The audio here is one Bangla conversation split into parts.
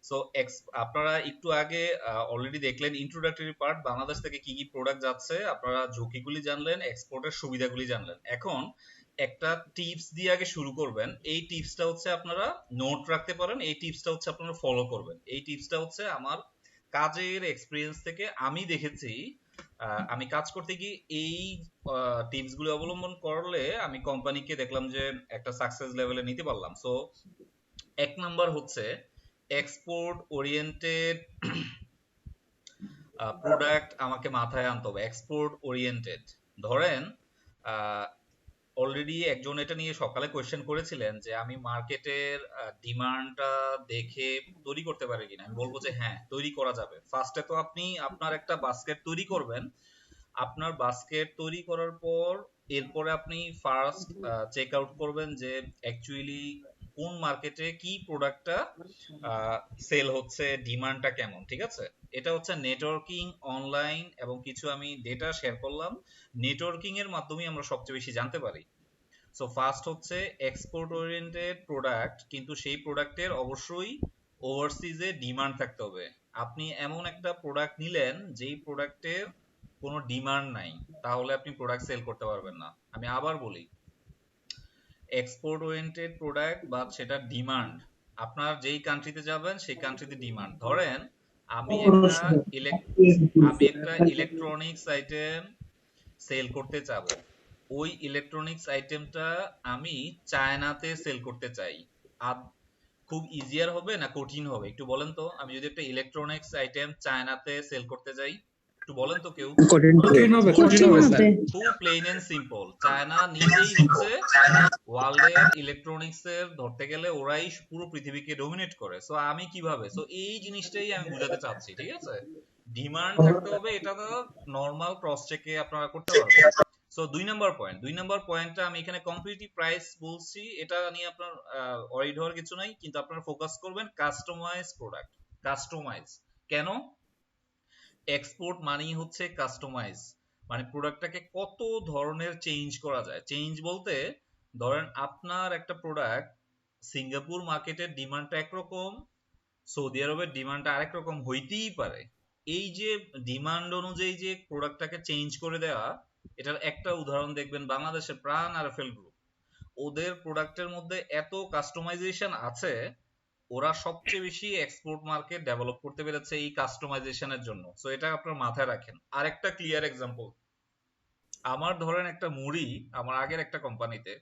সো আপনারা একটু আগে অলরেডি দেখলেন ইন্ট্রোডাক্টরি পার্ট, বাংলাদেশ থেকে কি কি প্রোডাক্ট যাচ্ছে, আপনারা ঝুঁকিগুলি জানলেন, এক্সপোর্টের সুবিধাগুলি জানলেন। এখন একটা টিপস দিয়ে আগে শুরু করবেন। এই টিপসটা হচ্ছে আপনারা নোট রাখতে পারেন, এই টিপসটা হচ্ছে আপনারা ফলো করবেন। এই টিপসটা হচ্ছে আমার কাজের এক্সপিরিয়েন্স থেকে আমি দেখেছি। আমি কাজ করতে গিয়ে এই টিপস গুলো অবলম্বন করলে আমি কোম্পানিকে দেখলাম যে একটা সাকসেস লেভেলে নিতে পারলাম। সো এক নাম্বার হচ্ছে এক্সপোর্ট ওরিয়েন্টেড প্রোডাক্ট আমাকে মাথায় আনতে হবে। এক্সপোর্ট ওরিয়েন্টেড, ধরেন অলরেডি একজন এটা নিয়ে সকালে কোয়েশ্চেন করেছিলেন যে আমি মার্কেটের ডিমান্ডটা দেখে তৈরি করতে পারি কিনা। আমি বলবো যে হ্যাঁ, তৈরি করা যাবে। ফার্স্টে তো আপনি আপনার একটা বাস্কেট তৈরি করবেন। আপনার বাস্কেট তৈরি করার পর এরপরে আপনি ফার্স্ট চেক আউট করবেন যে অ্যাকচুয়ালি কোন মার্কেটে কি প্রোডাক্টটা সেল হচ্ছে, ডিমান্ডটা কেমন, ঠিক আছে। এটা হচ্ছে নেটওয়ার্কিং, অনলাইন এবং কিছু আমি ডেটা শেয়ার করলাম। নেটওয়ার্কিং এর মাধ্যমে আমরা সবচেয়ে বেশি জানতে পারি। সো ফার্স্ট হচ্ছে এক্সপোর্ট ওরিয়েন্টেড প্রোডাক্ট, কিন্তু সেই প্রোডাক্টের অবশ্যই ওভারসিজে ডিমান্ড থাকতে হবে। আপনি এমন একটা প্রোডাক্ট নিলেন যেই প্রোডাক্টের কোনো ডিমান্ড নাই, তাহলে আপনি প্রোডাক্ট সেল করতে পারবেন না। আমি আবার বলি, এক্সপোর্ট ওরিয়েন্টেড প্রোডাক্ট বা সেটা ডিমান্ড, আপনার যেই কান্ট্রিতে যাবেন সেই কান্ট্রিতে ডিমান্ড। ধরেন আমি একটা ইলেকট্রনিক্স আইটেম সেল করতে চাবো। ওই ইলেকট্রনিক্স আইটেমটা আমি চায়নাতে সেল করতে চাই। খুব ইজিয়ার হবে না কঠিন হবে একটু বলেন তো? আমি যদি একটা ইলেকট্রনিক্স আইটেম চায়নাতে সেল করতে যাই, একটু বলেন তো কেউ। খুব প্লেন এন্ড সিম্পল। চায়না নিজেই হচ্ছে ওয়ার্ল্ডের ইলেকট্রনিক্স এর ধরতে গেলে ওরাই পুরো পৃথিবীকে ডমিনেট করে। সো আমি কিভাবে, সো এই জিনিসটাই আমি বুঝাতে চাচ্ছি, ঠিক আছে। ডিমান্ড থাকতে হবে, এটা তো নরমাল ক্রস চেকে আপনারা করতে পারবেন। সো দুই নাম্বার পয়েন্টটা আমি এখানে কম্পিটিটিভ প্রাইস বলছি, এটা নিয়ে আপনার ওয়ারিড হওয়ার কিছু নাই, কিন্তু আপনারা ফোকাস করবেন কাস্টমাইজ প্রোডাক্ট। কাস্টমাইজ কেন? এক্সপোর্ট মানেই হচ্ছে কাস্টমাইজ, মানে প্রোডাক্টটাকে কত ধরনের চেঞ্জ করা যায়। চেঞ্জ বলতে ধরেন আপনার একটা প্রোডাক্ট সিঙ্গাপুর মার্কেটের ডিমান্ডটা একরকম, সৌদি আরবের ডিমান্ডটা আরেক রকম হইতেই পারে। এই যে ডিমান্ড অনুযায়ী যে প্রোডাক্টটাকে চেঞ্জ করে দেওয়া, এটার একটা উদাহরণ দেখবেন বাংলাদেশের প্রাণ আরএফএল গ্রুপ। ওদের প্রোডাক্টের মধ্যে এত কাস্টমাইজেশন আছে, ওরা সবচেয়ে বেশি এক্সপোর্ট মার্কেট ডেভেলপ করতে পেরেছে এই কাস্টমাইজেশনের জন্য। সো এটা আপনার মাথায় রাখেন। আরেকটা ক্লিয়ার এক্সাম্পল, আমার ধরেন একটা মুড়ি, আমার আগের একটা কোম্পানিতে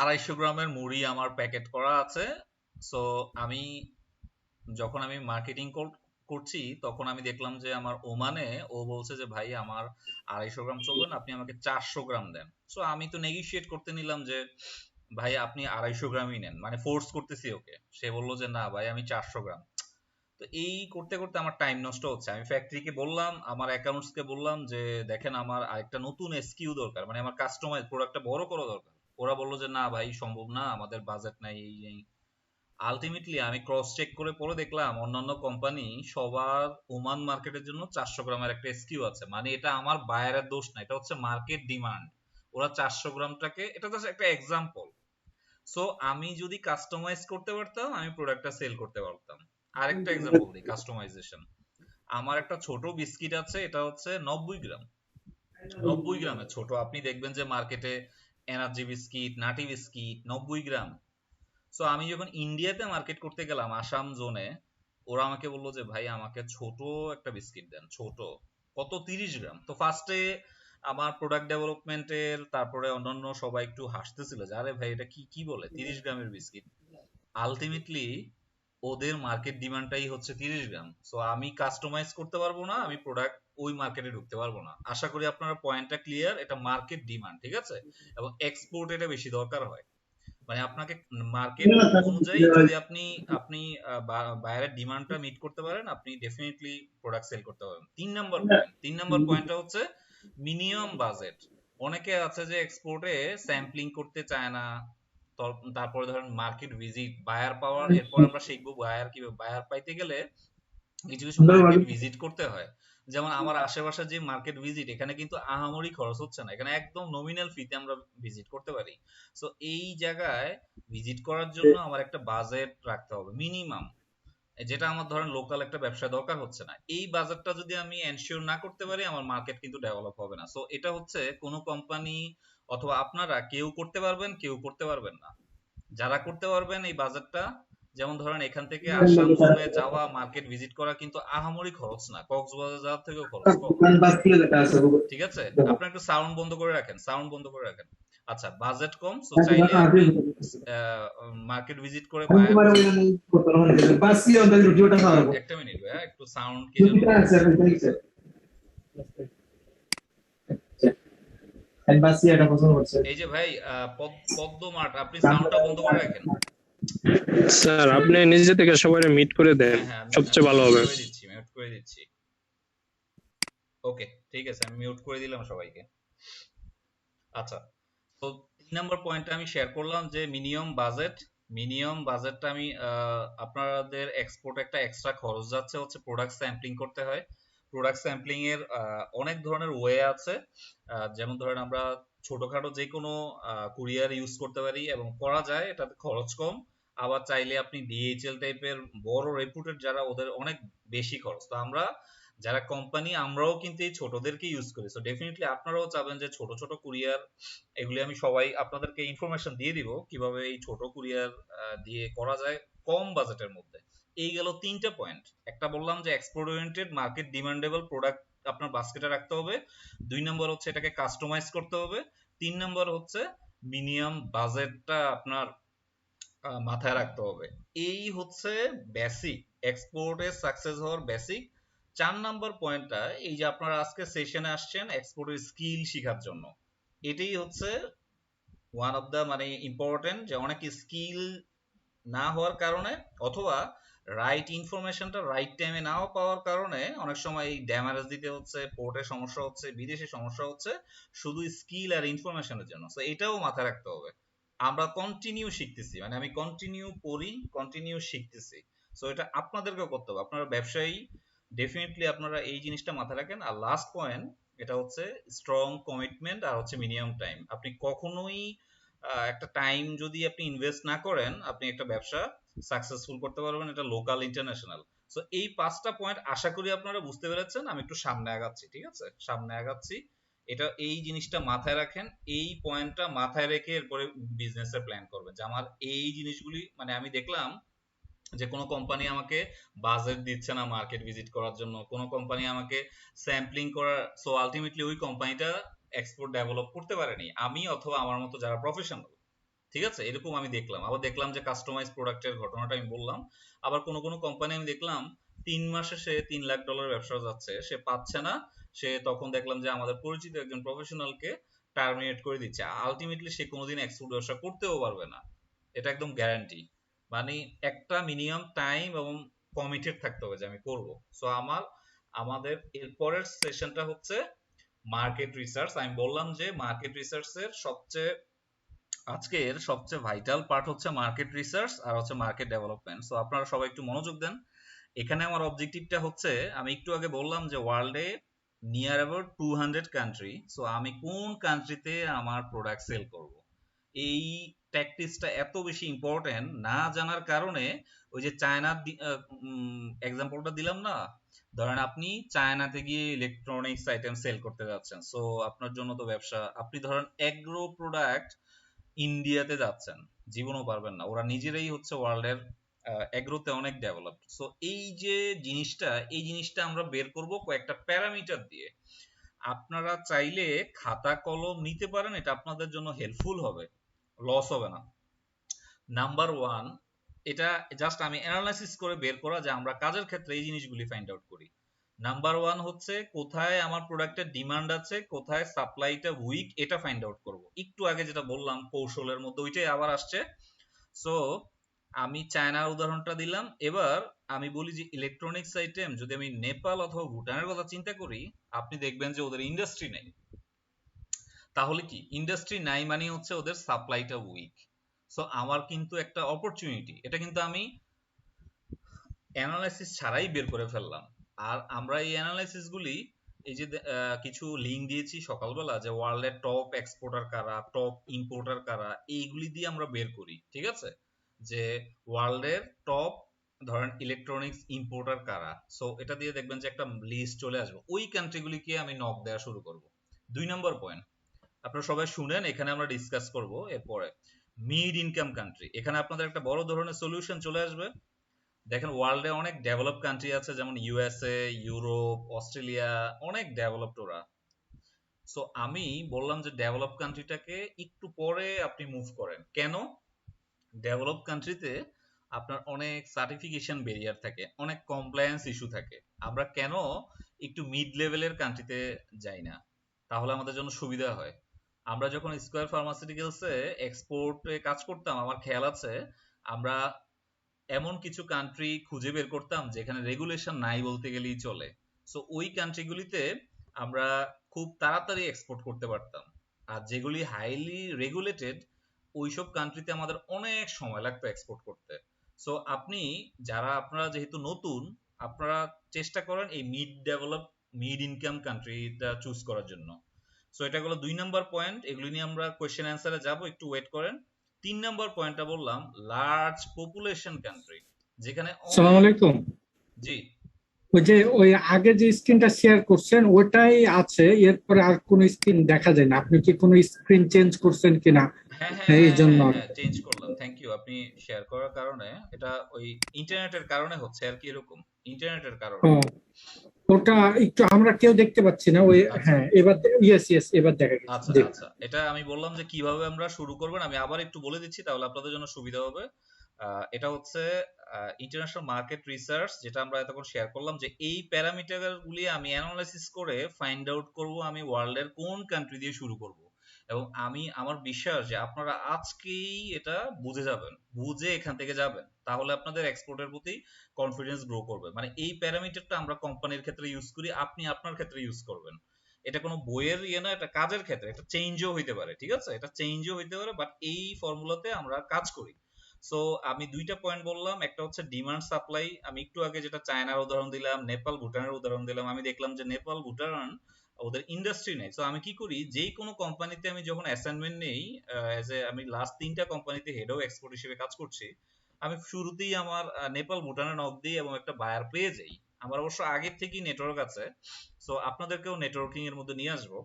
250 গ্রামের মুড়ি আমার প্যাকেট করা আছে। সো আমি যখন আমি মার্কেটিং করছি তখন আমি দেখলাম যে আমার ওমানে ও বলছে যে ভাই আমার 250 গ্রাম চলবে না, আপনি আমাকে 400 গ্রাম দেন। সো আমি তো নেগোশিয়েট করতে নিলাম যে ভাই আপনি 250 গ্রামই নেন, মানে ফোর্স করতেছি ওকে। সে বললো যে না ভাই আমি 400 গ্রাম। তো এই করতে করতে আমার টাইম নষ্ট হচ্ছে। আমি ফ্যাক্টরিকে বললাম, আমার অ্যাকাউন্টস কে বললাম যে দেখেন আমার আরেকটা নতুন এসকিউ দরকার, মানে আমার কাস্টমাইজ প্রোডাক্টটা বড় করা দরকার। ওরা বললো যে না ভাই সম্ভব না, আমাদের বাজেট নাই, এই এই। আলটিমেটলি আমি ক্রস চেক করে পরে দেখলাম অন্যান্য কোম্পানি সবার ওমান মার্কেটের জন্য 400 গ্রামের একটা এসকিউ আছে। মানে এটা আমার বায়ারের দোষ না, এটা হচ্ছে মার্কেট ডিমান্ড। ওরা 400 গ্রামটাকে, এটা জাস্ট একটা এক্সাম্পল। সো আমি যদি কাস্টমাইজ করতে পারতাম আমি প্রোডাক্টটা সেল করতে পারতাম। আরেকটা এক্সাম্পল দিই কাস্টমাইজেশন। আমার একটা ছোট বিস্কিট আছে, এটা হচ্ছে 90 গ্রাম। 90 গ্রামের ছোট, আপনি দেখবেন যে মার্কেটে এনার্জি বিস্কিট, নাটি বিস্কিট 90 গ্রাম। সো আমি যখন ইন্ডিয়াতে মার্কেট করতে গেলাম আসাম জোনে, ওরা আমাকে বললো যে ভাই আমাকে ছোট একটা বিস্কিট দেন, ছোট কত 30 গ্রাম। তো ফার্স্টে আমার প্রোডাক্ট ডেভেলপমেন্টের তারপরে অন্যান্য সবাই একটু হাসতেছিল যে আরে ভাই এটা কি কি বলে 30 গ্রামের বিস্কিট। আলটিমেটলি ওদের মার্কেট ডিমান্ডটাই হচ্ছে 30 গ্রাম। সো আমি কাস্টমাইজ করতে পারবো না, আমি প্রোডাক্ট ওই মার্কেটে ঢুকতে পারবো না। আশা করি আপনারা পয়েন্টটা ক্লিয়ার। এটা মার্কেট ডিমান্ড, ঠিক আছে। এবং এক্সপোর্ট এটা বেশি দরকার হয়, মানে আপনাকে মার্কেট অনুযায়ী যদি আপনি আপনি বাইরের ডিমান্ডটা মিট করতে পারেন, আপনি ডেফিনেটলি প্রোডাক্ট সেল করতে পারবেন। 3 নম্বর পয়েন্টটা হচ্ছে মিনিমাম বাজেট। অনেকে আছে যে এক্সপোর্টে স্যাম্পলিং করতে চায় না। তারপরে ধরেন মার্কেট ভিজিট, বায়ার পাওয়ার, এরপর আমরা শিখবো বায়ার কিভাবে, বায়ার পাইতে গেলে কিছু কিছু মার্কেট ভিজিট করতে হয়। যেমন আমার আশেপাশে যে মার্কেট ভিজিট, এখানে কিন্তু আহামরি খরচ হচ্ছে না, এখানে একদম নমিনাল ফিতে আমরা ভিজিট করতে পারি। সো এই জায়গায় ভিজিট করার জন্য আমার একটা বাজেট রাখতে হবে মিনিমাম, যেটা আমার ধরেন লোকাল একটা ব্যবসা দরকার হচ্ছে না। এই বাজারটা যদি আমি এনশিওর না করতে পারি, আমার মার্কেট কিন্তু ডেভেলপ হবে না। সো এটা হচ্ছে কোনো কোম্পানি অথবা আপনারা কেউ করতে পারবেন, কেউ করতে পারবেন না। যারা করতে পারবেন এই বাজারটা, যেমন ধরেন এখান থেকে আসানসোলে যাওয়া মার্কেট ভিজিট করা কিন্তু আহামরি খরচ না, কক্সবাজার যাওয়ার থেকেও খরচ কম। ঠিক আছে, আপনার একটু সাউন্ড বন্ধ করে রাখেন, সাউন্ড বন্ধ করে রাখেন। আচ্ছা, বাজেট কম, সো চাইলে আপনি মার্কেট ভিজিট করে একটা মিনিট ভাইয়া, একটু সাউন্ড কি যেন এই যে ভাই পদ্মমার্ট, আপনি সাউন্ডটা বন্ধ করে রাখেন। স্যার আপনি নিজে থেকে সবাই মিট করে দেন, হ্যাঁ সবচেয়ে ভালো হবে। মিউট করে দিচ্ছি। ওকে ঠিক আছে, আমি মিউট করে দিলাম সবাইকে। আচ্ছা, তো 3 নাম্বার পয়েন্টটা আমি শেয়ার করলাম যে মিনিমাম বাজেটটা আমি আপনাদের এক্সপোর্ট একটা এক্সট্রা খরচ যাচ্ছে হচ্ছে প্রোডাক্ট স্যাম্পলিং করতে হয়। প্রোডাক্ট স্যাম্পলিং এর অনেক ধরনের ওয়ে আছে, যেমন ধরেন আমরা ছোটখাটো যে কোনো কুরিয়ার ইউজ করতে পারি এবং করা যায়, এটাতে খরচ কম। আবার চাইলে আপনি ডিএইচএল টাইপের বড় রেপুটেড যারা, ওদের অনেক বেশি খরচ। তো আমরা যারা কোম্পানি, আমরাও কিন্তু এই ছোটদেরকে ইউজ করি। সো ডেফিনেটলি আপনারাও চাবেন যে ছোট ছোট কুরিয়ার, এগুলি আমি সবাই আপনাদেরকে ইনফরমেশন দিয়ে দিব কিভাবে এই ছোট কুরিয়ার দিয়ে করা যায় কম বাজেটের মধ্যে। এই গেল 3টা পয়েন্ট। একটা বললাম যে export oriented market demandable product আপনার বাস্কেটে রাখতে হবে। 2 নম্বর হচ্ছে এটাকে কাস্টমাইজ করতে হবে। 3 নম্বর হচ্ছে মিনিমাম বাজেটটা আপনার মাথায় রাখতে হবে। এই হচ্ছে বেসিক, এক্সপোর্টে সাকসেস হওয়ার বেসিক। 4 নাম্বার পয়েন্টটা, এই যে আপনারা আজকে সেশনে আসছেন এক্সপোর্টের স্কিল শেখার জন্য, এটাই হচ্ছে ওয়ান অফ দা মানে ইম্পর্টেন্ট, যে অনেক স্কিল না হওয়ার কারণে অথবা রাইট ইনফরমেশনটা রাইট টাইমে নাও পাওয়ার কারণে অনেক সময় এই ড্যামারেজ দিতে হচ্ছে, পোর্টে সমস্যা হচ্ছে, বিদেশে সমস্যা হচ্ছে, শুধু স্কিল আর ইনফরমেশনের জন্য। সো এটাও মাথায় রাখতে হবে। আমরা কন্টিনিউ শিখতেছি, মানে আমি কন্টিনিউ পড়ি, কন্টিনিউ শিখতেছি। সো এটা আপনাদেরকেও করতে হবে, আপনারা ব্যবসায়ী, ডেফিনেটলি আপনারা এই জিনিসটা মাথায় রাখেন। আর লাস্ট পয়েন্ট, এটা হচ্ছে স্ট্রং কমিটমেন্ট আর হচ্ছে মিনিমাম টাইম। আপনি কখনোই একটা টাইম যদি আপনি ইনভেস্ট না করেন, আপনি একটা ব্যবসা সাকসেসফুল করতে পারবেন, এটা লোকাল ইন্টারন্যাশনাল। সো এই 5টা পয়েন্ট আশা করি আপনারা বুঝতে পেরেছেন। আমি একটু সামনে আগাচ্ছি, ঠিক আছে, সামনে আগাচ্ছি। এটা এই জিনিসটা মাথায় রাখেন, এই পয়েন্টটা মাথায় রেখে এরপরে বিজনেসের প্ল্যান করবেন। যে আমার এই জিনিসগুলি, মানে আমি দেখলাম যে কোনো কোম্পানি আমাকে বাজেট দিচ্ছে না মার্কেট ভিজিট করার জন্য, কোনো কোম্পানি আমাকে স্যাম্পলিং করার, সো আলটিমেটলি ওই কোম্পানিটা এক্সপোর্ট ডেভেলপ করতে পারেনি, আমি অথবা আমার মতো যারা প্রফেশনাল। ঠিক আছে, এরকম আমি দেখলাম। আবার দেখলাম যে কাস্টমাইজ প্রোডাক্টের ঘটনাটা আমি বললাম। আবার কোনো কোনো কোম্পানি আমি দেখলাম 3 মাসে সে $3 লাখ ব্যবসা যাচ্ছে, সে পাচ্ছে না। সে তখন দেখলাম যে আমাদের পরিচিত একজন প্রফেশনালকে টার্মিনেট করে দিচ্ছে। আলটিমেটলি সে কোনোদিন এক্সপোর্ট ব্যবসা করতেও পারবে না, এটা একদম গ্যারান্টি। মানে একটা মিনিমাম টাইম এবং কমিটেড থাকতে হবে যে আমি করব। সো আমাদের এরপরের সেশনটা হচ্ছে মার্কেট রিসার্চ। আমি বললাম যে মার্কেট রিসার্চের আজকের সবচেয়ে ভাইটাল পার্ট হচ্ছে মার্কেট রিসার্চ আর হচ্ছে মার্কেট ডেভেলপমেন্ট। সো আপনারা সবাই একটু মনোযোগ দেন। এখানে আমার অবজেক্টিভটা হচ্ছে, আমি একটু আগে বললাম যে ওয়ার্ল্ডে নিয়ার অ্যাবাউট 200 কান্ট্রি। সো আমি কোন কান্ট্রিতে আমার প্রোডাক্ট সেল করব, এই ট্যাকটিক্সটা এত বেশি ইম্পর্টেন্ট। না জানার কারণে ওই যে চায়নার এক্সাম্পলটা দিলাম না, ধরেন আপনি চায়নাতে গিয়ে ইলেকট্রনিক্স আইটেম সেল করতে যাচ্ছেন, সো আপনার জন্য তো ব্যবসা, আপনি ধরেন এগ্রো প্রোডাক্ট ইন্ডিয়াতে যাচ্ছেন, জীবনও পারবেন না, ওরা নিজেরাই হচ্ছে ওয়ার্ল্ডের এগ্রোতে অনেক ডেভেলপড। সো এই জিনিসটা আমরা বের করব কয়েকটা প্যারামিটার দিয়ে। আপনারা চাইলে খাতা কলম নিতে পারেন, এটা আপনাদের জন্য হেল্পফুল হবে, লস হবে না। নাম্বার ওয়ান, এটা জাস্ট আমি অ্যানালাইসিস করে বের করা যে আমরা কাজের ক্ষেত্রে এই জিনিসগুলি ফাইন্ড আউট করি। নাম্বার ওয়ান হচ্ছে কোথায় আমার প্রোডাক্টের ডিমান্ড আছে, কোথায় সাপ্লাইটা উইক, এটা ফাইন্ড আউট করব। একটু আগে যেটা বললাম কৌশলের মধ্যে ওইটাই আবার আসছে। সো আমি চায়নার উদাহরণটা দিলাম। এবার আমি বলি যে ইলেকট্রনিক্স আইটেম যদি আমি নেপাল অথবা ভুটানের কথা চিন্তা করি, আপনি দেখবেন যে ওদের ইন্ডাস্ট্রি নেই। তাহলে কি, ইন্ডাস্ট্রি নাই মানে হচ্ছে ওদের সাপ্লাইটা উইক। সো আমার কিন্তু একটা অপরচুনিটি, এটা কিন্তু আমি অ্যানালাইসিস ছাড়াই বের করে ফেললাম। আর আমরা এই অ্যানালাইসিস গুলি এই যে কিছু লিঙ্ক দিয়েছি সকালবেলা যে ওয়ার্ল্ডের টপ এক্সপোর্টার কারা, টপ ইম্পোর্টার কারা, এইগুলি দিয়ে আমরা বের করি, ঠিক আছে, যে ওয়ার্ল্ডের টপ ধরেন ইলেকট্রনিক্স ইম্পোর্টার কারা। সো এটা দিয়ে দেখবেন যে একটা লিস্ট চলে আসবে, ওই কান্ট্রিগুলিকে আমি নক দেওয়া শুরু করব। 2 নম্বর পয়েন্ট আপনারা সবাই শুনেন, এখানে আমরা ডিসকাস করব এরপরে মিড ইনকাম কান্ট্রি। এখানে আপনাদের একটা বড় ধরনের সলিউশন চলে আসবে। দেখেন ওয়ার্ল্ডে অনেক ডেভেলপ কান্ট্রি আছে, যেমন ইউএসএ, ইউরোপ, অস্ট্রেলিয়া, অনেক ডেভেলপড ওরা। সো আমি বললাম যে ডেভেলপ কান্ট্রিটাকে একটু পরে আপনি মুভ করেন। কেন? ডেভেলপ কান্ট্রিতে আপনার অনেক সার্টিফিকেশন ব্যারিয়ার থাকে, অনেক কমপ্লায়েন্স ইস্যু থাকে। আমরা কেন একটু মিড লেভেলের কান্ট্রিতে যাই না? তাহলে আমাদের জন্য সুবিধা হয়। আমরা যখন স্কয়ার ফার্মাসিউটিক্যালসে এক্সপোর্টে কাজ করতাম, আমার খেয়াল আছে আমরা এমন কিছু কান্ট্রি খুঁজে বের করতাম যেখানে রেগুলেশন নাই বলতে গেলেই চলে। সো ওই কান্ট্রিগুলিতে আমরা খুব তাড়াতাড়ি এক্সপোর্ট করতে পারতাম। আর যেগুলি হাইলি রেগুলেটেড, ওইসব কান্ট্রিতে আমাদের অনেক সময় লাগতো এক্সপোর্ট করতে। সো আপনি যারা, আপনারা যেহেতু নতুন, আপনারা চেষ্টা করেন এই মিড ডেভেলপ, মিড ইনকাম কান্ট্রিটা চুজ করার জন্য। সো এটা হলো 2 নম্বর পয়েন্ট, এগুলি নিয়ে আমরা কোয়েশ্চেন অ্যান্সারে যাব, একটু ওয়েট করেন। 3 নম্বর পয়েন্টটা বললাম লার্জ পপুলেশন কান্ট্রি, যেখানে সালাম অনেক, আলাইকুম। জি ওই যে ওই আগে যে স্ক্রিনটা শেয়ার করছেন ওটাই আছে, এরপরে আর কোনো স্ক্রিন দেখা যায় না। আপনি কি কোনো স্ক্রিন চেঞ্জ করছেন কিনা হ্যাঁ হ্যাঁ এই হ্যাঁ জন্য? হ্যাঁ হ্যাঁ চেঞ্জ করলাম, থ্যাংক ইউ। আপনি শেয়ার করার কারণে, এটা ওই ইন্টারনেটের কারণে হচ্ছে আর কি, এরকম ইন্টারনেটের কারণে। ও, ওটা একটু আমরা কেউ দেখতে পাচ্ছি না ওই। আচ্ছা হ্যাঁ, এবার ইয়েস ইয়েস, এবার দেখা গেছে। আচ্ছা জি আচ্ছা, এটা আমি বললাম যে কিভাবে আমরা শুরু করবেন, আমি আবার একটু বলে দিচ্ছি তাহলে আপনাদের জন্য সুবিধা হবে। এটা হচ্ছে ইন্টারন্যাশনাল মার্কেট রিসার্চ, যেটা আমরা এতক্ষণ শেয়ার করলাম, যে এই প্যারামিটার গুলি আমি অ্যানালাইসিস করে ফাইন্ড আউট করব আমি ওয়ার্ল্ডের কোন কান্ট্রি দিয়ে শুরু করব। এবং আমি, আমার বিশ্বাস যে আপনারা আজকেই এটা বুঝে যাবেন, বুঝে এখান থেকে যাবেন, তাহলে আপনাদের এক্সপোর্টের প্রতি কনফিডেন্স গ্রো করবে। মানে এই প্যারামিটারটা আমরা কোম্পানির ক্ষেত্রে ইউজ করি, আপনি আপনার ক্ষেত্রে ইউজ করবেন। এটা কোনো বইয়ের ইয়ে না, এটা কাজের ক্ষেত্রে, এটা চেঞ্জও হইতে পারে, ঠিক আছে, এটা চেঞ্জও হইতে পারে, বাট এই ফর্মুলাতে আমরা কাজ করি। সো আমি 2টা পয়েন্ট বললাম, একটা হচ্ছে ডিমান্ড সাপ্লাই, আমি একটু আগে যেটা চায়নার উদাহরণ দিলাম, নেপাল ভুটানের উদাহরণ দিলাম, আমি দেখলাম যে নেপাল ভুটান ওদের ইন্ডাস্ট্রি নেই। সো আমি কি করি, যেই কোনো কোম্পানিতে আমি যখন অ্যাসাইনমেন্ট নেই, এজ এ আমি লাস্ট 3টা কোম্পানিতে হেড অফ এক্সপোর্ট হিসেবে কাজ করছি, আমি শুরুতেই আমার নেপাল ভুটানে নক দিই এবং একটা বায়ার পেয়ে যাই। আমার অবশ্য আগের থেকেই নেটওয়ার্ক আছে, সো আপনাদেরকেও নেটওয়ার্কিং এর মধ্যে নিয়ে আসবো।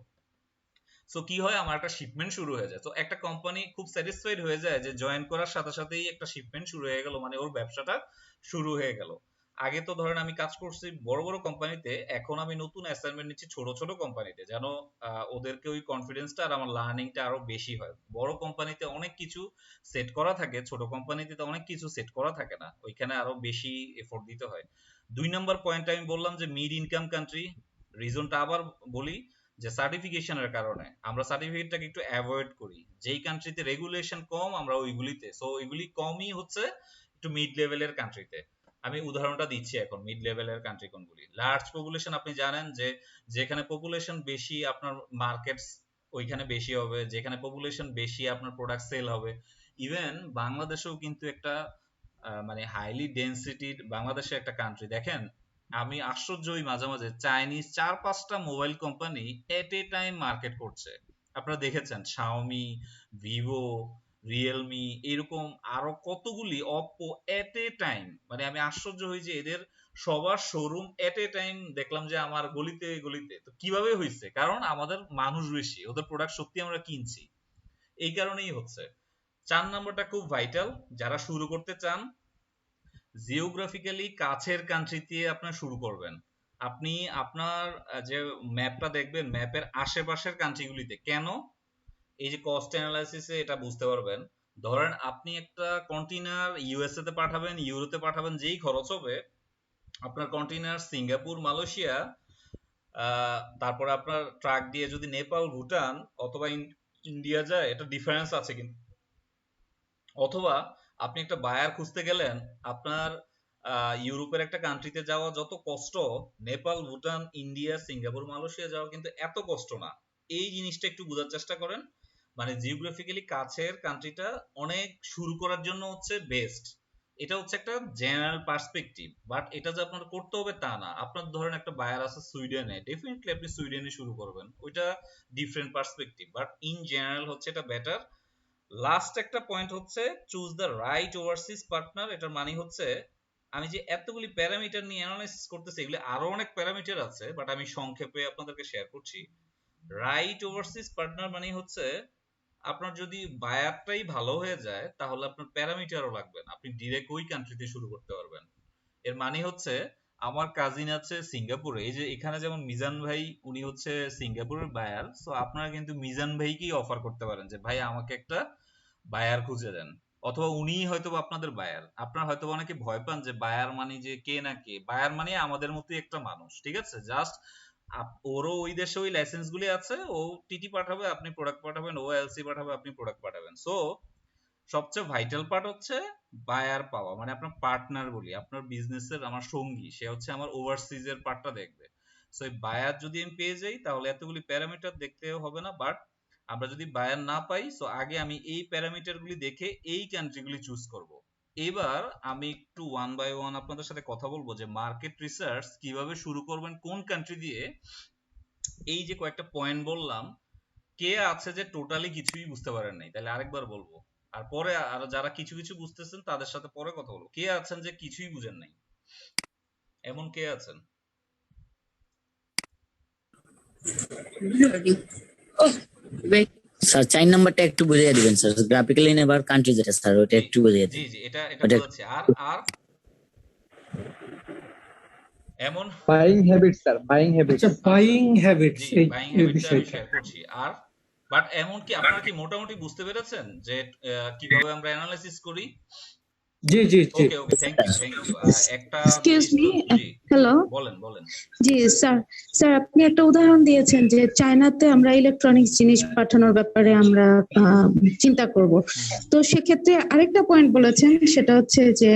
সো কি হয়, আমার একটা শিপমেন্ট শুরু হয়ে যায়। তো একটা কোম্পানি খুব স্যাটিসফাইড হয়ে যায় যে জয়েন করার সাথে সাথেই একটা শিপমেন্ট শুরু হয়ে গেল, মানে ওর ব্যবসাটা শুরু হয়ে গেল। আগে তো ধরেন আমি কাজ করছি বড় বড় কোম্পানিতে, এখন আমি নতুন অ্যাসাইনমেন্ট নিচ্ছি ছোট ছোট কোম্পানিতে, যেন ওদেরকে ওই কনফিডেন্সটা আর আমার লার্নিংটা আরো বেশি হয়। বড় কোম্পানিতে অনেক কিছু সেট করা থাকে, ছোট কোম্পানিতে তো অনেক কিছু সেট করা থাকে না, ওইখানে আরো বেশি এফোর্ট দিতে হয়। 2 নম্বর পয়েন্ট আমি বললাম যে মিড ইনকাম কান্ট্রি, রিজনটা আবার বলি, যে সার্টিফিকেশনের কারণে আমরা সার্টিফিকেটটাকে একটু অ্যাভয়েড করি। যেই কান্ট্রিতে রেগুলেশন কম আমরা ওইগুলিতে, সো ওইগুলি কমই হচ্ছে একটু মিড লেভেলের কান্ট্রিতে। আমি উদাহরণটা দিচ্ছি এখন, মিড লেভেলের কান্ট্রি কোনগুলি। লার্জ পপুলেশন, আপনি জানেন যে যেখানে পপুলেশন বেশি আপনার মার্কেটস ওইখানে বেশি হবে, যেখানে পপুলেশন বেশি আপনার প্রোডাক্ট সেল হবে। ইভেন বাংলাদেশেও কিন্তু একটা মানে হাইলি ডেনসিটি, বাংলাদেশের একটা কান্ট্রি দেখেন, আমি আশ্চর্য হই মাঝে মাঝে, চাইনিজ 4-5টা mobile company at a time market করছে। আপনারা দেখেছেন শাওমি, ভিভো, রিয়েলমি, এরকম আরো কতগুলি, অপো, এট এ টাইম। মানে আমি আশ্চর্য হই যে এদের সবার শোরুম এট এ টাইম দেখলাম যে আমার গলিতে গলিতে। তো কিভাবে হয়েছে? কারণ আমাদের মানুষ বেশি, ওদের প্রোডাক্ট সত্যি আমরা কিনছি, এই কারণেই হচ্ছে। 4 নম্বরটা খুব ভাইটাল, যারা শুরু করতে চান, জিওগ্রাফিক্যালি কাছের কান্ট্রিতে আপনার শুরু করবেন। আপনি আপনার যে ম্যাপটা দেখবেন, ম্যাপের আশেপাশের কান্ট্রিগুলিতে কেন, এই যে কস্ট অ্যানালাইসিসে এটা বুঝতে পারবেন। ধরেন আপনি একটা কন্টেইনার ইউএসএ তে পাঠাবেন, ইউরোতে পাঠাবেন, যেই খরচ হবে, আপনার কন্টেইনার সিঙ্গাপুর, মালয়েশিয়া, তারপরে আপনার ট্রাক দিয়ে যদি নেপাল, ভুটান অথবা ইন্ডিয়া যায়, এটা ডিফারেন্স আছে কিন্তু। অথবা আপনি একটা বায়ার খুঁজতে গেলেন, আপনার ইউরোপের একটা কান্ট্রিতে যাওয়া যত কষ্ট, Nepal, Bhutan, India, Singapore, Malaysia যাওয়া কিন্তু এত কষ্ট না। এই জিনিসটা একটু বোঝার চেষ্টা করেন। মানে জিওগ্রাফিক্যালি কাছের কান্ট্রিটা অনেক শুরু করার জন্য হচ্ছে বেস্ট। এটা হচ্ছে একটা জেনারেল পার্সপেক্টিভ, বাট এটা যে আপনার করতে হবে তা না। আপনার ধরেন একটা বায়ার আছে সুইডেনে, ডেফিনেটলি আপনি সুইডেনে শুরু করবেন, ওইটা different perspective, but in general হচ্ছে এটা বেটার। লাস্ট একটা পয়েন্ট হচ্ছে choose the right overseas partner. এটার মানে হচ্ছে আমি যে এতগুলি প্যারামিটার নিয়ে অ্যানালাইসিস করতেছি, এগুলি আরো অনেক প্যারামিটার আছে, বাট আমি সংক্ষেপে আপনাদেরকে শেয়ার করছি। রাইট ওভারসিজ পার্টনার মানে হচ্ছে আপনার যদি বায়ারটাই ভালো হয়ে যায় তাহলে আপনার প্যারামিটারও লাগবে না, আপনি ডিরেক্ট ওই কান্ট্রিতে শুরু করতে পারবেন। এর মানে হচ্ছে আমার কাজিন আছে সিঙ্গাপুরে, এই যে এখানে যেমন মিজান ভাই উনি হচ্ছে সিঙ্গাপুরের বায়ার, সো আপনারা কিন্তু মিজান ভাইকেই অফার করতে পারেন যে ভাই আমাকে একটা বায়ার খুঁজে দেন, অথবা উনিই হয়তো বা আপনাদের বায়ার। আপনারা হয়তো অনেকে ভয় পান যে বায়ার মানে যে কে না কে, বায়ার মানে আমাদের মতোই একটা মানুষ, ঠিক আছে, জাস্ট ওরও ওই দেশে ওই লাইসেন্স গুলি আছে, ও টিটি পাঠাবে আপনি প্রোডাক্ট পাঠাবেন, ও এলসি পাঠাবে আপনি প্রোডাক্ট পাঠাবেন। সো সবচেয়ে ভাইটাল পার্ট হচ্ছে বায়ার পাওয়া, মানে আপনার পার্টনার বলি, আপনার বিজনেসের আমার সঙ্গী, সে হচ্ছে আমার ওভারসিজ এর পার্টটা দেখবে। সো এই বায়ার যদি আমি পেয়ে যাই তাহলে এতগুলি প্যারামিটার দেখতে হবে না, বাট আমরা যদি বায়ার না পাই সো আগে আমি এই প্যারামিটার গুলি দেখে এই কান্ট্রিগুলি চুজ করব। এবার আমি একটু ওয়ান বাই ওয়ান আপনাদের সাথে কথা বলবো যে মার্কেট রিসার্চ কিভাবে শুরু করবেন কোন কান্ট্রি দিয়ে। এই যে কয়েকটা পয়েন্ট বললাম, কে আছে যে টোটালি কিছুই বুঝতে পারেন নাই, তাহলে আরেকবার বলবো, আর পরে আর যারা কিছু কিছু বুঝতেছেন তাদের সাথে পরে কথা বলবো। কে আছেন যে কিছুই বুঝেন নাই, এমন কে আছেন? স্যার 4 নাম্বারটা একটু বুঝিয়ে দিবেন স্যার, গ্রাফিক্যালি নেবার কান্ট্রি যেটা স্যার ওটা জি একটু বুঝিয়ে জি দিন। জি, এটা এটা ওটা বুঝাচ্ছি। আর আর এমন, buying habit sir, buying habit. আচ্ছা, বাইং হ্যাবিটস জি এই বাইং এই হ্যাবিটটা আমি বিষয়টা। শেয়ার করছি। আর বাট এমন কি আপনারা কি মোটামুটি বুঝতে পেরেছেন যে কিভাবে আমরা অ্যানালাইসিস করি? জি জি জি। ওকে ওকে, থ্যাংক ইউ থ্যাংক ইউ। একটা এক্সকিউজ জিনিস মি, তো, জি হ্যালো। বলেন বলেন। জি স্যার, স্যার আপনি একটা উদাহরণ দিয়েছেন যে চায়নাতে আমরা ইলেকট্রনিক্স জিনিস পাঠানোর ব্যাপারে আমরা চিন্তা করব। হুম হুম তো সেক্ষেত্রে আরেকটা পয়েন্ট বলেছেন, সেটা হচ্ছে যে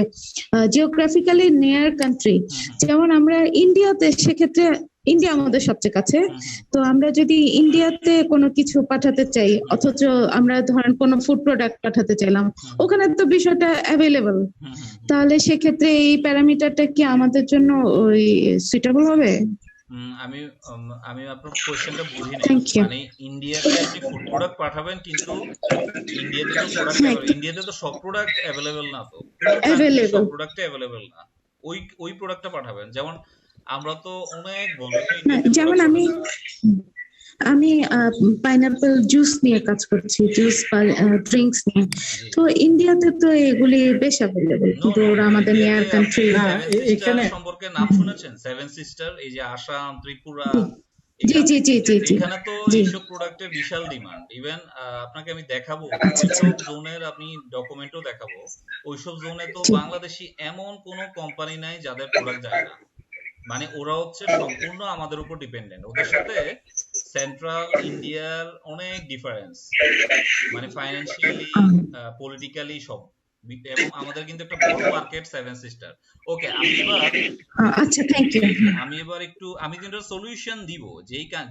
জিওগ্রাফিক্যালি নিয়ার কান্ট্রি, হুম হুম যেমন আমরা ইন্ডিয়াতে, সেক্ষেত্রে ইন্ডিয়া আমাদের সবচেয়ে কাছে। হুম হুম তো আমরা যদি ইন্ডিয়াতে কোনো কিছু পাঠাতে চাই, অথচ আমরা ধরেন কোনো ফুড প্রোডাক্ট পাঠাতে চাইলাম, হুম ওখানে তো বিষয়টা অ্যাভেলেবল, হুম হুম হুম। তাহলে সেক্ষেত্রে এই প্যারামিটারটা কি আমাদের জন্য ওই সুইটেবল হবে? আমি আমি আপনার কোশ্চেনটা বুঝি নাই। Thank you. মানে ইন্ডিয়াতে আপনি ফুড প্রোডাক্ট পাঠাবেন, কিন্তু ইন্ডিয়াতে তো প্রোডাক্ট হ্যাঁ, ইন্ডিয়াতে তো সব প্রোডাক্ট অ্যাভেলেবেল না, তো কোন কান্ট্রি সব অ্যাভেলেবল। প্রোডাক্ট অ্যাভেলেবেল না, ওই ওই প্রোডাক্টটা পাঠাবেন। যেমন আমরা তো অনেক ভলিউমে না, ইন্ডিয়াতে যেমন প্রোডাক্ট আমি পাঠাচ্ছি। আমি পাইনাপেল জুস নিয়ে কাজ করছি, জুস বা ড্রিঙ্কস নিয়ে। জি, তো ইন্ডিয়াতে তো এগুলি বেশ অ্যাভেলেবল, নো কিন্তু নো ওরা নো, আমাদের ইন্ডিয়াতে নিয়ার আপনি কান্ট্রি। না, সেভেন সিস্টার এখানে সম্পর্কে নাম শুনেছেন? সেভেন সিস্টার, এই যে আসাম, ত্রিপুরা, জি জি জি জি জি এখানে তো জি। এইসব প্রোডাক্টের বিশাল ডিমান্ড। ইভেন আপনাকে আমি দেখাবো ওইসব জোনের, আমি ডকুমেন্টও দেখাবো। ওইসব জোনে তো জি। বাংলাদেশি এমন কোনো কোম্পানি নাই যাদের প্রোডাক্ট যায় না। মানে ওরা হচ্ছে সম্পূর্ণ আমাদের উপর ডিপেন্ডেন্ট। ওদের সাথে সেন্ট্রাল ইন্ডিয়ার অনেক ডিফারেন্স, মানে ফাইন্যান্সিয়ালি, পলিটিক্যালি সব। এবং আমাদের কিন্তু একটা বড় মার্কেট সেভেন সিস্টার। ওকে, আমি এবার আচ্ছা, থ্যাংক জি ইউ। জি, আমি এবার একটু, আমি কিন্তু সলিউশন দিব,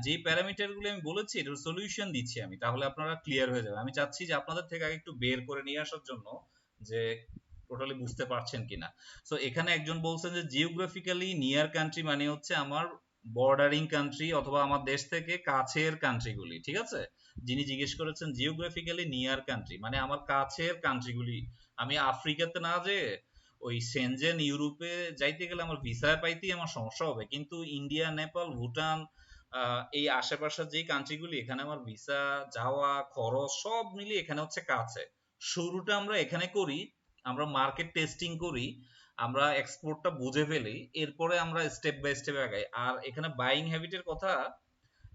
যেই প্যারামিটার গুলো আমি বলেছি এটার সলিউশন দিচ্ছি আমি, তাহলে আপনারা ক্লিয়ার হয়ে যাবে। আমি চাচ্ছি যে আপনাদের থেকে আগে একটু বের করে নিয়ে আসার জন্য যে টোটালি বুঝতে পারছেন কিনা। সো এখানে একজন বলছেন যে জিওগ্রাফিক্যালি নিয়ার কান্ট্রি মানে হচ্ছে আমার বর্ডারিং কান্ট্রি অথবা আমার দেশ থেকে কাছের কান্ট্রিগুলি, ঠিক আছে। যিনি জিজ্ঞেস করেছেন জিওগ্রাফিক্যালি নিয়ার কান্ট্রি মানে আমার কাছের কান্ট্রিগুলি। আমি আফ্রিকাতে না যে ওই সেনজেন ইউরোপে যাইতে গেলে আমার ভিসা পাইতেই আমার সমস্যা হবে, কিন্তু ইন্ডিয়া, নেপাল, ভুটান, এই আশেপাশের যেই কান্ট্রিগুলি, এখানে আমার ভিসা, যাওয়া খরচ সব মিলিয়ে এখানে হচ্ছে কাছে। শুরুটা আমরা এখানে করি, আমরা মার্কেট টেস্টিং করি, আমরা এক্সপোর্টটা বুঝে ফেলি, এরপরে আমরা স্টেপ বাই স্টেপ আগাই। আর এখানে বাইং হ্যাবিটের কথা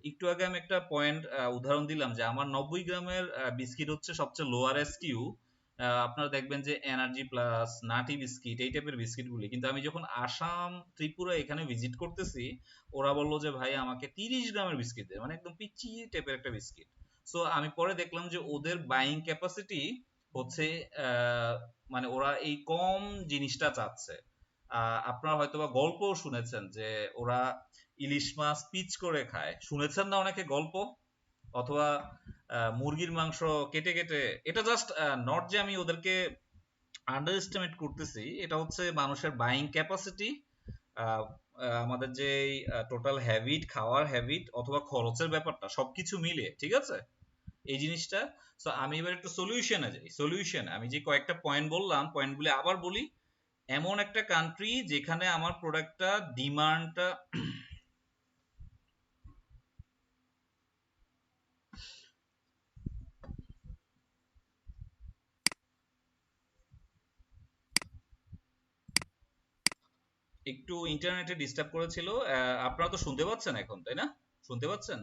একটু আগে আমি একটা পয়েন্ট উদাহরণ দিলাম যে আমার 90 গ্রামের বিস্কিট হচ্ছে সবচেয়ে লোয়ার এসকিউ। আপনারা দেখবেন যে এনার্জি প্লাস, নাটি বিস্কিট, এই টাইপের বিস্কিট গুলি, কিন্তু আমি যখন আসাম, ত্রিপুরা এখানে ভিজিট করতেছি, ওরা বললো যে ভাই আমাকে 30 গ্রামের বিস্কিট দেয়, মানে একদম পিচ্চি টাইপের একটা বিস্কিট। সো আমি পরে দেখলাম যে ওদের বাইং ক্যাপাসিটি হচ্ছে মানে ওরা এই কম জিনিসটা চাচ্ছে। আপনারা হয়তোবা গল্পও শুনেছেন যে ওরা ইলিশ মাছ পিচ করে খায়, শুনেছেন না অনেকে গল্প? অথবা মুরগির মাংস কেটে কেটে, এটা জাস্ট নট যে আমি ওদেরকে আন্ডার এস্টিমেট করতেছি, এটা হচ্ছে মানুষের বাইং ক্যাপাসিটি, আমাদের যে টোটাল হ্যাবিট, খাওয়ার হ্যাবিট অথবা খরচের ব্যাপারটা সবকিছু মিলে, ঠিক আছে এই জিনিসটা। সো আমি এবার একটু সলিউশনে যাই। সলিউশন আমি যে কয়েকটা পয়েন্ট বললাম, পয়েন্টগুলি আবার বলি। এমন একটা কান্ট্রি যেখানে আমার প্রোডাক্টটা ডিমান্ডটা একটু ইন্টারনেটে ডিস্টার্ব করেছিল। আপনারা তো শুনতে পাচ্ছেন এখন, তাই না? শুনতে পাচ্ছেন?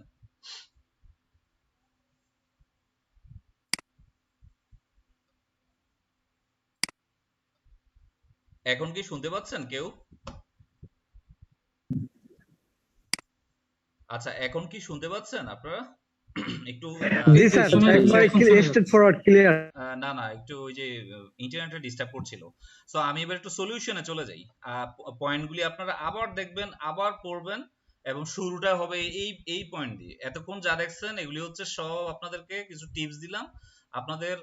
এখন কি শুনতে পাচ্ছেন কেউ? আচ্ছা, এখন কি শুনতে পাচ্ছেন আপনারা? একটু জি স্যার, স্ট্রেট ফরওয়ার্ড ক্লিয়ার। না না, একটু ওই যে ইন্টারনেটে ডিস্টার্ব করছিল। সো আমি এবার একটু সলিউশনে চলে যাই। পয়েন্টগুলি আপনারা আবার দেখবেন, আবার পড়বেন, এবং শুরুটা হবে এই পয়েন্ট দিয়ে। এতক্ষণ যা দেখছেন এগুলি হচ্ছে সব আপনাদেরকে কিছু টিপস দিলাম। আপনাদের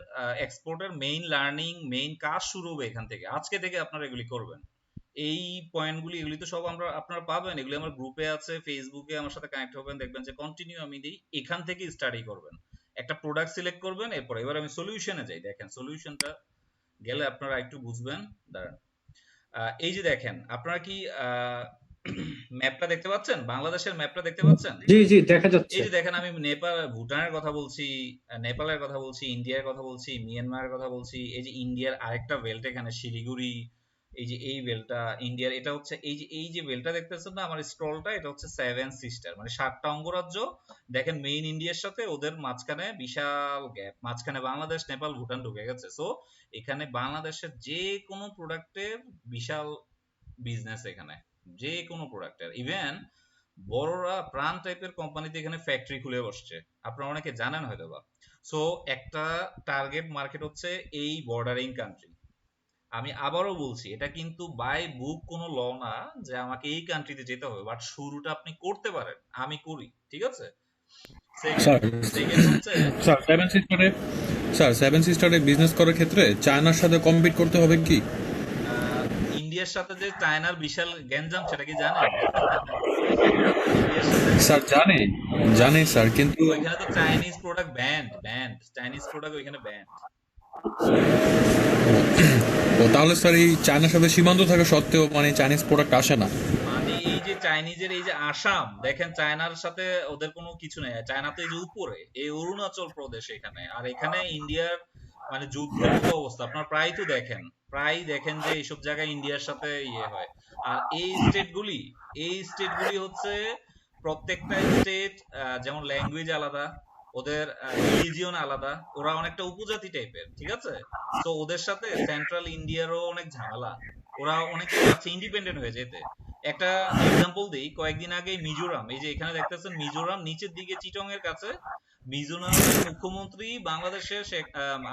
এক্সপোর্টের মেইন লার্নিং, মেইন কাজ শুরু হবে এখান থেকে। আজকে থেকে আপনারা এগুলি করবেন। এই পয়েন্টগুলি, এগুলি তো সব আপনারা পাবেন, এগুলি আমার গ্রুপে আছে, ফেসবুকে আমার সাথে কানেক্ট হবেন, দেখবেন যে কন্টিনিউ আমি দিই, এখান থেকে স্টাডি করবেন। একটা প্রোডাক্ট সিলেক্ট করবেন, এরপর এবার আমি সলিউশনে যাই। দেখেন সলিউশনটা গেলে আপনারা একটু বুঝবেন। দাঁড়ান, এই যে দেখেন, আপনারা কি ম্যাপটা দেখতে পাচ্ছেন? বাংলাদেশের ম্যাপটা দেখতে পাচ্ছেন? জি জি দেখা যাচ্ছে। এই যে দেখেন, আমি নেপাল, ভুটানের কথা বলছি, নেপালের কথা বলছি, ইন্ডিয়ার কথা বলছি, মিয়ানমারের কথা বলছি। এই যে ইন্ডিয়ার আরেকটা বেল্ট এখানে শিলিগুড়ি, এই যে এই বেলটা ইন্ডিয়ার, এটা হচ্ছে এই যে বেলটা দেখতেছেন না আমার স্ক্রলটা, এটা হচ্ছে সেভেন সিস্টার, মানে 7টা অঙ্গরাজ্য। দেখেন মেইন ইন্ডিয়ার সাথে ওদের মাঝখানে বিশাল গ্যাপ, মাঝখানে বাংলাদেশ, নেপাল, ভুটান ঢুকে গেছে। সো এখানে বাংলাদেশের যে কোনো প্রোডাক্টের বিশাল বিজনেস, এখানে যে কোনো প্রোডাক্টের, ইভেন বড়রা প্রাণ টাইপের কোম্পানিতে এখানে ফ্যাক্টরি খুলে বসছে, আপনারা অনেকে জানেন হয়তো বা। সো একটা টার্গেট মার্কেট হচ্ছে এই বর্ডারিং কান্ট্রি। আমি আবারও বলছি, এটা কিন্তু বাই বুক কোনো ল না যে আমাকে এই কান্ট্রিতে যেতে হবে, বাট শুরুটা আপনি করতে পারেন, আমি করি, ঠিক আছে। স্যার সেকেন্ড হচ্ছে, সেভেন সিস্টারে বিজনেস করার ক্ষেত্রে চায়নার সাথে কম্পিট করতে হবে কি? ইন্ডিয়ার সাথে যে চায়নার বিশাল গ্যাঞ্জাম, সেটা কি জানেন? স্যার জানি স্যার, কিন্তু ওইখানে তো Chinese product band, Chinese product ওইখানে ব্যান্ড। তাহলে স্যার এই চায়নার সাথে সীমান্ত থাকা সত্ত্বেও মানে চাইনিজ প্রোডাক্ট আসে না? মানে এই যে চাইনিজের এই যে আসাম, দেখেন চায়নার সাথে ওদের কোনো কিছু নেই। চায়না তো এই যে উপরে, এই অরুণাচল প্রদেশ এখানে, আর এখানে ইন্ডিয়ার মানে যুদ্ধের মতো অবস্থা। আপনার প্রায় দেখেন যে এইসব জায়গায় ইন্ডিয়ার সাথে ইয়ে হয়। আর এই স্টেটগুলি হচ্ছে প্রত্যেকটা স্টেট যেমন ল্যাঙ্গুয়েজ আলাদা, ওদের রিলিজিয়ন আলাদা, ওরা অনেকটা উপজাতি টাইপের, ঠিক আছে। তো ওদের সাথে সেন্ট্রাল ইন্ডিয়ারও অনেক ঝামেলা, ওরা অনেকে চাচ্ছে ইন্ডিপেন্ডেন্ট হয়ে যেতে। একটা এক্সাম্পল দিই, কয়েকদিন আগে মিজোরাম, এই যে এখানে দেখতেছেন মিজোরাম, নিচের দিকে চিটং এর কাছে, মিজোরামের মুখ্যমন্ত্রী বাংলাদেশের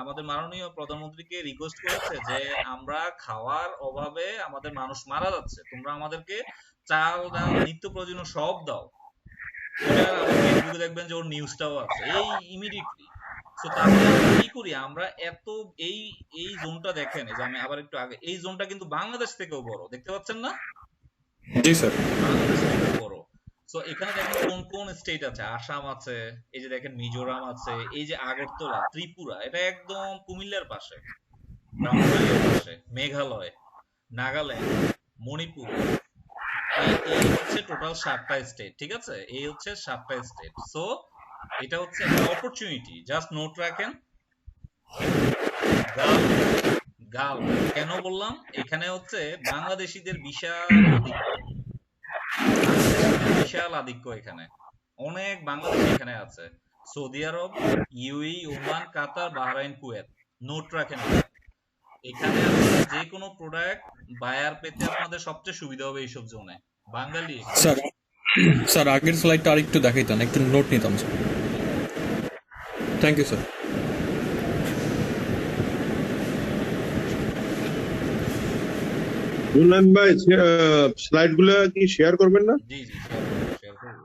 আমাদের মাননীয় প্রধানমন্ত্রীকে রিকোয়েস্ট করেছে যে আমরা খাওয়ার অভাবে আমাদের মানুষ মারা যাচ্ছে, তোমরা আমাদেরকে চাল ডাল নিত্য প্রয়োজনীয় সব দাও। ওটার আবার ফেসবুকে দেখবেন যে ওর নিউজটাও আছে এই ইমিডিয়েটলি। সো তাহলে আমরা কি করি, আমরা এত এই এই জোনটা দেখেন, এই যে আমি আবার একটু আগে, এই জোনটা কিন্তু বাংলাদেশ থেকেও বড়, দেখতে পাচ্ছেন না? জি স্যার। বাংলাদেশ থেকেও বড়। সো এখানে দেখেন কোন কোন স্টেট আছে, আসাম আছে, এই যে দেখেন মিজোরাম আছে, এই যে আগরতলা, ত্রিপুরা, এটা একদম কুমিল্লার পাশে, ব্রাহ্মণবাড়িয়ার পাশে, মেঘালয়, নাগাল্যান্ড, মণিপুর, এই হচ্ছে টোটাল 7টা স্টেট, ঠিক আছে। এই হচ্ছে 7টা স্টেট। সো এটা হচ্ছে একটা অপরচুনিটি, জাস্ট নোট রাখেন। গাল কেন বললাম, এখানে হচ্ছে বাংলাদেশিদের বিশাল আধিক্য এখানে, অনেক বাংলাদেশি এখানে আছে। Saudi Arab, UAE, Oman, Qatar, Bahrain, Kuwait, note রাখেন। এখানে আপনারা যে কোনো প্রোডাক্ট বায়ার পেতে আপনাদের সবচেয়ে সুবিধা হবে এইসব জোনে। বাঙালি স্যার আগের স্লাইডটা আরেকটু দেখাইতেন, একটু নোট নিতাম sir. Thank you sir. Munnan ভাই, স্লাইড গুলো কি শেয়ার করবেন না? জি শেয়ার করব।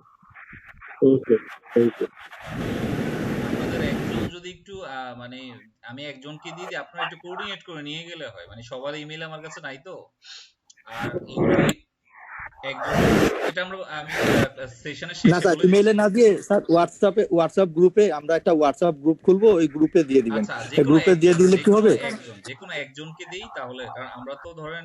ওকে, থ্যাংক ইউ। আপনাদের একজন যদি যদি একটু মানে আমি একজনকে দিয়ে দিই, আপনারা একটু কোঅর্ডিনেট করে নিয়ে গেলে হয়, মানে সবার ইমেল আমার কাছে নাই তো। আর এগুলি একজন, এটা আমি সেশনের না শেষে স্যার, বলে ইমেইলে দিচ্ছি। না দিয়ে স্যার হোয়াটসঅ্যাপ গ্রুপে, আমরা একটা হোয়াটসঅ্যাপ গ্রুপ খুলবো, ওই গ্রুপে দিয়ে দিবেন। আচ্ছা, যে এই কোনো গ্রুপে দিয়ে একজন, দিলে কি হবে? যে কোনো একজনকে দেই তাহলে, কারণ আমরা তো ধরেন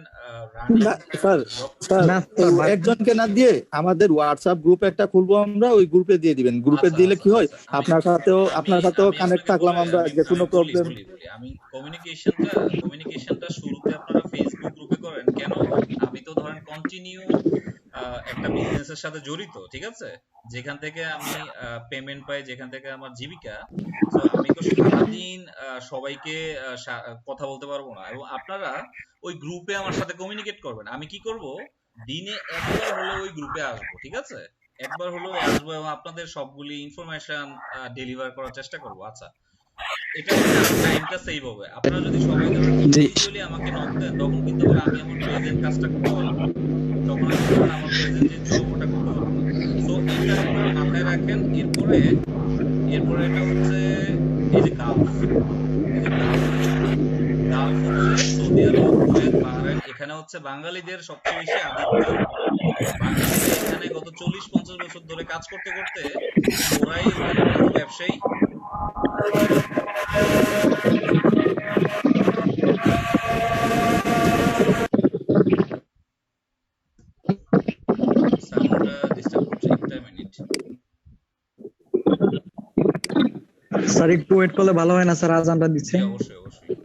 রানিং না স্যার, জব। স্যার না স্যার, একজনকে না দিয়ে আমাদের হোয়াটসঅ্যাপ গ্রুপ একটা খুলবো আমরা, ওই গ্রুপে দিয়ে দিবেন। গ্রুপে আচ্ছা দিলে আচ্ছা কি হয়, আচ্ছা, আমি আমি আপনার সাথেও আমি কানেক্ট আপনাকে থাকলাম বলে আমরা, আমি যে আমি কোনো বলি প্রবলেম। বলি বলি আমি কমিউনিকেশনটা শুরুতে আপনারা ফেসবুক গ্রুপে করেন কেন? আমি তো ধরেন কন্টিনিউ একটা বিজনেসের সাথে জড়িত, ঠিক আছে, যেখান থেকে আমি পেমেন্ট পাই, যেখান থেকে আমার জীবিকা। তো আমি তো সারাদিন সবাইকে কথা বলতে পারবো না, এবং আপনারা ওই গ্রুপে আমার সাথে কমিউনিকেট করবেন। আমি কি করব, দিনে একবার হলে ওই গ্রুপে আসবো, ঠিক আছে, একবার হলেও আসবো, এবং আপনাদের সবগুলি ইনফরমেশন ডেলিভার করার চেষ্টা করব। আচ্ছা, এটা হচ্ছে আমার টাইমটা সেভ হবে। আপনারা যদি সবাই ধরেন জি ইন্ডিভিজুয়ালি আমাকে নক দেন, তখন কিন্তু আবার আমি আমার প্রেজেন্ট কাজটা করতে পারবো না, তখন আমি ধরেন আমার প্রেজেন্ট যে জব ওটা করতে পারবো না। সো এটা আপনারা মাথায় রাখেন। এরপরে এটা হচ্ছে এই যে গালফ, এই যে গালফ, গালফ হচ্ছে সৌদি আরব, কুয়েত, বাহরাইন, এখানে হচ্ছে বাঙালিদের সবচেয়ে বেশি আধিক্য। বাঙালিরা এখানে গত 40-50 বছর ধরে কাজ করতে করতে ওরাই ওখানে বড় ব্যবসায়ী। সাউন্ডটা ডিস্টার্ব করছে, একটা মিনিট। স্যার একটু ওয়েট করলে ভালো হয় না স্যার, আজানটা জি দিচ্ছে। অবশ্যই অবশ্যই।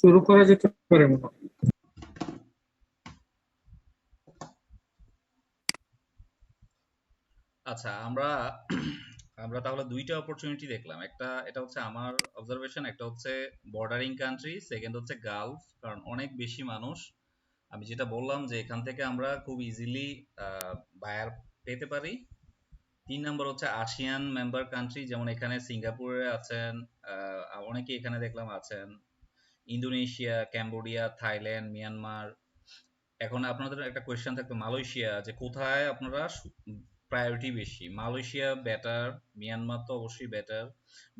শুরু করা যেতে পারে মনে হয়। আচ্ছা, আমরা আমরা তাহলে দুইটা অপরচুনিটি দেখলাম। একটা, এটা হচ্ছে আমার অবজারভেশন, একটা হচ্ছে বর্ডারিং কান্ট্রি, সেকেন্ড হচ্ছে গালফ, কারণ অনেক বেশি মানুষ। আমি যেটা বললাম যে এখান থেকে আমরা খুব ইজিলি বায়ার পেতে পারি। 3 নম্বর হচ্ছে আসিয়ান মেম্বার কান্ট্রি, যেমন এখানে সিঙ্গাপুরে আছেন, অনেকে এখানে দেখলাম আছেন, ইন্দোনেশিয়া, ক্যাম্বোডিয়া, থাইল্যান্ড, মিয়ানমার। এখন আপনাদের একটা কোয়েশ্চেন থাকতো মালয়েশিয়া, যে কোথায় আপনারা প্রায়োরিটি বেশি, মালয়েশিয়া বেটার, মিয়ানমার তো অবশ্যই বেটার।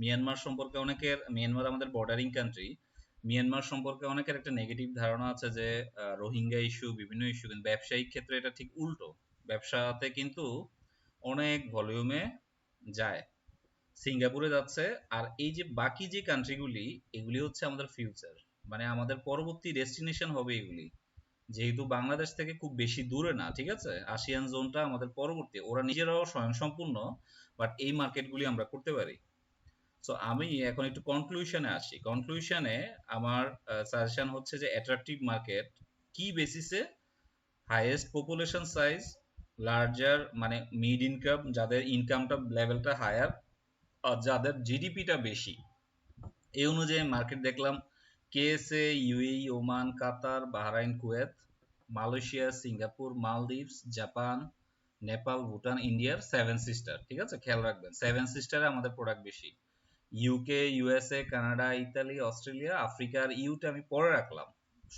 মিয়ানমার সম্পর্কে অনেকের, মিয়ানমার আমাদের বর্ডারিং কান্ট্রি, মিয়ানমার সম্পর্কে অনেকের একটা নেগেটিভ ধারণা আছে যে রোহিঙ্গা ইস্যু, বিভিন্ন ইস্যু, কিন্তু ব্যবসায়িক ক্ষেত্রে এটা ঠিক উল্টো। ব্যবসাতে কিন্তু অনেক ভলিউমে যায়, সিঙ্গাপুরে যাচ্ছে। আর এই যে বাকি যে কান্ট্রিগুলি, এগুলি হচ্ছে আমাদের ফিউচার, মানে আমাদের পরবর্তী ডেস্টিনেশন হবে এগুলি। যেহেতু বাংলাদেশ থেকে খুব বেশি দূরে না, ঠিক আছে, আসিয়ান জোনটা আমাদের পরবর্তী, ওরা নিজেরাও স্বয়ংসম্পূর্ণ, বাট এই মার্কেটগুলি আমরা করতে পারি। সো আমি এখন একটু কনক্লুশনে আসি। কনক্লুশনে আমার সাজেশন হচ্ছে যে অ্যাট্রাকটিভ মার্কেট কি বেসিসে? হাইয়েস্ট পপুলেশন সাইজ, লার্জার মানে মিড ইনকাম, যাদের ইনকামটা লেভেলটা হায়ার আর যাদের জিডিপিটা বেশি, এই অনুযায়ী মার্কেট দেখলাম KSA, UAE, Oman, Qatar, Bahrain, Kuwait, Malaysia, Singapore, Maldives, Japan, Nepal, Bhutan, ইন্ডিয়ার সেভেন সিস্টার। ঠিক আছে, খেয়াল রাখবেন সেভেন সিস্টারে আমাদের প্রোডাক্ট বেশি। UK, USA, Canada, Italy, Australia, আফ্রিকার ইউটা আমি পরে রাখলাম।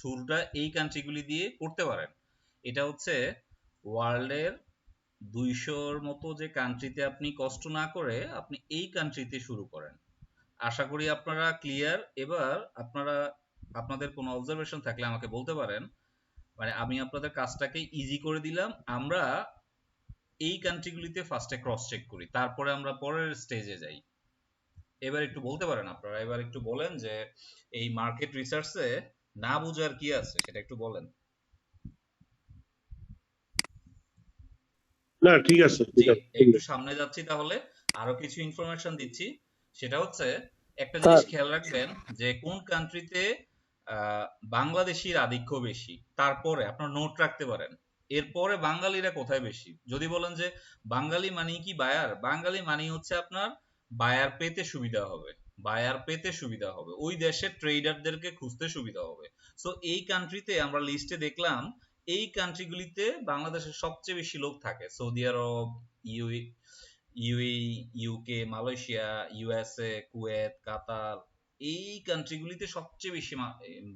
শুরুটা এই কান্ট্রিগুলি দিয়ে করতে পারেন। এটা হচ্ছে ওয়ার্ল্ডের 200-র মতো যে কান্ট্রিতে আপনি কষ্ট না করে আপনি এই কান্ট্রিতে শুরু করেন। আশা করি আপনারা ক্লিয়ার। এবার আপনারা আপনাদের কোনো অবজারভেশন থাকলে আমাকে বলতে পারেন। মানে আমি আপনাদের কাজটাকে ইজি করে দিলাম। আমরা এই কান্ট্রিগুলিতে ফার্স্টে ক্রস চেক করি, তারপরে আমরা পরের স্টেজে যাই। এবার একটু বলতে পারেন আপনারা, এবার একটু বলেন যে এই মার্কেট রিসার্চে না বোঝার কি আছে সেটা একটু বলেন। না ঠিক আছে, জি, একটু সামনে যাচ্ছি, তাহলে আরো কিছু ইনফরমেশন দিচ্ছি। সেটা হচ্ছে একটা জিনিস খেয়াল রাখবেন যে কোন কান্ট্রিতে বাংলাদেশির আধিক্য বেশি, তারপরে আপনার নোট রাখতে পারেন। এরপরে বাঙালিরা কোথায় বেশি। যদি বলেন যে বাঙালি মানি কি বায়ার, বাঙালি মানি হচ্ছে আপনার বায়ার পেতে সুবিধা হবে, বায়ার পেতে সুবিধা হবে, ওই দেশের ট্রেডারদেরকে খুঁজতে সুবিধা হবে। সো এই কান্ট্রিতে আমরা লিস্টে দেখলাম এই কান্ট্রিগুলিতে বাংলাদেশের সবচেয়ে বেশি লোক থাকে। Saudi Arab, UAE, UK, Malaysia, USA, Kuwait, Qatar, এই কান্ট্রিগুলিতে সবচেয়ে বেশি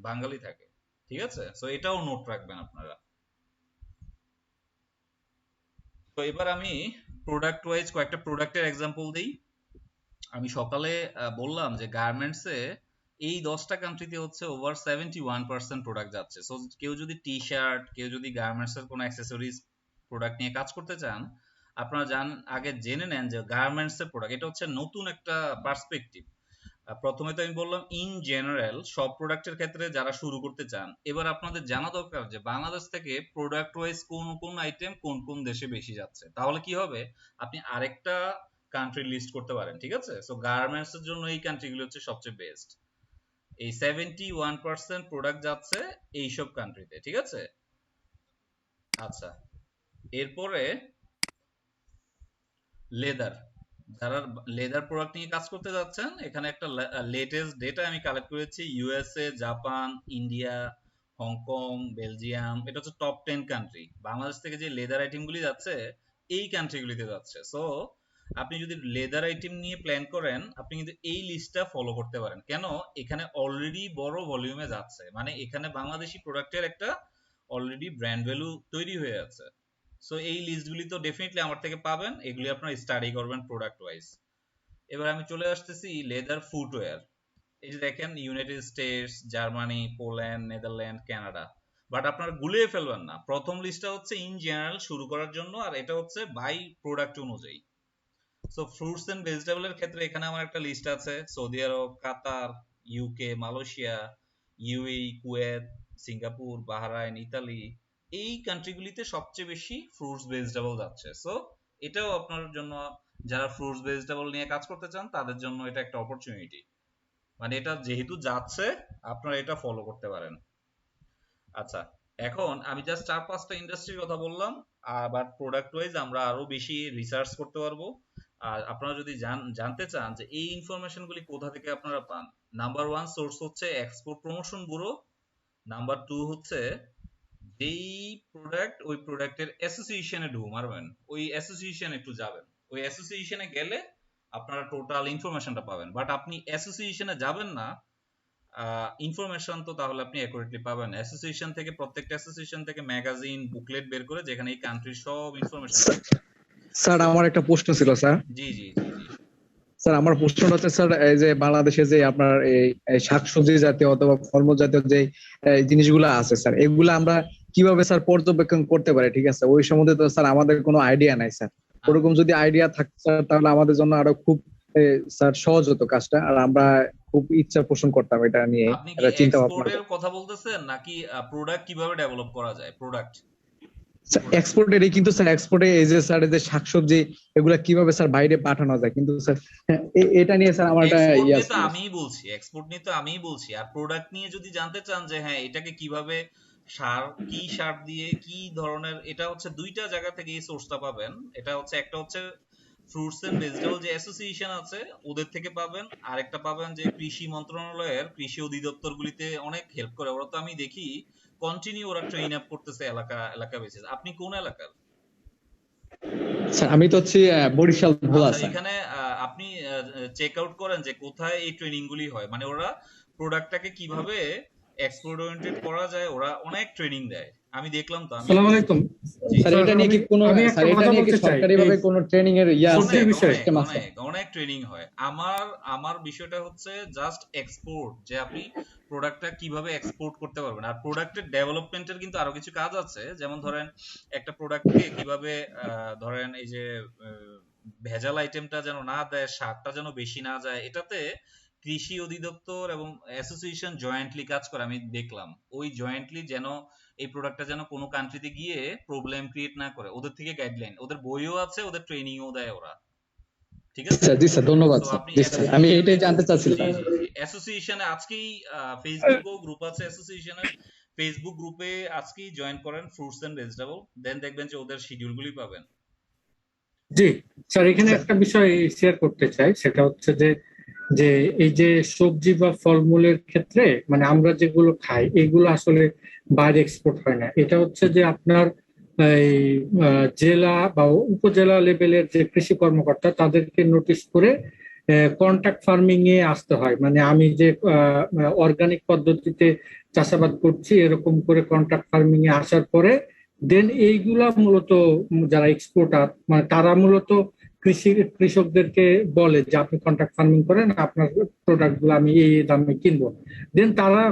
বাঙালি থাকে। ঠিক আছে, সো এটাও নোট রাখবেন আপনারা। তো এবার আমি প্রোডাক্ট ওয়াইজ কয়েকটা প্রোডাক্টের এক্সাম্পল দিই। আমি সকালে বললাম যে গার্মেন্টসে এই 10টা কান্ট্রিতে হচ্ছে ওভার 71% প্রোডাক্ট যাচ্ছে। সো কেউ যদি টি শার্ট, কেউ যদি গার্মেন্টস এর কোনো অ্যাক্সেসরিজ প্রোডাক্ট নিয়ে কাজ করতে চান, আপনারা আগে জেনে নেন যে গার্মেন্টস এর প্রোডাক্ট এটা হচ্ছে নতুন একটা পার্সপেক্টিভ। প্রথমে তো আমি বললাম ইন জেনারেল সব প্রোডাক্টের ক্ষেত্রে যারা শুরু করতে চান, এবার আপনাদের জানা দরকার যে বাংলাদেশ থেকে প্রোডাক্ট ওয়াইজ কোন কোন আইটেম কোন কোন দেশে বেশি যাচ্ছে। তাহলে কি হবে, আপনি আরেকটা কান্ট্রি লিস্ট করতে পারেন। ঠিক আছে, সো গার্মেন্টস এর জন্য এই কান্ট্রিগুলো হচ্ছে সবচেয়ে বেস্ট। এই 71% প্রোডাক্ট যাচ্ছে এইসব কান্ট্রিতে। ঠিক আছে, আচ্ছা, এরপরে লেদার, যারা লেদার প্রোডাক্ট নিয়ে কাজ করতে যাচ্ছেন, এখানে একটা লেটেস্ট ডেটা আমি কালেক্ট করেছি। USA, Japan, India, Hong Kong, Belgium, এটা হচ্ছে টপ 10 কান্ট্রি। বাংলাদেশ থেকে যে লেদার আইটেমগুলি যাচ্ছে এই কান্ট্রিগুলিতে যাচ্ছে। সো আপনি যদি লেদার আইটেম নিয়ে প্ল্যান করেন, আপনি কিন্তু এই লিস্টটা ফলো করতে পারেন। কেন, এখানে অলরেডি বড় ভলিউমে যাচ্ছে, মানে এখানে বাংলাদেশি প্রোডাক্টের একটা অলরেডি ব্র্যান্ড ভ্যালু তৈরি হয়ে আছে। সো এই লিস্টগুলি তো ডেফিনেটলি আমার থেকে পাবেন, এগুলি আপনারা স্টাডি করবেন প্রোডাক্ট ওয়াইজ। এবার আমি চলে আসতেছি লেদার ফুটওয়্যার। এই যে দেখেন United states, Germany, Poland, Netherland, Canada. But আপনারা গুলিয়ে ফেলবেন না, প্রথম লিস্টটা হচ্ছে ইন জেনারেল শুরু করার জন্য, আর এটা হচ্ছে বাই প্রোডাক্ট অনুযায়ী। সো ফ্রুটস এন্ড ভেজিটেবলের ক্ষেত্রে এখানে আমার একটা লিস্ট আছে। Saudi Arab, Qatar, UK, Malaysia, UAE, Kuwait, Singapore, Bahrain, Italy, এই কান্ট্রিগুলিতে সবচেয়ে বেশি ফ্রুটস ভেজিটেবল যাচ্ছে। সো এটাও আপনার জন্য, যারা ফ্রুটস ভেজিটেবল নিয়ে কাজ করতে চান তাদের জন্য এটা একটা অপরচুনিটি। মানে এটা যেহেতু যাচ্ছে আপনারা এটা ফলো করতে পারেন। আচ্ছা, এখন আমি জাস্ট 4-5টা ইন্ডাস্ট্রির কথা বললাম, বাট প্রোডাক্ট ওয়াইজ আমরা আরো বেশি রিসার্চ করতে পারবো। আর আপনারা যদি জানতে চান যে এই ইনফরমেশনগুলি কোথা থেকে আপনারা পান, নাম্বার 1 সোর্স হচ্ছে এক্সপোর্ট প্রমোশন ব্যুরো। নাম্বার 2 হচ্ছে যেই প্রোডাক্ট, ওই প্রোডাক্টের অ্যাসোসিয়েশনে মারবেন, ওই অ্যাসোসিয়েশনে একটু যাবেন, ওই অ্যাসোসিয়েশনে গেলে আপনারা টোটাল ইনফরমেশনটা পাবেন। বাট আপনি অ্যাসোসিয়েশনে যাবেন না, ইনফরমেশন তো তাহলে আপনি অ্যাকুরেটলি পাবেন। অ্যাসোসিয়েশন থেকে, প্রত্যেকটা অ্যাসোসিয়েশন থেকে ম্যাগাজিন, বুকলেট বের করে যেখানে এই কান্ট্রির সব ইনফরমেশন থাকবে। স্যার আমার একটা প্রশ্ন ছিল স্যার। জি জি জি জি স্যার আমার প্রশ্নটা হচ্ছে স্যার, এই যে বাংলাদেশে যে আপনার এই শাকসবজি জাতীয় অথবা ফলমূল জাতীয় যে জিনিসগুলো আছে স্যার, এগুলো আমরা কিভাবে স্যার পর্যবেক্ষণ করতে পারি? ঠিক আছে, ওই সম্বন্ধে তো স্যার আমাদের কোনো আইডিয়া নাই স্যার। ওরকম যদি আইডিয়া থাকতো স্যার তাহলে আমাদের জন্য আরো খুব স্যার সহজ হতো কাজটা, আর আমরা খুব ইচ্ছা পোষণ করতাম এটা নিয়ে, আপনি কি একটা চিন্তা ভাবনা। এক্সপোর্টের কথা বলতেছেন নাকি প্রোডাক্ট কিভাবে ডেভেলপ করা যায়? প্রোডাক্ট এক্সপোর্টের কিন্তু স্যার এক্সপোর্টে এই যে স্যার এই যে শাকসবজি এগুলা কিভাবে স্যার বাইরে পাঠানো যায়, কিন্তু স্যার এটা নিয়ে স্যার আমার একটা এক্সপোর্ট ইয়ে নিয়ে তো আছে। আমিই বলছি, এক্সপোর্ট নিয়ে তো আমিই বলছি। আর প্রোডাক্ট নিয়ে যদি জানতে চান যে হ্যাঁ এটাকে কিভাবে সার দিয়ে কি ধরনের, এটা হচ্ছে দুইটা জায়গা থেকে এই সোর্সটা পাবেন। এটা হচ্ছে একটা হচ্ছে ফ্রুটস এন্ড ভেজিটেবল যে অ্যাসোসিয়েশন আছে ওদের থেকে পাবেন, আর একটা পাবেন যে কৃষি মন্ত্রণালয়ের কৃষি অধিদপ্তরগুলিতে অনেক হেল্প করে ওরা। তো আমি দেখি কন্টিনিউ ওরা ট্রেন আপ করতেছে এলাকা বেসিস। আপনি কোন এলাকার? স্যার আমি তো হচ্ছে বরিশাল ভোলা আচ্ছা, স্যার। এখানে আপনি চেক আউট করেন যে কোথায় এই ট্রেনিং গুলি হয়, মানে ওরা প্রোডাক্টটাকে কিভাবে এক্সপোর্ট ওরিয়েন্টেড করা যায় ওরা অনেক ট্রেনিং দেয়। আমি দেখলাম তো, আমি আসসালামু আলাইকুম জি স্যার এটা নিয়ে কি কোনো আমি স্যার একটা এটা কথা নিয়ে কি বলতে চাই সরকারি ভাবে কোনো ট্রেনিং এর ইয়ে আছে, সবজি বিষয়ে। সিস্টেম আছে? অনেক ট্রেনিং হয়। আমার বিষয়টা হচ্ছে জাস্ট এক্সপোর্ট, যে আপনি প্রোডাক্টটা কিভাবে এক্সপোর্ট করতে পারবেন। আর প্রোডাক্টের ডেভেলপমেন্টের কিন্তু আরো কিছু কাজ আছে, যেমন ধরেন একটা প্রোডাক্টকে কিভাবে ধরেন এই যে ভেজাল আইটেমটা যেন না দেয়, সারটা যেন বেশি না যায়, এটাতে কৃষি অধিদপ্তর এবং অ্যাসোসিয়েশন জয়েন্টলি কাজ করে। আমি দেখলাম ওই জয়েন্টলি যেন এই প্রোডাক্টটা যেন কোনো কান্ট্রিতে গিয়ে প্রবলেম ক্রিয়েট না করে, ওদের থেকে গাইডলাইন, ওদের বইও আছে, ওদের ট্রেনিংও দেয় ওরা। ঠিক আছে? জি স্যার ধন্যবাদ তো স্যার। আপনি জি স্যার আমি এটাই জানতে চাচ্ছিলাম। জি জি জি অ্যাসোসিয়েশনে আজকেই ফেসবুকও গ্রুপ আছে অ্যাসোসিয়েশনের, ফেসবুক গ্রুপে আজকেই জয়েন করেন ফ্রুটস এন্ড ভেজিটেবল, দেন দেখবেন যে ওদের শিডিউলগুলি পাবেন। জি স্যার, এখানে একটা বিষয় শেয়ার করতে চাই, সেটা হচ্ছে যে যে এই যে সবজি বা ফলমূলের ক্ষেত্রে মানে আমরা যেগুলো খাই এগুলো আসলে বাইরে এক্সপোর্ট হয় না। এটা হচ্ছে যে আপনার এই জেলা বা উপজেলা লেভেলের যে কৃষি কর্মকর্তা তাদেরকে নোটিশ করে কন্ট্রাক্ট ফার্মিং এ আসতে হয়। মানে আমি যে অর্গানিক পদ্ধতিতে চাষাবাদ করছি এরকম করে কন্ট্রাক্ট ফার্মিং এ আসার পরে দেন এইগুলা মূলত যারা এক্সপোর্টার মানে তারা মূলত কৃষকদেরকে বলে যে আপনি কন্ট্রাক্ট ফার্মিং করেন, আপনার প্রোডাক্ট গুলো আমি এই দামে কিনবো। দেন তারা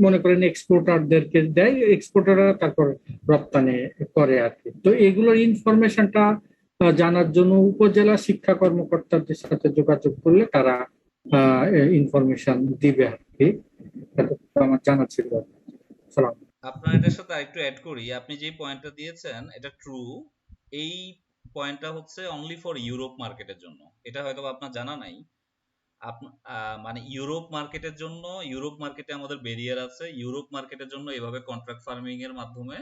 মনে করেন এক্সপোর্টারদেরকে দেয়, এক্সপোর্টাররা তারপর রপ্তানি করে আর কি। তো এগুলোর ইনফরমেশনটা জানার জন্য উপজেলা শিক্ষা কর্মকর্তাদের সাথে যোগাযোগ করলে তারা ইনফরমেশন দিবে আর কি। এতটুকু আমার জানা ছিল। সালাম। আপনার এটার সাথে আরেকটু অ্যাড করি, আপনি যে পয়েন্টটা দিয়েছেন এটা ট্রু। এই পয়েন্টটা হচ্ছে অনলি ফর ইউরোপ মার্কেটের জন্য, এটা হয়তো আপনার জানা নাই। মানে ইউরোপ মার্কেটের জন্য, ইউরোপ মার্কেটে আমাদের ব্যারিয়ার আছে, ইউরোপ মার্কেটের জন্য এভাবে কন্ট্রাক্ট ফার্মিং এর মাধ্যমে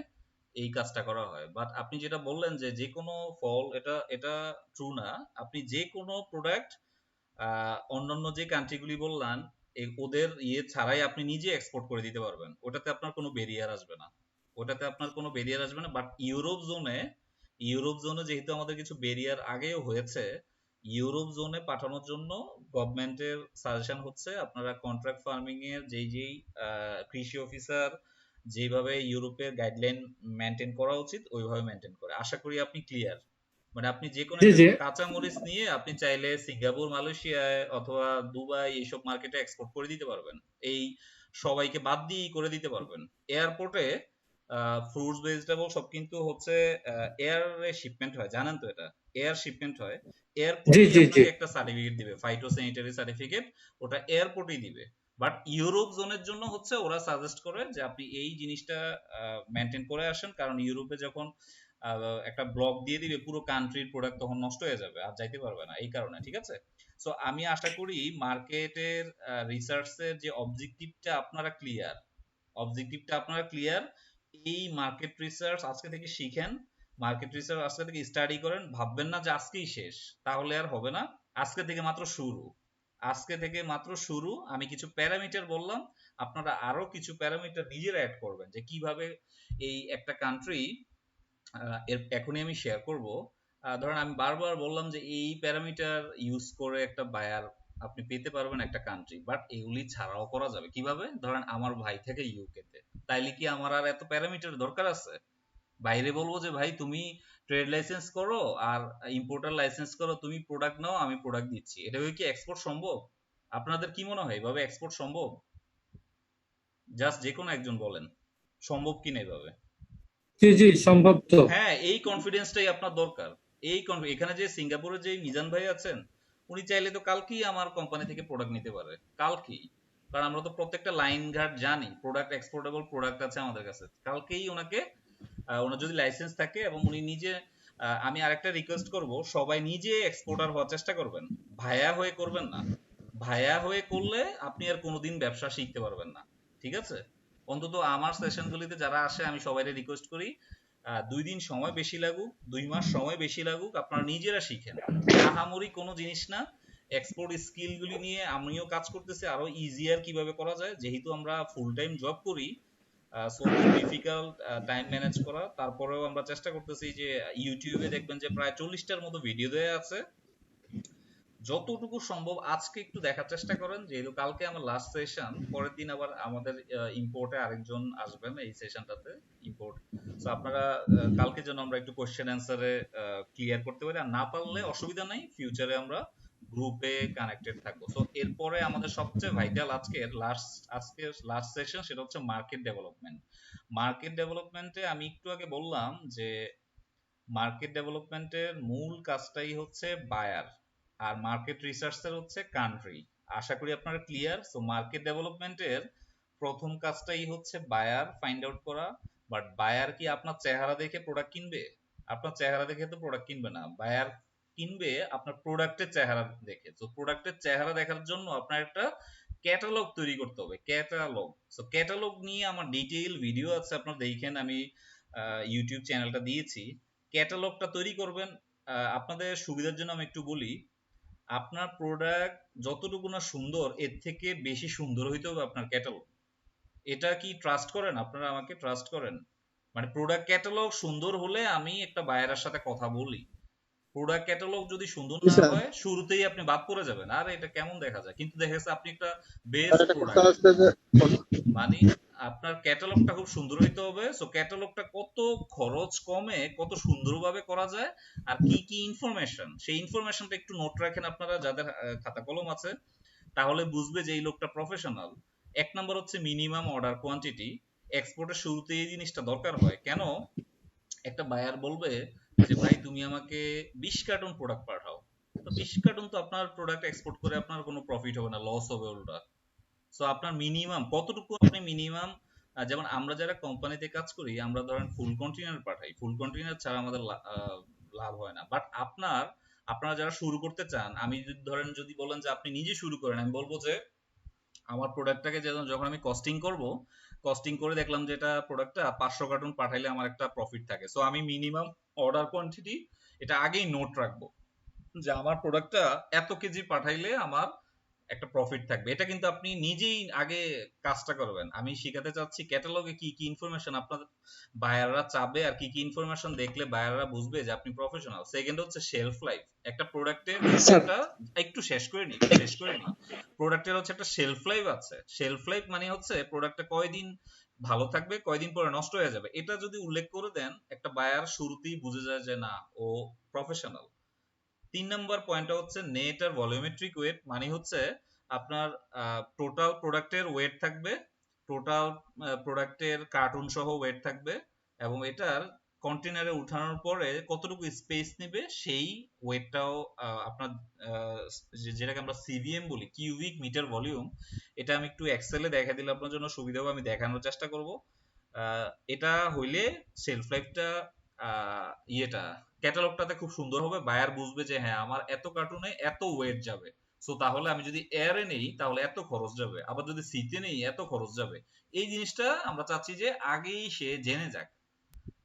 এই কাজটা করা হয়। বাট আপনি যেটা বললেন যে যে কোনো ফল, এটা এটা ট্রু না। আপনি যে কোনো প্রোডাক্ট অন্যান্য যে কান্ট্রিগুলি বললাম ওদের ইয়ে ছাড়াই আপনি নিজে এক্সপোর্ট করে দিতে পারবেন, ওটাতে আপনার কোনো ব্যারিয়ার আসবে না, ওটাতে আপনার কোনো ব্যারিয়ার আসবে না। বাট ইউরোপ জোনে যেহেতু আমাদের কিছু ব্যারিয়ার আগেও হয়েছে, ইউরোপ জোনে পাঠানোর জন্য গভর্নমেন্টের সাজেশন হচ্ছে আপনারা কন্ট্রাক্ট ফার্মিং এর যেই কৃষি অফিসার যেভাবে ইউরোপের গাইডলাইন মেনটেন করা উচিত ওইভাবে মেনটেন করে। আশা করি আপনি ক্লিয়ার। মানে আপনি যে কোনো জি জি কাঁচা মরিচ নিয়ে আপনি চাইলে সিঙ্গাপুর, মালয়েশিয়ায় অথবা দুবাই এইসব মার্কেটে এক্সপোর্ট করে দিতে পারবেন। এই সবাইকে বাদ দিয়েই করে দিতে পারবেন। এয়ারপোর্টে ফ্রুটস ভেজিটেবল সব কিন্তু হচ্ছে এয়ারে শিপমেন্ট হয়, জানেন তো? এটা এয়ার শিপমেন্ট হয়, জি এয়ারপোর্টেই জি জি আপনাকে একটা সার্টিফিকেট দিবে, ফাইটোস্যানিটারি সার্টিফিকেট, ওটা এয়ারপোর্টেই দিবে। বাট ইউরোপ জোনের জন্য হচ্ছে ওরা সাজেস্ট করে যে আপনি এই জিনিসটা মেনটেন করে আসেন, কারণ ইউরোপে যখন একটা ব্লক দিয়ে দিবে পুরো কান্ট্রির প্রোডাক্ট তখন নষ্ট হয়ে যাবে, আর যাইতে পারবে না এই কারণে। ঠিক আছে? সো আমি আশা করি মার্কেটের রিসার্চের যে অবজেক্টিভটা আপনারা ক্লিয়ার। এই মার্কেট রিসার্চ আজকে থেকে শিখেন, মার্কেট রিসার্চ আজকে থেকে স্টাডি করেন। ভাববেন না যে আজকেই শেষ, তাহলে আর হবে না। আজকে থেকে মাত্র শুরু। আমি কিছু প্যারামিটার বললাম, আপনারা আরো কিছু প্যারামিটার নিজেরা অ্যাড করবেন যে কিভাবে এই একটা কান্ট্রি, এখনই আমি শেয়ার করব। ধরেন আমি বারবার বললাম যে এই প্যারামিটার ইউজ করে একটা বায়ার আপনি পেতে পারবেন একটা কান্ট্রি, বাট এগুলি ছাড়াও করা যাবে। কিভাবে? ধরেন আমার ভাই থেকে ইউকে তে, তাইলে কি আমার আর এত প্যারামিটার দরকার আছে? বাইরে বলবো যে ভাই তুমি ট্রেড লাইসেন্স করো আর ইম্পোর্টার লাইসেন্স করো, তুমি প্রোডাক্ট নাও, আমি প্রোডাক্ট দিচ্ছি। এটা কি এক্সপোর্ট সম্ভব? আপনাদের কি মনে হয় এভাবে এক্সপোর্ট সম্ভব? জাস্ট যে কোনো একজন বলেন সম্ভব কিনা এভাবে। জি জি সম্ভব তো। হ্যাঁ, এই কনফিডেন্সটাই আপনার দরকার। এখানে যে সিঙ্গাপুরের যে মিজান ভাই আছেন উনি চাইলে তো কালকেই আমার কোম্পানি থেকে প্রোডাক্ট নিতে পারে, কালকেই। কারণ আমরা তো প্রত্যেকটা লাইন ঘাট জানি, প্রোডাক্ট এক্সপোর্টেবল প্রোডাক্ট আছে আমাদের কাছে, কালকেই ওনাকে ওনার যদি লাইসেন্স থাকে এবং উনি নিজে আমি আরেকটা রিকোয়েস্ট করব, সবাই নিজে এক্সপোর্টার হওয়ার চেষ্টা করবেন, ভায়া হয়ে করবেন না। ভায়া হয়ে করলে আপনি আর কোনোদিন ব্যবসা শিখতে পারবেন না, ঠিক আছে? অন্তত আমার সেশনগুলিতে যারা আসে আমি সবাইকে রিকোয়েস্ট করি 2 দিন সময় বেশি লাগুক, 2 মাস সময় বেশি লাগুক, আপনারা নিজেরা শিখেন। আহামরি কোনো জিনিস না। এক্সপোর্ট স্কিলগুলি নিয়ে আমিও কাজ করতেছি, আরো ইজিয়ার কিভাবে করা যায়, যেহেতু আমরা ফুল টাইম জব করি, সো ডিফিকাল্ট টাইম ম্যানেজ করা। তারপরেও আমরা চেষ্টা করতেছি যে ইউটিউবে দেখবেন যে প্রায় 40টার মতো ভিডিও দেয়া আছে, যতটুকু সম্ভব আজকে একটু দেখার চেষ্টা করেন, যেহেতু কালকে আমার লাস্ট সেশন, পরের দিন আবার আমাদের ইম্পোর্টে আরেকজন আসবেন এই সেশনটাতে, ইম্পোর্ট। সো আপনারা কালকে যেন আমরা একটু কোশ্চেন অ্যান্সারে ক্লিয়ার করতে পারি, আর না পারলে অসুবিধা নাই, ফিউচারে আমরা গ্রুপে কানেক্টেড থাকবো। সো এরপরে আমাদের সবচেয়ে ভাইটাল আজকের লাস্ট সেশন, সেটা হচ্ছে মার্কেট ডেভেলপমেন্ট। মার্কেট ডেভেলপমেন্টে আমি একটু আগে বললাম যে মার্কেট ডেভেলপমেন্টের মূল কাজটাই হচ্ছে বায়ার, আর মার্কেট রিসার্চের হচ্ছে কান্ট্রি। আশা করি আপনারা ক্লিয়ার। সো মার্কেট ডেভেলপমেন্টের প্রথম কাজটাই হচ্ছে বায়ার ফাইন্ড আউট করা। বাট বায়ার কি আপনার চেহারা দেখে প্রোডাক্ট কিনবে? আপনার চেহারা দেখে তো প্রোডাক্ট কিনবে না, বায়ার কিনবে আপনার প্রোডাক্টের চেহারা দেখে। তো প্রোডাক্টের চেহারা দেখার জন্য আপনার একটা ক্যাটালগ তৈরি করতে হবে, ক্যাটালগ। সো ক্যাটালগ নিয়ে আমার ডিটেইল ভিডিও আছে, আপনারা দেখেন, আমি ইউটিউব চ্যানেলটা দিয়েছি। ক্যাটালগটা তৈরি করবেন। আপনাদের সুবিধার জন্য আমি একটু বলি, আপনার প্রোডাক্ট যতটুকু না সুন্দর, এর থেকে বেশি সুন্দর হইতে হবে আপনার ক্যাটালগ। এটা কি ট্রাস্ট করেন? আপনারা আমাকে ট্রাস্ট করেন? মানে প্রোডাক্ট ক্যাটালগ সুন্দর হলে আমি একটা বায়ারের সাথে কথা বলি। প্রোডাক্ট ক্যাটালগ যদি সুন্দর না হয়, শুরুতেই আপনি বাদ পড়ে যাবেন, আর এটা কেমন দেখা যায়। কিন্তু দেখা যাচ্ছে আপনি একটা বেস্ট প্রোডাক্ট, মানে আপনার ক্যাটালগটা খুব সুন্দর হইতে হবে। সো ক্যাটালগটা কত খরচ কমে কত সুন্দরভাবে করা যায়, আর কি কি ইনফরমেশন, সেই ইনফরমেশনটা একটু নোট রাখেন আপনারা যাদের খাতা কলম আছে, তাহলে বুঝবে যে এই লোকটা প্রফেশনাল। 1 নাম্বার হচ্ছে মিনিমাম অর্ডার কোয়ান্টিটি। এক্সপোর্টের শুরুতে এই জিনিসটা দরকার হয়। কেন? একটা বায়ার বলবে যে ভাই তুমি আমাকে 20 কার্টন প্রোডাক্ট পাঠাও, তো 20 কার্টন তো আপনার প্রোডাক্ট এক্সপোর্ট করে আপনার কোনো প্রফিট হবে না, লস হবে উল্টা। সো আপনার মিনিমাম কতটুকু, আপনি মিনিমাম, যেমন আমরা যারা কোম্পানিতে কাজ করি, আমরা ধরেন ফুল কন্টেইনার পাঠাই, ফুল কন্টেইনার ছাড়া আমাদের লাভ হয় না। বাট আপনারা যারা শুরু করতে চান, আমি যদি বলেন যে আপনি নিজে শুরু করেন, আমি বলবো যে আমার প্রোডাক্টটাকে যখন আমি কস্টিং করে দেখলাম যে এটা প্রোডাক্টটা 500 কার্টন পাঠাইলে আমার একটা প্রফিট থাকে। সো আমি মিনিমাম অর্ডার কোয়ান্টিটি এটা আগেই নোট রাখবো, যে আমার প্রোডাক্টটা এত কেজি পাঠাইলে আমার একটা প্রফিট থাকবে। এটা কিন্তু আপনি নিজেই আগে কাজটা করবেন। আমি শিখাতে চাচ্ছি ক্যাটালগে কি কি ইনফরমেশন আপনার বায়াররা চাবে, আর কি কি ইনফরমেশন দেখলে বায়াররা বুঝবে যে আপনি প্রফেশনাল। সেকেন্ড হচ্ছে শেলফ লাইফ। একটা প্রোডাক্টের একটু শেষ করে নি প্রোডাক্টের হচ্ছে একটা শেলফ লাইফ আছে। শেলফ লাইফ মানে হচ্ছে প্রোডাক্টটা কয়দিন ভালো থাকবে, কয়দিন পরে নষ্ট হয়ে যাবে। এটা যদি উল্লেখ করে দেন, একটা বায়ার শুরুতেই বুঝে যায় যে না, ও প্রফেশনাল। 3 নাম্বার পয়েন্টটা হচ্ছে নেট আর ভলিউমেট্রিক ওয়েট, মানে হচ্ছে আপনার টোটাল প্রোডাক্টের ওয়েট থাকবে, টোটাল প্রোডাক্টের কার্টুন সহ ওয়েট থাকবে, এবং এটার কন্টেনারে উঠানোর পরে কতটুকু স্পেস নেবে সেই ওয়েটটাও আপনার, যেটাকে আমরা সিভিএম বলি, কিউবিক মিটার ভলিউম। এটা আমি একটু এক্সেলে দেখা দিলে আপনার জন্য সুবিধা হবে, আমি দেখানোর চেষ্টা করব। এটা হইলে শেলফ লাইফটা ইয়েটা ক্যাটালগটাতে খুব সুন্দর হবে, বায়ার বুঝবে যে হ্যাঁ আমার এত কার্টুনে এত ওয়েট যাবে। সো তাহলে আমি যদি এয়ারে নেই তাহলে এত খরচ যাবে, আবার যদি সিতে নেই এত খরচ যাবে। এই জিনিসটা আমরা চাচ্ছি যে আগেই সে জেনে যাক।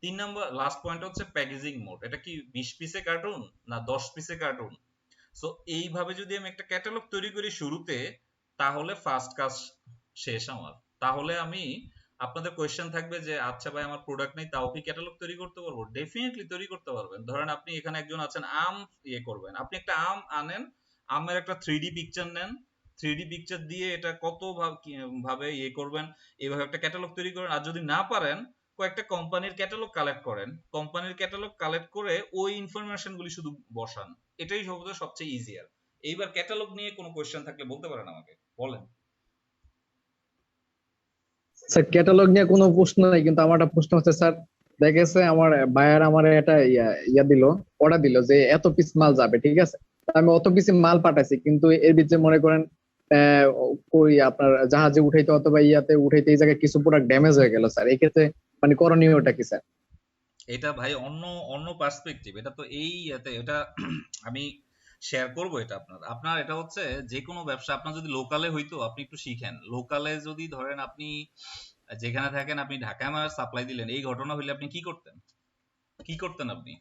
3 নাম্বার লাস্ট পয়েন্ট হচ্ছে প্যাকেজিং মোড। এটা কি 20 পিসে কার্টুন না 10 পিসে কার্টুন? সো এইভাবে যদি আমি একটা ক্যাটালগ তৈরি করি শুরুতে, তাহলে ফার্স্ট কাজ শেষ আমার। তাহলে আমি, আপনাদের কোয়েশ্চেন থাকবে যে আচ্ছা ভাই আমার প্রোডাক্ট নেই, তাও কি ক্যাটালগ তৈরি করতে পারবো? ডেফিনেটলি তৈরি করতে পারবেন। ধরেন আপনি এখানে একজন আছেন, আম করবেন, আপনি একটা আম আনেন, আমের একটা 3D পিকচার নেন, 3D পিকচার দিয়ে এটা কত ভাবে করবেন, এইভাবে একটা ক্যাটালগ তৈরি করেন। আর যদি না পারেন, কয়েকটা কোম্পানির ক্যাটালগ কালেক্ট করেন, কোম্পানির ক্যাটালগ কালেক্ট করে ওই ইনফরমেশন গুলি শুধু বসান। এটাই সবচেয়ে ইজিয়ার। এইবার ক্যাটালগ নিয়ে কোনো কোয়েশ্চেন থাকলে বলতে পারেন আমাকে, বলেন। স্যার ক্যাটালগ নিয়ে কোনো প্রশ্ন নাই, কিন্তু আমার একটা প্রশ্ন হচ্ছে স্যার, দেখেছে আমার বায়ার আমার একটা ইয়া দিল, অর্ডার দিল যে এত পিস মাল যাবে, ঠিক আছে, আমি অত বেশি মাল পাঠাইছি, কিন্তু এর ভিতরে মনে করেন ওই আপনার জাহাজে উঠাইতে অথবা ইয়াতে উঠাইতে এই জায়গায় কিছু প্রোডাক্ট ড্যামেজ হয়ে গেল স্যার, এই ক্ষেত্রে মানে করণীয়টা কি স্যার? এটা ভাই অন্য অন্য পার্সপেক্টিভ, এটা তো এই এটা আমি শেয়ার করব এটা আপনার এটা হচ্ছে যে কোনো ব্যবসা আপনার যদি লোকালে হইতো, আপনি একটু শিখেন। লোকালে যদি ধরেন আপনি যেখানে থাকেন, আপনি ঢাকায় আমার সাপ্লাই দিলেন, এই ঘটনা হইলে আপনি কি করতেন আপনি?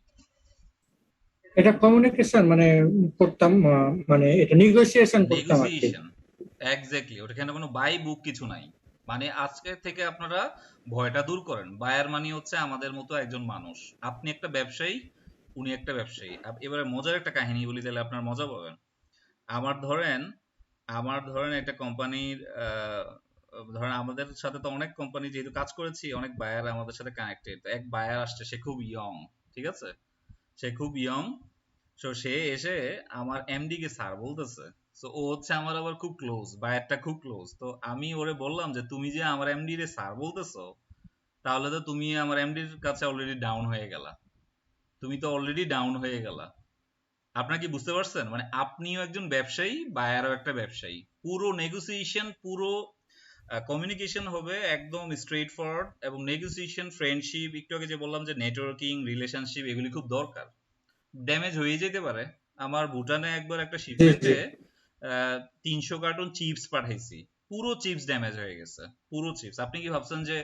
এটা কমিউনিকেশন মানে করতাম, মানে এটা নেগোসিয়েশন করতাম আর কি। Negotiation, exactly. ওখানে কোনো বাই বুক কিছু নাই। মানে আজকে থেকে আপনারা ভয়টা দূর করেন। বায়ার মানি হচ্ছে আমাদের মতো একজন মানুষ। আপনি একটা ব্যবসায়ী, উনি একটা ব্যবসায়ী। এবারে মজার একটা কাহিনী বলি, তাহলে আপনার মজা পাবেন। আমার ধরেন একটা কোম্পানির ধরেন আমাদের সাথে তো অনেক কোম্পানি যেহেতু কাজ করেছি, অনেক বায়ার আমাদের সাথে কানেক্টেড। এক বায়ার আসছে, সে খুব ইয়ং, ঠিক আছে, সে খুব ইয়ং। সো সে এসে আমার এমডি কে স্যার বলতেছে। সো ও হচ্ছে আমার আবার খুব ক্লোজ, বায়ারটা খুব ক্লোজ। তো আমি ওরে বললাম যে তুমি যে আমার এমডি রে স্যার বলতেছো, তাহলে তো তুমি আমার এমডির কাছে অলরেডি ডাউন হয়ে গেলা, তুমি তো অলরেডি ডাউন হয়ে গেলা। আপনারা কি বুঝতে পারছেন? মানে আপনিও একজন ব্যবসায়ী, বায়ারও একটা ব্যবসায়ী। পুরো নেগোসিয়েশন, পুরো কমিউনিকেশন হবে একদম স্ট্রেট ফরওয়ার্ড। এবং নেগোসিয়েশন, ফ্রেন্ডশিপ, একটু আগে যে বললাম যে নেটওয়ার্কিং, রিলেশনশিপ, এগুলি খুব দরকার। ড্যামেজ হয়ে যেতে পারে। আমার ভুটানে একবার একটা শিপমেন্টে 300 কার্টন চিপস পাঠাইছি, পুরো চিপস ড্যামেজ হয়ে গেছে, পুরো চিপস। আপনি কি ভাবছেন যে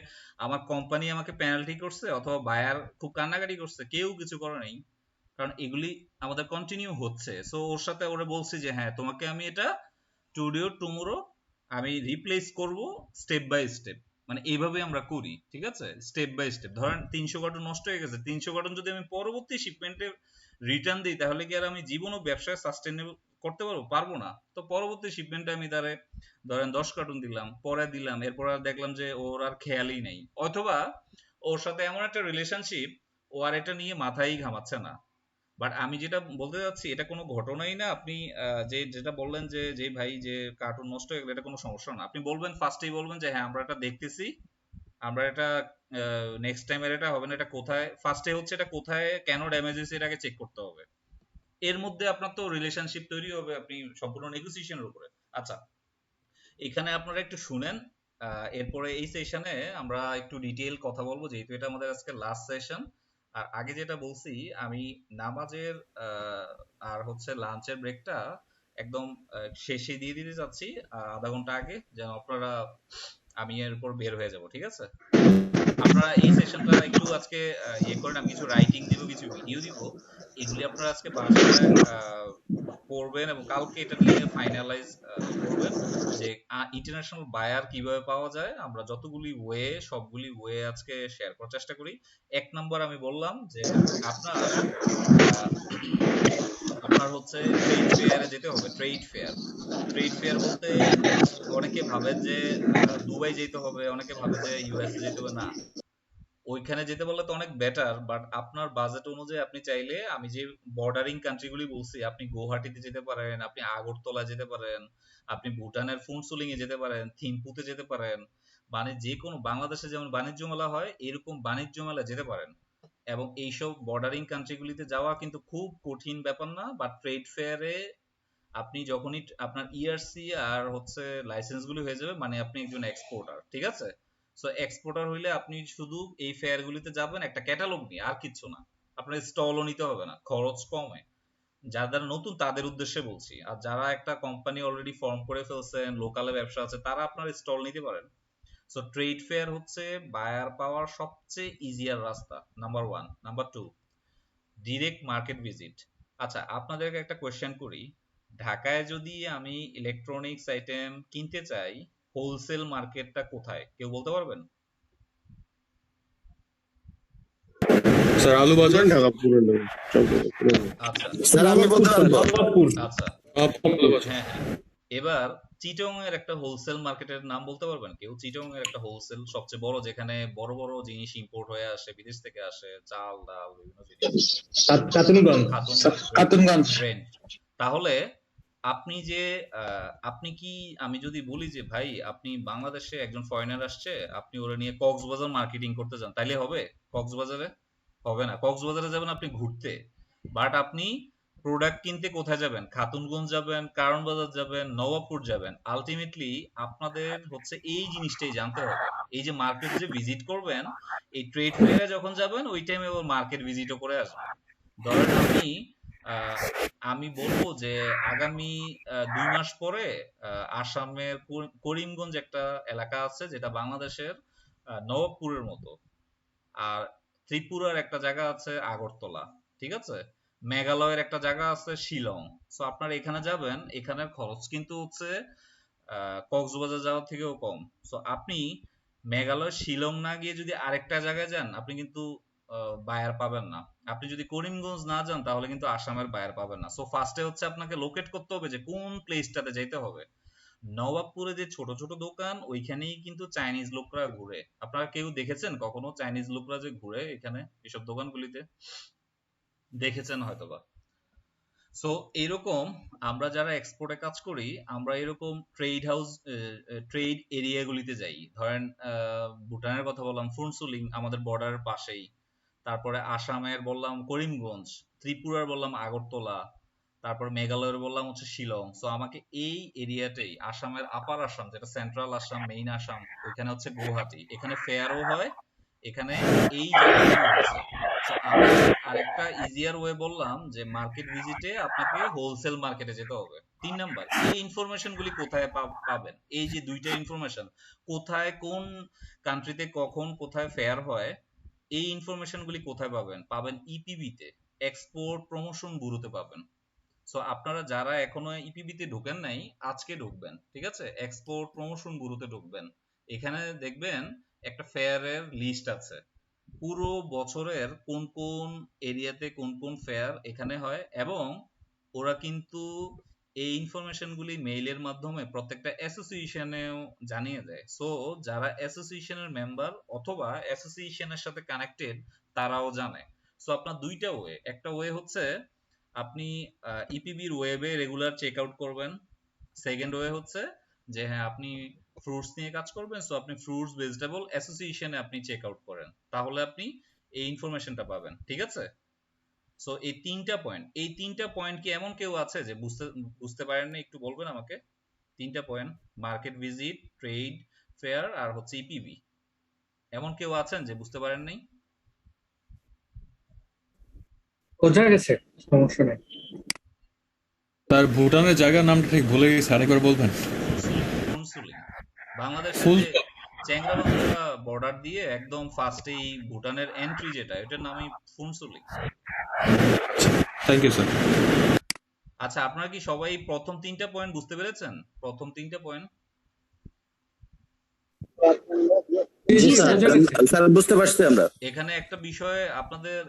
আমার কোম্পানি আমাকে পেনাল্টি করছে অথবা বায়ার খুব কান্নাকাটি করছে? কেউ কিছু করে নাই, কারণ এগুলি আমাদের কন্টিনিউ হচ্ছে। সো ওর সাথে ওরা বলছি যে হ্যাঁ তোমাকে আমি এটা টুডে টুমোরো আমি রিপ্লেস করব স্টেপ বাই স্টেপ। মানে এইভাবে আমরা করি, ঠিক আছে, স্টেপ বাই স্টেপ। ধরেন 300 কার্টন নষ্ট হয়ে গেছে, 300 কার্টন যদি আমি পরবর্তী শিপমেন্টে রিটার্ন দিই, তাহলে কি আর আমি জীবনও ব্যবসায় সাস্টেনেবল করতে পারবো না? তো পরবর্তী শিপমেন্টে আমি ধরেন 10 কার্টন দিলাম, পরে দিলাম, এরপর আর দেখলাম যে ওর আর খেয়ালই নেই, অথবা ওর সাথে এমন একটা রিলেশনশিপ, ও আর এটা নিয়ে মাথায় ঘামাচ্ছে না। বাট আমি যেটা বলতে যাচ্ছি, এটা কোনো ঘটনাই না। আপনি যেটা বললেন যে ভাই যে কার্টুন নষ্ট হয়ে গেলে এটা কোনো সমস্যা না, আপনি বলবেন, ফার্স্টেই বলবেন যে হ্যাঁ আমরা এটা দেখতেছি, আমরা এটা নেক্সট টাইম এটা হবে না, এটা কোথায়, ফার্স্টে হচ্ছে এটা কোথায় কেন ড্যামেজ হয়েছে এটাকে চেক করতে হবে। এর মধ্যে আপনার তো রিলেশনশিপ তৈরি হবে, আপনি সম্পূর্ণ নেগোসিয়েশনের উপরে। আচ্ছা, এখানে আপনারা একটু শুনেন। এরপরে এই সেশনে আমরা একটু ডিটেইল কথা বলবো, যেহেতু এটা আমাদের আজকে লাস্ট সেশন। আর আগে যেটা বলছি, আমি নামাজের আর হচ্ছে লাঞ্চের ব্রেকটা একদম শেষে দিয়ে দিতে চাচ্ছি, আধা ঘন্টা আগে, যেন আপনারা আমি এর উপর বের হয়ে যাব, ঠিক আছে? আপনারা এই সেশনটা একটু আজকে ইয়ে করেন, আমি কিছু রাইটিং দিব, কিছু ভিডিও দিব, এগুলি আপনারা আজকে বাসায় পড়বেন এবং কালকে এটা নিয়ে ফাইনালাইজ করবেন যে ইন্টারন্যাশনাল বায়ার কিভাবে পাওয়া যায়। আমরা যতগুলি ওয়ে, সবগুলি ওয়ে আজকে শেয়ার করার চেষ্টা করি। 1 নম্বর আমি বললাম যে আপনার হচ্ছে ট্রেড ফেয়ারে যেতে হবে। ট্রেড ফেয়ার বলতে অনেকে ভাবে যে দুবাই যেতে হবে, অনেকে ভাবে যে ইউএসএ যেতে হবে। না, ওইখানে যেতে বললে তো অনেক বেটার, বাট আপনার বাজেট অনুযায়ী আপনি চাইলে, আমি যে বর্ডারিং কান্ট্রিগুলি বলছি, আপনি গুয়াহাটিতে যেতে পারেন, আপনি আগরতলা যেতে পারেন, আপনি ভুটানের ফুনসুলিং এ যেতে পারেন, থিম্পুতে যেতে পারেন। মানে যে কোনো, বাংলাদেশে যেমন বাণিজ্য মেলা হয়, এরকম বাণিজ্য মেলা যেতে পারেন। এবং এইসব বর্ডারিং কান্ট্রিগুলিতে যাওয়া কিন্তু খুব কঠিন ব্যাপার না। বাট ট্রেড ফেয়ারে আপনি যখনই আপনার ইআরসি আর হচ্ছে লাইসেন্স গুলি হয়ে যাবে, মানে আপনি একজন এক্সপোর্টার, ঠিক আছে? সো এক্সপোর্টার হইলে আপনি শুধু এই ফেয়ার গুলিতে যাবেন একটা ক্যাটালগ নিয়ে, আর কিচ্ছু না। আপনার স্টলও নিতে হবে না, খরচ কমে। যারা নতুন তাদের উদ্দেশ্যে বলছি। আর যারা একটা কোম্পানি অলরেডি ফর্ম করে ফেলছেন, লোকালে ব্যবসা আছে, তারা আপনার স্টল নিতে পারেন। সো ট্রেড ফেয়ার হচ্ছে বায়ার পাওয়ার সবচেয়ে ইজিয়ার রাস্তা, number 1। Number 2, direct market visit. আচ্ছা, আপনাদেরকে একটা কোয়েশ্চেন করি, ঢাকায় যদি আমি ইলেকট্রনিক্স আইটেম কিনতে চাই, হোলসেল মার্কেটটা কোথায়, কেউ বলতে পারবেন? স্যার আলু বাজার। আচ্ছা স্যার আমি বলতে পারবো। আচ্ছা, হ্যাঁ হ্যাঁ। এবার চিটং এর একটা হোলসেল মার্কেটের নাম বলতে পারবেন কেউ? চিটং এর একটা হোলসেল সবচেয়ে বড়, যেখানে বড় বড় জিনিস ইম্পোর্ট হয়ে আসে, বিদেশ থেকে আসে, চাল ডাল বিভিন্ন জিনিস। খাতুনগঞ্জ। তাহলে আপনি যে আপনি কি, আমি যদি বলি যে ভাই আপনি বাংলাদেশে একজন ফরেনার আসছে, আপনি ওরা নিয়ে কক্সবাজার মার্কেটিং করতে যান, তাইলে হবে? কক্সবাজারে হবে না। কক্সবাজারে যাবেন আপনি ঘুরতে, বাট আপনি প্রোডাক্ট কিনতে কোথায় যাবেন? খাতুনগঞ্জ যাবেন, কারণ বাজার যাবেন, নবাবপুর যাবেন। আলটিমেটলি আপনাদের হচ্ছে এই জিনিসটাই জানতে হবে। এই যে মার্কেট যে ভিজিট করবেন, এই ট্রেড ফেয়ারে যখন যাবেন ওই টাইমে আবার মার্কেট ভিজিটও করে আসবেন। ধরেন আমি বলবো যে আগামী 2 মাস পরে আসামের করিমগঞ্জ একটা এলাকা আছে যেটা বাংলাদেশের নবাবপুরের মতো, আর ত্রিপুরার একটা জায়গা আছে আগরতলা, ঠিক আছে, মেঘালয়ের একটা জায়গা আছে শিলং। সো আপনারা এখানে যাবেন, এখানের খরচ কিন্তু হচ্ছে কক্সবাজার যাওয়ার থেকেও কম। সো আপনি মেঘালয় শিলং না গিয়ে যদি আরেকটা জায়গায় যান আপনি কিন্তু বায়ার পাবেন না। আপনি যদি করিমগঞ্জ না যান তাহলে কিন্তু আসামের বায়ার পাবেন না। সো ফার্স্টে হচ্ছে আপনাকে লোকেট করতে হবে যে কোন প্লেসটাতে যেতে হবে। নবাবপুরে যে ছোট ছোট দোকান ওইখানেই কিন্তু চাইনিজ লোকরা ঘুরে। আপনারা কেউ দেখেছেন কখনো চাইনিজ লোকরা যে ঘুরে এখানে এসব দোকানগুলিতে? দেখেছেন হয়তোবা। সো এইরকম আমরা যারা এক্সপোর্টে কাজ করি আমরা এরকম ট্রেড এরিয়াগুলিতে যাই। ধরেন ভুটানের কথা বললাম ফুনসুলিং আমাদের বর্ডারের পাশেই, তারপরে আসামের বললাম করিমগঞ্জ, ত্রিপুরার বললাম আগরতলা, তারপর মেঘালয়ের বললাম হচ্ছে শিলং। সো আমাকে এই এরিয়াতেই আসামের আপার আসাম যেটা সেন্ট্রাল আসাম মেইন আসাম ওইখানে হচ্ছে গুয়াহাটি, এখানে ফেয়ারও হয়, এখানে এই জায়গাগুলো হচ্ছে। সো আমি আরেকটা ইজিয়ার ওয়ে বললাম যে মার্কেট ভিজিটে আপনাকে হোলসেল মার্কেটে যেতে হবে। 3 নাম্বার, এই ইনফরমেশন গুলি কোথায় পাবেন? এই যে দুইটা ইনফরমেশন, কোথায় কোন কান্ট্রিতে কখন কোথায় ফেয়ার হয়, এই ইনফরমেশন গুলি কোথায় পাবেন? পাবেন ইপিবি তে, এক্সপোর্ট প্রমোশন ব্যুরোতে পাবেন। সো আপনারা যারা এখনো ইপিবি তে ঢোকেন নাই আজকে ঢুকবেন, ঠিক আছে, এক্সপোর্ট প্রমোশন ব্যুরোতে ঢুকবেন। এখানে দেখবেন একটা ফেয়ারের লিস্ট আছে, পুরো বছরের কোন কোন এরিয়াতে কোন কোন ফেয়ার এখানে হয়, এবং ওরা কিন্তু এই ইনফরমেশন গুলি মেইলের মাধ্যমে প্রত্যেকটা অ্যাসোসিয়েশনেও জানিয়ে দেয়। সো যারা অ্যাসোসিয়েশনের মেম্বার অথবা অ্যাসোসিয়েশনের সাথে কানেক্টেড তারাও জানে। সো আপনার দুইটা ওয়ে, একটা ওয়ে হচ্ছে আপনি ইপিবির ওয়েবে রেগুলার চেক আউট করবেন। সেকেন্ড ওয়ে হচ্ছে যে হ্যাঁ আপনি ফ্রুটস নিয়ে কাজ করবেন, সো আপনি ফ্রুটস ভেজিটেবল অ্যাসোসিয়েশনে আপনি চেক আউট করেন, তাহলে আপনি এই ইনফরমেশনটা পাবেন, ঠিক আছে। সো এই তিনটা পয়েন্ট কি এমন কেউ আছে যে বুঝতে পারেন না? একটু বলবেন আমাকে 3টা point, market visit, trade fair আর হচ্ছে ইপিবি, এমন কেউ আছেন যে বুঝতে পারেন নাই? বোঝা গেছে, সমস্যা নেই। স্যার ভুটানের জায়গার নামটা ঠিক ভুলে গেছি, আরেকবার বলবেন? ফুনসুলিং বাংলাদেশের ফুল যে চ্যাংরাবান্ধা বর্ডার দিয়ে একদম ফার্স্টেই ভুটানের এন্ট্রি যেটা, এটার নামই ফুনসুলিং। Thank you sir. আচ্ছা আপনারা কি সবাই প্রথম 3টা পয়েন্ট বুঝতে পেরেছেন? প্রথম 3টা পয়েন্ট জি বোঝা স্যার, গেছে। স্যার বুঝতে পারছি আমরা। এখানে একটা বিষয় আপনাদের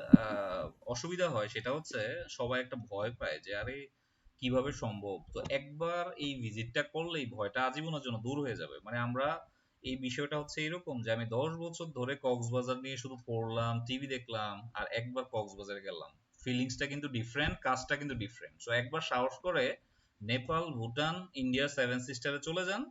অসুবিধা হয়, সেটা হচ্ছে সবাই একটা ভয় পায় যে আরে কিভাবে সম্ভব। তো একবার এই ভিজিটটা করলে এই ভয়টা আজীবনের জন্য দূর হয়ে যাবে। মানে আমরা এই বিষয়টা হচ্ছে এরকম যে আমি 10 বছর ধরে কক্সবাজার নিয়ে শুধু পড়লাম, টিভি দেখলাম, আর একবার কক্সবাজারে গেলাম, ফিলিংসটা কিন্তু ডিফারেন্ট, কাজটা কিন্তু ডিফারেন্ট। সো একবার সাহস করে নেপাল, ভুটান, ইন্ডিয়ার 7 সিস্টারে চলে যান,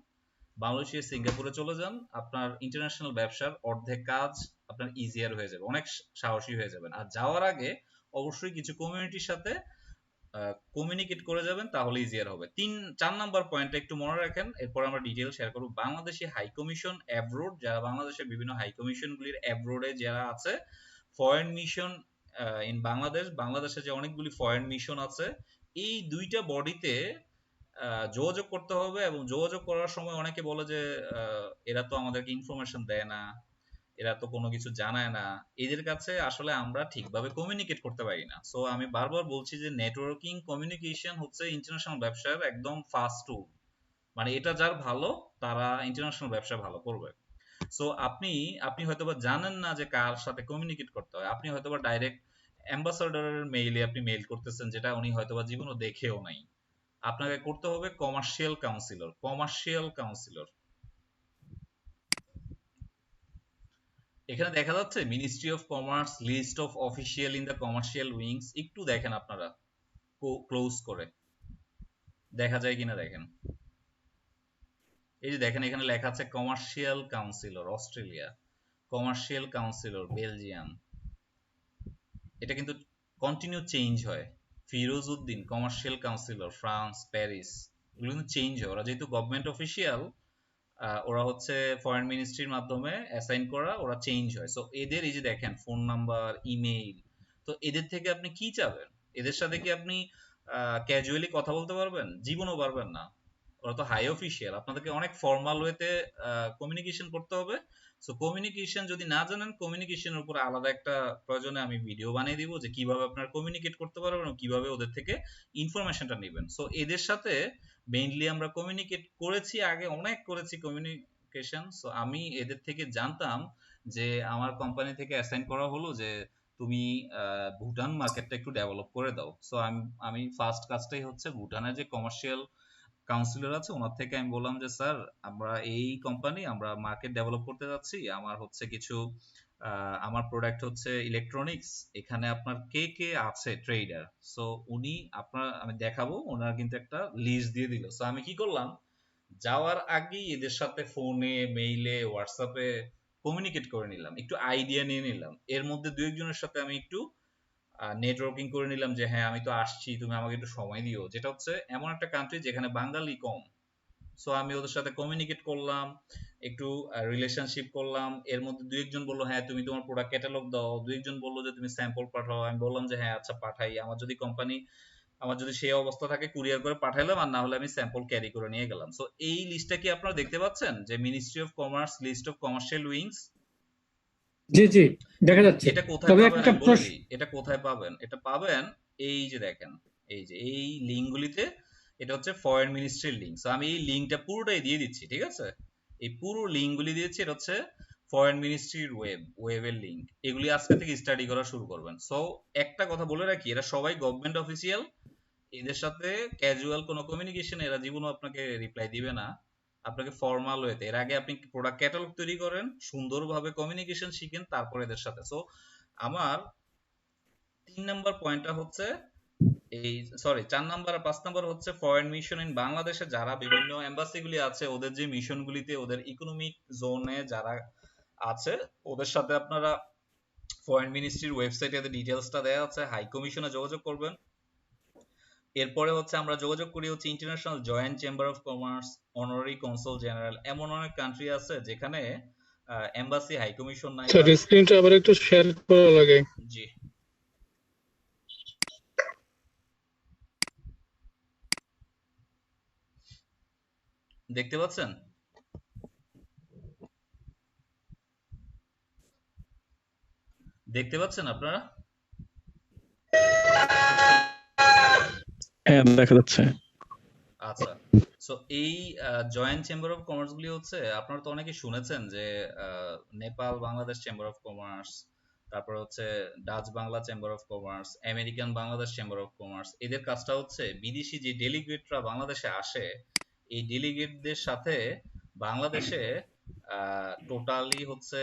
মালয়েশিয়া, সিঙ্গাপুরে চলে যান, আপনার ইন্টারন্যাশনাল ব্যবসার অর্ধেক কাজ আপনার ইজিয়ার হয়ে যাবে, অনেক সাহসী হয়ে যাবেন। আর যাওয়ার আগে অবশ্যই কিছু কমিউনিটির সাথে কমিউনিকেট করে যাবেন, তাহলে ইজিয়ার হবে। 4 নাম্বার পয়েন্টটা একটু মনে রাখেন, এরপর আমরা ডিটেইল শেয়ার করব। বাংলাদেশি হাই কমিশন অ্যাব্রোড, যারা বাংলাদেশের বিভিন্ন হাই কমিশনগুলির অ্যাব্রোডে যারা আছে, ফরেন মিশন ইন বাংলাদেশ, বাংলাদেশে যে অনেকগুলি ফরেন মিশন আছে, এই দুইটা বডিতে যোগাযোগ করতে হবে। এবং যোগাযোগ করার সময় অনেকে বলে যে এরা তো আমাদেরকে ইনফরমেশন দেয় না, এরা তো কোনো কিছু জানায় না, এদের কাছে আসলে আমরা ঠিকভাবে কমিউনিকেট করতে পারি না। সো আমি বারবার বলছি যে নেটওয়ার্কিং কমিউনিকেশন হচ্ছে ইন্টারন্যাশনাল ব্যবসার একদম ফার্স্ট টুল। মানে এটা যার ভালো তারা ইন্টারন্যাশনাল ব্যবসা ভালো করবে। সো আপনি হয়তোবা জানেন না যে কার সাথে কমিউনিকেট করতে হয়, আপনি হয়তোবা ডাইরেক্ট অ্যাম্বাসাডারের মেইলে আপনি মেইল করতেছেন, যেটা উনি হয়তোবা জীবনে দেখেও নাই। আপনাকে করতে হবে কমার্শিয়াল কাউন্সিলর। এখানে দেখা যাচ্ছে ministry of commerce, list of official in the commercial wings, একটু দেখেন আপনারা ক্লোজ করে, দেখা যায় কিনা দেখেন। এই যে দেখেন এখানে লেখা আছে commercial councillor Australia, commercial councillor Belgium. এটা কিন্তু কন্টিনিউ চেঞ্জ হয়, Firoz Uddin commercial councillor, France, Paris, এগুলো কিন্তু চেঞ্জ হয়। ওরা যেহেতু গভর্নমেন্ট অফিসিয়াল, ওরা হচ্ছে ফরেন মিনিস্ট্রির মাধ্যমে অ্যাসাইন করা, ওরা চেঞ্জ হয়। সো এদের এই যে দেখেন ফোন নাম্বার, ইমেইল, তো এদের থেকে আপনি কি চাবেন? এদের সাথে কি আপনি ক্যাজুয়ালি কথা বলতে পারবেন? জীবনও পারবেন না। ওরা তো হাই অফিসিয়াল, আপনাদেরকে অনেক ফর্মাল ওয়েতে কমিউনিকেশন করতে হবে। সো কমিউনিকেশন যদি না জানেন, কমিউনিকেশনের উপর আলাদা একটা প্রয়োজনে আমি ভিডিও বানিয়ে দিব যে কিভাবে আপনারা কমিউনিকেট করতে পারবেন এবং কিভাবে ওদের থেকে ইনফরমেশনটা নেবেন। সো এদের সাথে মেইনলি আমরা কমিউনিকেট করেছি, আগে অনেক করেছি কমিউনিকেশন। সো আমি এদের থেকে জানতাম যে আমার কোম্পানি থেকে অ্যাসাইন করা হলো যে তুমি ভুটান মার্কেটটা একটু ডেভেলপ করে দাও। সো আমি ফার্স্ট কাজটাই হচ্ছে ভুটানের যে কমার্শিয়াল কাউন্সিলর আছে ওনার থেকে আমি বললাম যে স্যার, আমরা এই কোম্পানি, আমরা মার্কেট ডেভেলপ করতে যাচ্ছি, আমার হচ্ছে কিছু আমার প্রোডাক্ট হচ্ছে ইলেকট্রনিক্স, এখানে আপনার কে কে আছে ট্রেডার। সো উনি আমি দেখাবো, ওনার কিন্তু একটা লিস্ট দিয়ে দিল। সো আমি কি করলাম, যাওয়ার আগেই এদের সাথে ফোনে, মেইলে, হোয়াটসঅ্যাপে কমিউনিকেট করে নিলাম, একটু আইডিয়া নিয়ে নিলাম। এর মধ্যে দু একজনের সাথে আমি একটু নেটওয়ার্কিং করে নিলাম যে হ্যাঁ আমি তো আসছি, তুমি আমাকে একটু সময় দিও, যেটা হচ্ছে এমন একটা কান্ট্রি যেখানে বাঙালি কম। সো আমি ওদের সাথে কমিউনিকেট করলাম, একটু রিলেশনশিপ করলাম। এর মধ্যে দু একজন বললো হ্যাঁ তুমি তোমার প্রোডাক্ট ক্যাটালগ দাও, দু একজন বললো যে তুমি স্যাম্পল পাঠাও। আমি বললাম যে হ্যাঁ আচ্ছা পাঠাই, আমার যদি সেই অবস্থা থাকে কুরিয়ার করে পাঠাইলাম, আর না হলে আমি স্যাম্পল ক্যারি করে নিয়ে গেলাম। সো এই লিস্টটা কি আপনারা দেখতে পাচ্ছেন যে ministry of commerce list of commercial wings? জি জি, দেখা যাচ্ছে। এটা কোথায় তবে পাবেন একটা আমি বলে দিই, এটা কোথায় পাবেন। এটা পাবেন এই যে দেখেন, এই যে এই লিঙ্কগুলিতে, এটা হচ্ছে ফরেন মিনিস্ট্রির লিঙ্ক। সো আমি এই লিঙ্কটা পুরোটাই দিয়ে দিচ্ছি, ঠিক আছে? এই পুরো লিঙ্কগুলি দিয়েছি, এটা হচ্ছে ফরেন মিনিস্ট্রির ওয়েবের লিঙ্ক। এগুলি আজকে থেকে স্টাডি করা শুরু করবেন। সো একটা কথা বলে রাখি, এরা সবাই গভর্নমেন্ট অফিসিয়াল, এদের সাথে ক্যাজুয়াল কোনো কমিউনিকেশন এরা জীবনও আপনাকে রিপ্লাই দিবে না। আপনাকে ফর্মাল ওয়েতে, এর আগে আপনি প্রোডাক্ট ক্যাটালগ তৈরি করেন, সুন্দরভাবে কমিউনিকেশন শিখেন, তারপর এদের সাথে। সো আমার 3 নাম্বার পয়েন্টটা হচ্ছে এই, সরি 4 নাম্বার আর 5 নাম্বার হচ্ছে ফরেন মিশন ইন বাংলাদেশে যারা বিভিন্ন এম্বাসিগুলি আছে, ওদের যে মিশনগুলিতে, ওদের ইকোনমিক জোনে যারা আছে, ওদের সাথে আপনারা ফরেন মিনিস্ট্রির ওয়েবসাইটে এদের ডিটেলসটা দেওয়া আছে, হাই কমিশনে যোগাযোগ করবেন। এরপরে হচ্ছে আমরা যোগাযোগ করি হচ্ছে international joint chamber of commerce, honorary consul general. এমন অনেক কান্ট্রি আছে যেখানে এম্বাসি, হাই কমিশন নাই। স্যার স্ক্রিনটা আবার একটু শেয়ার করা লাগে। জি, দেখতে পাচ্ছেন? দেখতে পাচ্ছেন আপনারা? হ্যাঁ দেখা যাচ্ছে। আচ্ছা, সো এই জয়েন্ট চেম্বার অফ কমার্স গুলি হচ্ছে, আপনারা তো অনেকে শুনেছেন যে Nepal Bangladesh chamber of commerce, তারপর হচ্ছে Dutch Bangla chamber of commerce, American Bangladesh chamber of commerce. এদের কাজটা হচ্ছে বিদেশি যে ডেলিগেটরা বাংলাদেশে আসে, এই ডেলিগেটদের সাথে বাংলাদেশে টোটালি হচ্ছে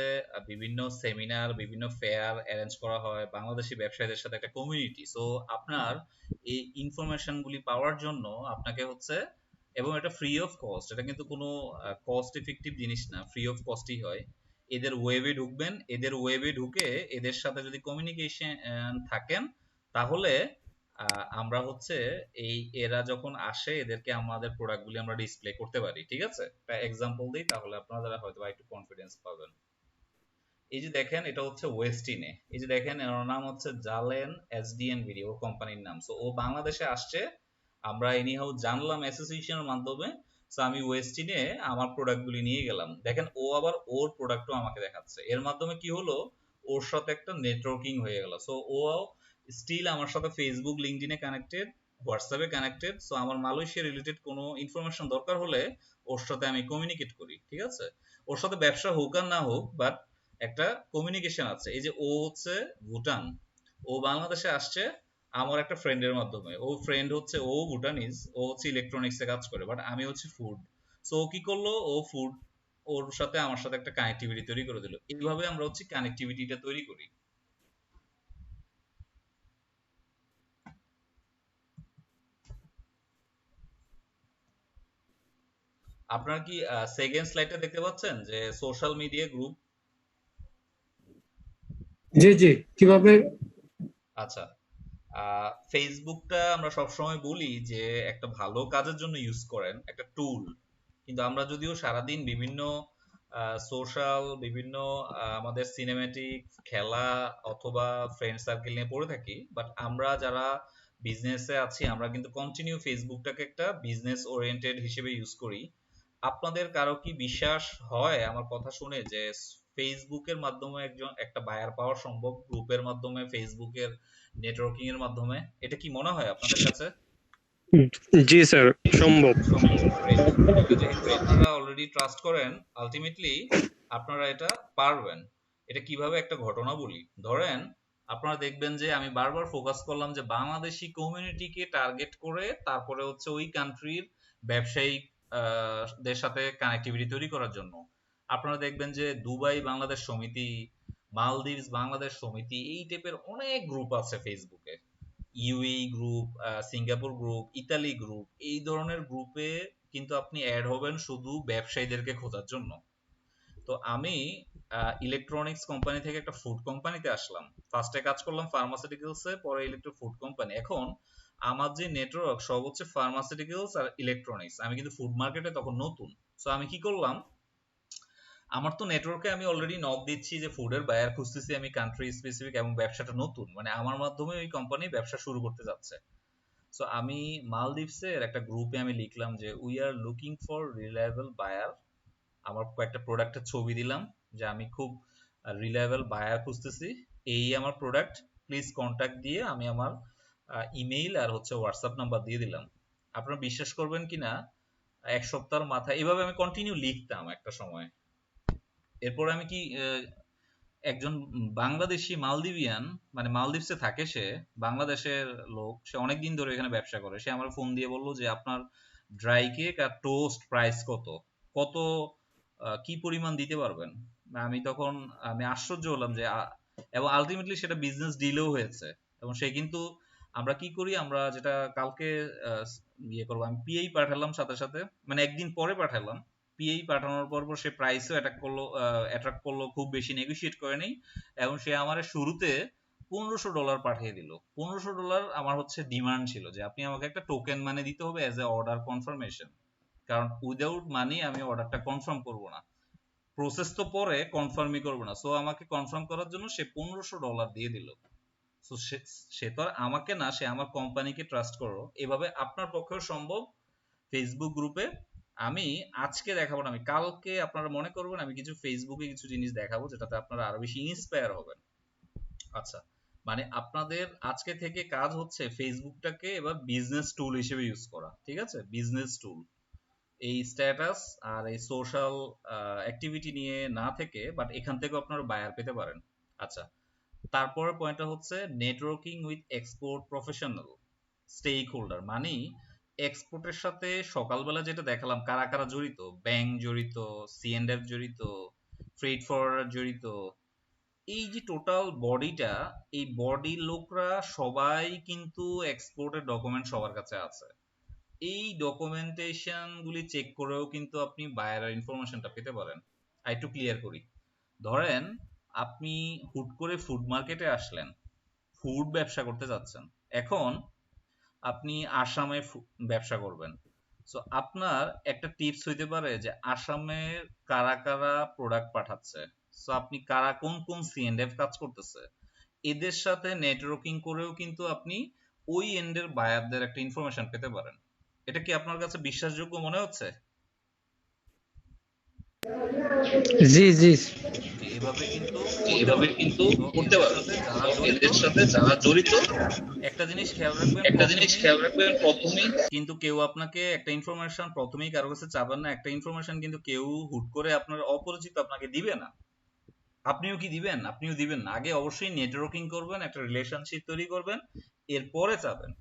বিভিন্ন সেমিনার, বিভিন্ন ফেয়ার অ্যারেঞ্জ করা হয়, বাংলাদেশি ব্যবসায়ীদের সাথে একটা কমিউনিটি। সো আপনার এই ইনফরমেশন গুলি পাওয়ার জন্য আপনাকে হচ্ছে, এবং এটা ফ্রি অফ কস্ট, এটা কিন্তু কোনো কস্ট ইফেক্টিভ জিনিস না, ফ্রি অফ কস্টই হয়। এদের ওয়েবে ঢুকবেন, এদের ওয়েবে ঢুকে এদের সাথে যদি কমিউনিকেশন থাকেন, তাহলে আমরা হচ্ছে এই এরা যখন আসে এদেরকে আমাদের প্রোডাক্টগুলি আমরা ডিসপ্লে করতে পারি, ঠিক আছে? একটা এক্সাম্পল দিই, তাহলে আপনারা হয়তো একটু কনফিডেন্স পাবেন। এই যে দেখেন, এটা হচ্ছে ওয়েস্টিনে, এই যে দেখেন এর নাম হচ্ছে জালেন এসডিএন ভিডিও কোম্পানির নাম। সো ও বাংলাদেশে আসছে, আমরা এনিহাউ জানলাম অ্যাসোসিয়েশনের মাধ্যমে। সো আমি ওয়েস্টিনে আমার প্রোডাক্টগুলি নিয়ে গেলাম, দেখেন ও আবার ওর প্রোডাক্টও আমাকে দেখাচ্ছে। এর মাধ্যমে কি হলো, ওর সাথে একটা নেটওয়ার্কিং হয়ে গেল। সো ও স্টিল আমার সাথে ফেসবুক, লিঙ্কডইনে কানেক্টেড, হোয়াটসঅ্যাপে কানেক্টেড। সো আমার মালয়েশিয়া রিলেটেড কোনো ইনফরমেশন দরকার হলে ওর সাথে আমি কমিউনিকেট করি, ঠিক আছে? ওর সাথে ব্যবসা হোক আর না হোক, বাট একটা কমিউনিকেশন আছে। এই যে ও হচ্ছে ভুটান, ও বাংলাদেশে আসছে আমার একটা ফ্রেন্ডের মাধ্যমে। ও ফ্রেন্ড হচ্ছে, ও ভুটানিজ, ও হচ্ছে ইলেকট্রনিক্সে কাজ করে, বাট আমি হচ্ছে ফুড। সো ও কি করলো, ও ফুড, ওর সাথে আমার সাথে একটা কানেক্টিভিটি তৈরি করে দিল। এইভাবে আমরা হচ্ছে কানেক্টিভিটিটা তৈরি করি। আপনারা কি সেকেন্ড স্লাইডটা দেখতে পাচ্ছেন যে সোশ্যাল মিডিয়া গ্রুপ? জি জি, কিভাবে? আচ্ছা, ফেসবুকটা আমরা সবসময় বলি যে একটা ভালো কাজের জন্য ইউজ করেন, একটা টুল। কিন্তু আমরা যদিও সারাদিন বিভিন্ন সোশ্যাল, বিভিন্ন আমাদের সিনেম্যাটিক খেলা অথবা ফ্রেন্ড সার্কেল নিয়ে পড়ে থাকি, বাট আমরা যারা বিজনেসে আছি আমরা কিন্তু কন্টিনিউ ফেসবুকটাকে একটা বিজনেস ওরিয়েন্টেড হিসেবে ইউজ করি। আপনাদের কারো কি বিশ্বাস হয় আমার কথা শুনে যে ফেসবুকের মাধ্যমে একটা বায়ার পাওয়া সম্ভব, গ্রুপের মাধ্যমে, ফেসবুকের নেটওয়ার্কিং এর মাধ্যমে? এটা কি মনে হয় আপনাদের কাছে? জি স্যার, সম্ভব। যেহেতু আপনারা অলরেডি ট্রাস্ট করেন, আলটিমেটলি আপনারা এটা পারবেন। এটা কিভাবে একটা ঘটনা বলি। ধরেন আপনারা দেখবেন যে আমি বারবার ফোকাস করলাম যে বাংলাদেশি কমিউনিটিকে টার্গেট করে তারপরে হচ্ছে ওই কান্ট্রির ব্যবসায়িক দের সাথে কানেক্টিভিটি তৈরি করার জন্য। আপনারা দেখবেন যে দুবাই বাংলাদেশ সমিতি, মালদ্বীপস বাংলাদেশ সমিতি, এই টাইপের অনেক গ্রুপ আছে ফেসবুকে। UAE group, Singapore group, Italy group, এই ধরনের গ্রুপে কিন্তু আপনি অ্যাড হবেন শুধু ব্যবসায়ীদেরকে খোঁজার জন্য। তো আমি ইলেকট্রনিক্স কোম্পানি থেকে একটা ফুড কোম্পানিতে আসলাম। ফার্স্টে কাজ করলাম ফার্মাসিউটিক্যালসে, পরে ইলেকট্রিক ফুড কোম্পানি। এখন আমার যে নেটওয়ার্ক সব হচ্ছে ফার্মাসিউটিক্যালস আর ইলেকট্রনিক্স। আমি কিন্তু ফুড মার্কেটে তখন নতুন। সো আমি কি করলাম, আমার তো নেটওয়ার্কে আমি অলরেডি নক দিচ্ছি যে ফুডের বায়ার খুঁজতেছি আমি, কান্ট্রি স্পেসিফিক, এবং ব্যবসাটা নতুন, মানে আমার মাধ্যমে ওই কোম্পানি ব্যবসা শুরু করতে যাচ্ছে। সো আমি মালদ্বীপসের একটা গ্রুপে আমি লিখলাম যে we are looking for reliable buyer. আমার কয়েকটা প্রোডাক্টের ছবি দিলাম যে আমি খুব রিলায়েবল বায়ার খুঁজতেছি, এই আমার প্রোডাক্ট, প্লিজ কন্ট্যাক্ট দিয়ে আমি আমার ইমেইল আর হচ্ছে হোয়াটসঅ্যাপ নাম্বার দিয়ে দিলাম। আপনারা বিশ্বাস করবেন কিনা, এক সপ্তাহের মাথায় এভাবে আমি কন্টিনিউ লিখতাম একটা সময়। এরপরে আমি কি একজন বাংলাদেশি মালদ্বীপিয়ান, মানে মালদ্বীপসে থাকে সে, বাংলাদেশের লোক, সে অনেকদিন ধরে এখানে ব্যবসা করে, সে আমার ফোন দিয়ে বললো যে আপনার ড্রাই কেক আর টোস্ট প্রাইস কত, কত কি পরিমাণ দিতে পারবেন। আমি তখন আমি আশ্চর্য হলাম যে এবং আলটিমেটলি সেটা বিজনেস ডিলেও হয়েছে। এবং সে কিন্তু, আমরা কি করি, আমরা যেটা কালকে ইয়ে করবো, আমি পিএই পাঠালাম সাথে সাথে, মানে একদিন পরে পাঠালাম। পিএই পাঠানোর পর সে প্রাইসও অ্যাট্রাক্ট করলো, খুব বেশি নেগোশিয়েট করে নেই, এবং সে আমার শুরুতে $1500 পাঠিয়ে দিল। $1500 আমার হচ্ছে ডিমান্ড ছিল যে আপনি আমাকে একটা টোকেন মানে দিতে হবে অ্যাজ এ অর্ডার কনফার্মেশন, কারণ উইদাউট মানি আমি অর্ডারটা কনফার্ম করব না, প্রসেস তো পরে কনফার্মই করবো না। সো আমাকে কনফার্ম করার জন্য সে $1500 দিয়ে দিল। সো সে তো আর আমাকে না, সে আমার কোম্পানিকে ট্রাস্ট করো। এভাবে আপনার পক্ষেও সম্ভব। ফেসবুক গ্রুপে আমি আজকে দেখাবো না, আমি কালকে, আপনারা মনে করবেন আমি কিছু ফেসবুকে কিছু জিনিস দেখাবো যেটাতে আপনারা আরো বেশি ইন্সপায়ার হবেন। আচ্ছা, মানে আপনাদের আজকে থেকে কাজ হচ্ছে ফেসবুকটাকে এবার বিজনেস টুল হিসেবে ইউজ করা, ঠিক আছে? বিজনেস টুল, এই স্ট্যাটাস আর এই সোশ্যাল অ্যাক্টিভিটি নিয়ে না থেকে, বাট এখান থেকেও আপনারা বায়ার পেতে পারেন। আচ্ছা, তারপরের পয়েন্টটা হচ্ছে networking with export professional stakeholder. মানে এক্সপোর্টের সাথে সকালবেলা যেটা দেখালাম কারা কারা জড়িত, ব্যাংক জড়িত, সিএনএফ জড়িত, ফ্রেড ফরওয়ার্ডার জড়িত, এই যে টোটাল বডিটা, এই বডির লোকরা সবাই কিন্তু এক্সপোর্টের ডকুমেন্ট সবার কাছে আছে। এই ডকুমেন্টেশন গুলি চেক করেও কিন্তু আপনি বায়ারের ইনফরমেশনটা পেতে পারেন। আর একটু ক্লিয়ার করি, ধরেন আপনি হুট করে ফুড মার্কেটে আসলেন, ফুড ব্যবসা করতে যাচ্ছেন, এখন আপনি আসামে ব্যবসা করবেন। সো আপনার একটা টিপস হইতে পারে যে আসামের কারা কারা প্রোডাক্ট পাঠাচ্ছে, সো আপনি কারা কোন কোন সিএনএফ কাজ করতেছে, এদের সাথে নেটওয়ার্কিং করেও কিন্তু আপনি ওই এন্ডের বায়ারদের একটা ইনফরমেশন পেতে পারেন। এটা কি আপনার কাছে বিশ্বাসযোগ্য মনে হচ্ছে? জি জি। এভাবে কিন্তু করতে পারবেন। এদের সাথে যারা জড়িত, একটা জিনিস খেয়াল রাখবেন প্রথমেই কিন্তু কেউ আপনাকে একটা ইনফরমেশন প্রথমেই কারো কাছে চাবেন না। একটা ইনফরমেশন কিন্তু কেউ হুট করে আপনার অপরিচিত আপনাকে দিবে না। আপনিও কি দিবেন? আপনিও দিবেন না। আগে অবশ্যই নেটওয়ার্কিং করবেন, একটা রিলেশনশিপ তৈরি করবেন, এরপরে চাবেন।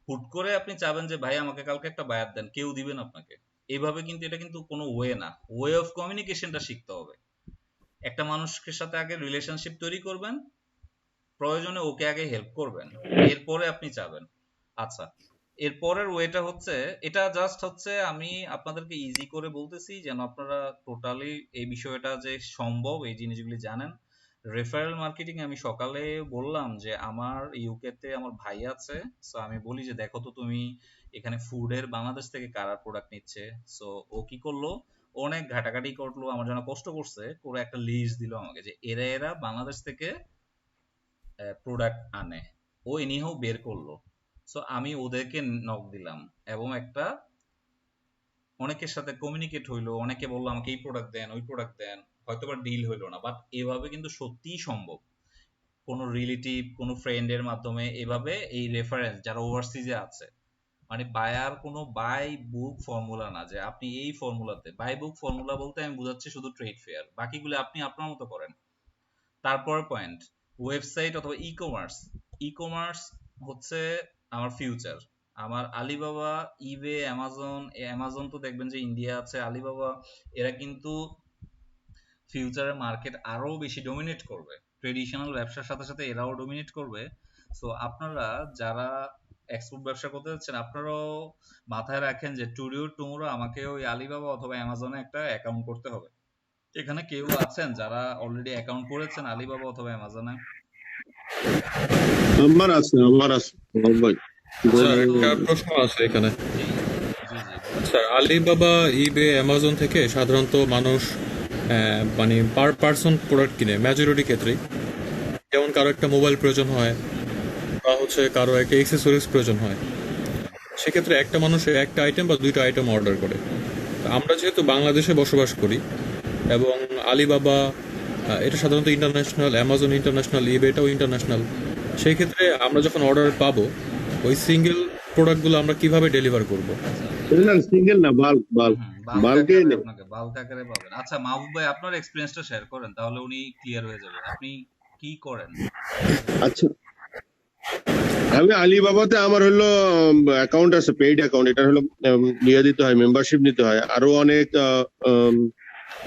হুট করে আপনি চাবেন যে ভাই আমাকে কালকে একটা বায়ার দেন, কেউ দিবেন আপনাকে? এইভাবে কিন্তু এটা কিন্তু কোনো ওয়ে না। ওয়ে অফ কমিউনিকেশনটা শিখতে হবে। একটা মানুষের সাথে আগে রিলেশনশিপ তৈরি করবেন, প্রয়োজনে ওকে আগে হেল্প করবেন, এরপরে আপনি চাবেন। আচ্ছা, এরপরের ওয়েটা হচ্ছে, এটা জাস্ট হচ্ছে আমি আপনাদেরকে ইজি করে বলতেছি যেন আপনারা টোটালি এই বিষয়টা যে সম্ভব এই জিনিসগুলি জানেন। রেফারেল মার্কেটিং আমি সকালে বললাম যে আমার ইউকে তে আমার ভাই আছে, সো আমি বলি যে দেখো তো তুমি এখানে ফুডের বাংলাদেশ থেকে কারা প্রোডাক্ট নিচ্ছে। সো ও কি করলো, অনেক ঘাটাঘাটি করলো, আমার জন্য কষ্ট করছে, করে একটা লিস্ট দিল আমাকে যে এরা এরা বাংলাদেশ থেকে প্রোডাক্ট আনে। ও এনিহাও বের করলো। সো আমি ওদেরকে নক দিলাম এবং একটা অনেকের সাথে কমিউনিকেট হইলো, অনেকে বললো আমাকে এই প্রোডাক্ট দেন ওই প্রোডাক্ট দেন, হয়তো বা ডিল হইলো না, বাট এভাবে কিন্তু সত্যিই সম্ভব। কোনো রিলেটিভ কোনো ফ্রেন্ডের মাধ্যমে এভাবে এই রেফারেন্স যারা ওভারসিজে আছে, মানে বায়ার কোনো বাই বুক ফর্মুলা না যে আপনি এই ফর্মুলাতে, বাই বুক ফর্মুলা বলতে আমি বুঝাচ্ছি শুধু ট্রেড ফেয়ার, বাকিগুলো আপনি আপনার মতো করেন। তারপর পয়েন্ট, ওয়েবসাইট অথবা ই কমার্স। ই কমার্স হচ্ছে আমার ফিউচার। আমার আলিবাবা, ইবে, অ্যামাজন, অ্যামাজন তো দেখবেন যে ইন্ডিয়া আছে, আলিবাবা এরা কিন্তু ফিউচারে মার্কেট আরো বেশি ডমিনেট করবে, ট্রেডিশনাল ব্যবসার সাথে সাথে এরাও ডমিনেট করবে। সো আপনারা যারা এক্সপোর্ট ব্যবসা করতে যাচ্ছেন, আপনারাও মাথায় রাখেন যে টুমোরো আমাকে ওই আলিবাবা অথবা অ্যামাজনে একটা অ্যাকাউন্ট করতে হবে। এখানে কেউ আছেন যারা অলরেডি অ্যাকাউন্ট করেছেন আলিবাবা অথবা অ্যামাজনে? আমার আছে ভাই। স্যার একটা প্রশ্ন আছে এখানে। জি জি জি বলেন। স্যার আলিবাবা, ইবে, অ্যামাজন থেকে সাধারণত মানুষ মানে পার পার্সন প্রোডাক্ট কিনে মেজরিটি ক্ষেত্রেই। যেমন কারো একটা মোবাইল প্রয়োজন হয় বা হচ্ছে কারো একটা এক্সেসরিজ প্রয়োজন হয়, সেক্ষেত্রে একটা মানুষ একটা আইটেম বা দুইটা আইটেম অর্ডার করে। তো আমরা যেহেতু বাংলাদেশে বসবাস করি এবং আলিবাবা এটা সাধারণত ইন্টারন্যাশনাল, অ্যামাজন ইন্টারন্যাশনাল, ইবে এটাও ইন্টারন্যাশনাল, সেই ক্ষেত্রে আমরা যখন অর্ডার পাবো ওই সিঙ্গেল প্রোডাক্টগুলো আমরা কিভাবে ডেলিভার করব? সিঙ্গেল না, বাল্ক বাল্ক বাল্কে আকারে আপনাকে বাল্ক আকারে পাবেন। আচ্ছা মাহবুব ভাই আপনার এক্সপেরিয়েন্সটা শেয়ার করেন, তাহলে উনি ক্লিয়ার হয়ে যাবে। আপনি কি করেন? আচ্ছা, আমি আলিবাবাতে আমার হলো অ্যাকাউন্ট আছে, পেইড অ্যাকাউন্ট। এটা হলো নিয়ে দিতে হয়, মেম্বারশিপ নিতে হয়। আরো অনেক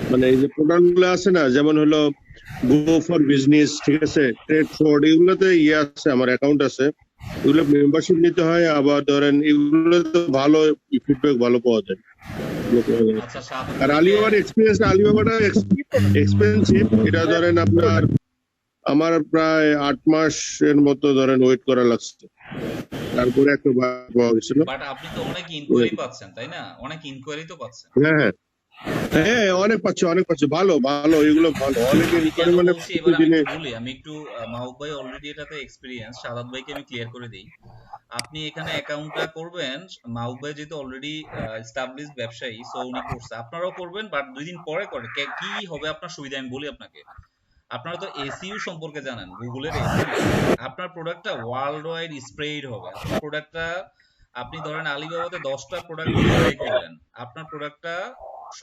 মানে এই যে প্রোডাক্ট গুলো আছে না, যেমন হলো গো ফর বিজনেস, ঠিক আছে, ট্রেড ফোর্ড, এগুলোতে আছে, আমার অ্যাকাউন্ট আছে। এগুলো মেম্বারশিপ নিতে হয়। আবার ধরেন এগুলো তো ভালো ফিডব্যাক ভালো পাওয়া যায়। আচ্ছা সাধন আর ভাইকে আলিবাবার এক্সপিরিয়েন্স, আলিবাবাটা এক্সপেন্সিভ। এটা ধরেন আপনার, আমার প্রায় 8 মাসের মতো ধরেন ওয়েট করা লাগছে, তারপরে একটা পাওয়া গেছিল। বাট আপনি তো অনেক ইনকোয়ারি পাচ্ছেন তাই না? অনেক ইনকোয়ারি তো পাচ্ছেন। হ্যাঁ হ্যাঁ, অনেক পাচ্ছে, ভালো এগুলো ভালো, অনেক আমি কেন মানে বলছি এবার আমি প্রতিদিনে। একটু বলি, আমি একটু মাহবুব ভাই অলরেডি এটাতে এক্সপিরিয়েন্স, সাদাত ভাইকে আমি ক্লিয়ার করে দিই। আপনি এখানে অ্যাকাউন্টটা করবেন, মাহবুব ভাই যেহেতু অলরেডি এস্টাবলিশ ব্যবসায়ী, সো উনি করছে, আপনারাও করবেন, বাট 2 দিন পরে করেন। কি হবে আপনার সুবিধা আমি বলি আপনাকে। আপনারা তো এসইউ সম্পর্কে জানেন, গুগলের এসইউ। আপনার প্রোডাক্টটা ওয়ার্ল্ড ওয়াইড স্প্রেড হবে। আপনার প্রোডাক্টটা, আপনি ধরেন আলিবাবাতে 10টা প্রোডাক্ট ডেলিভারি করলেন, আপনার প্রোডাক্টটা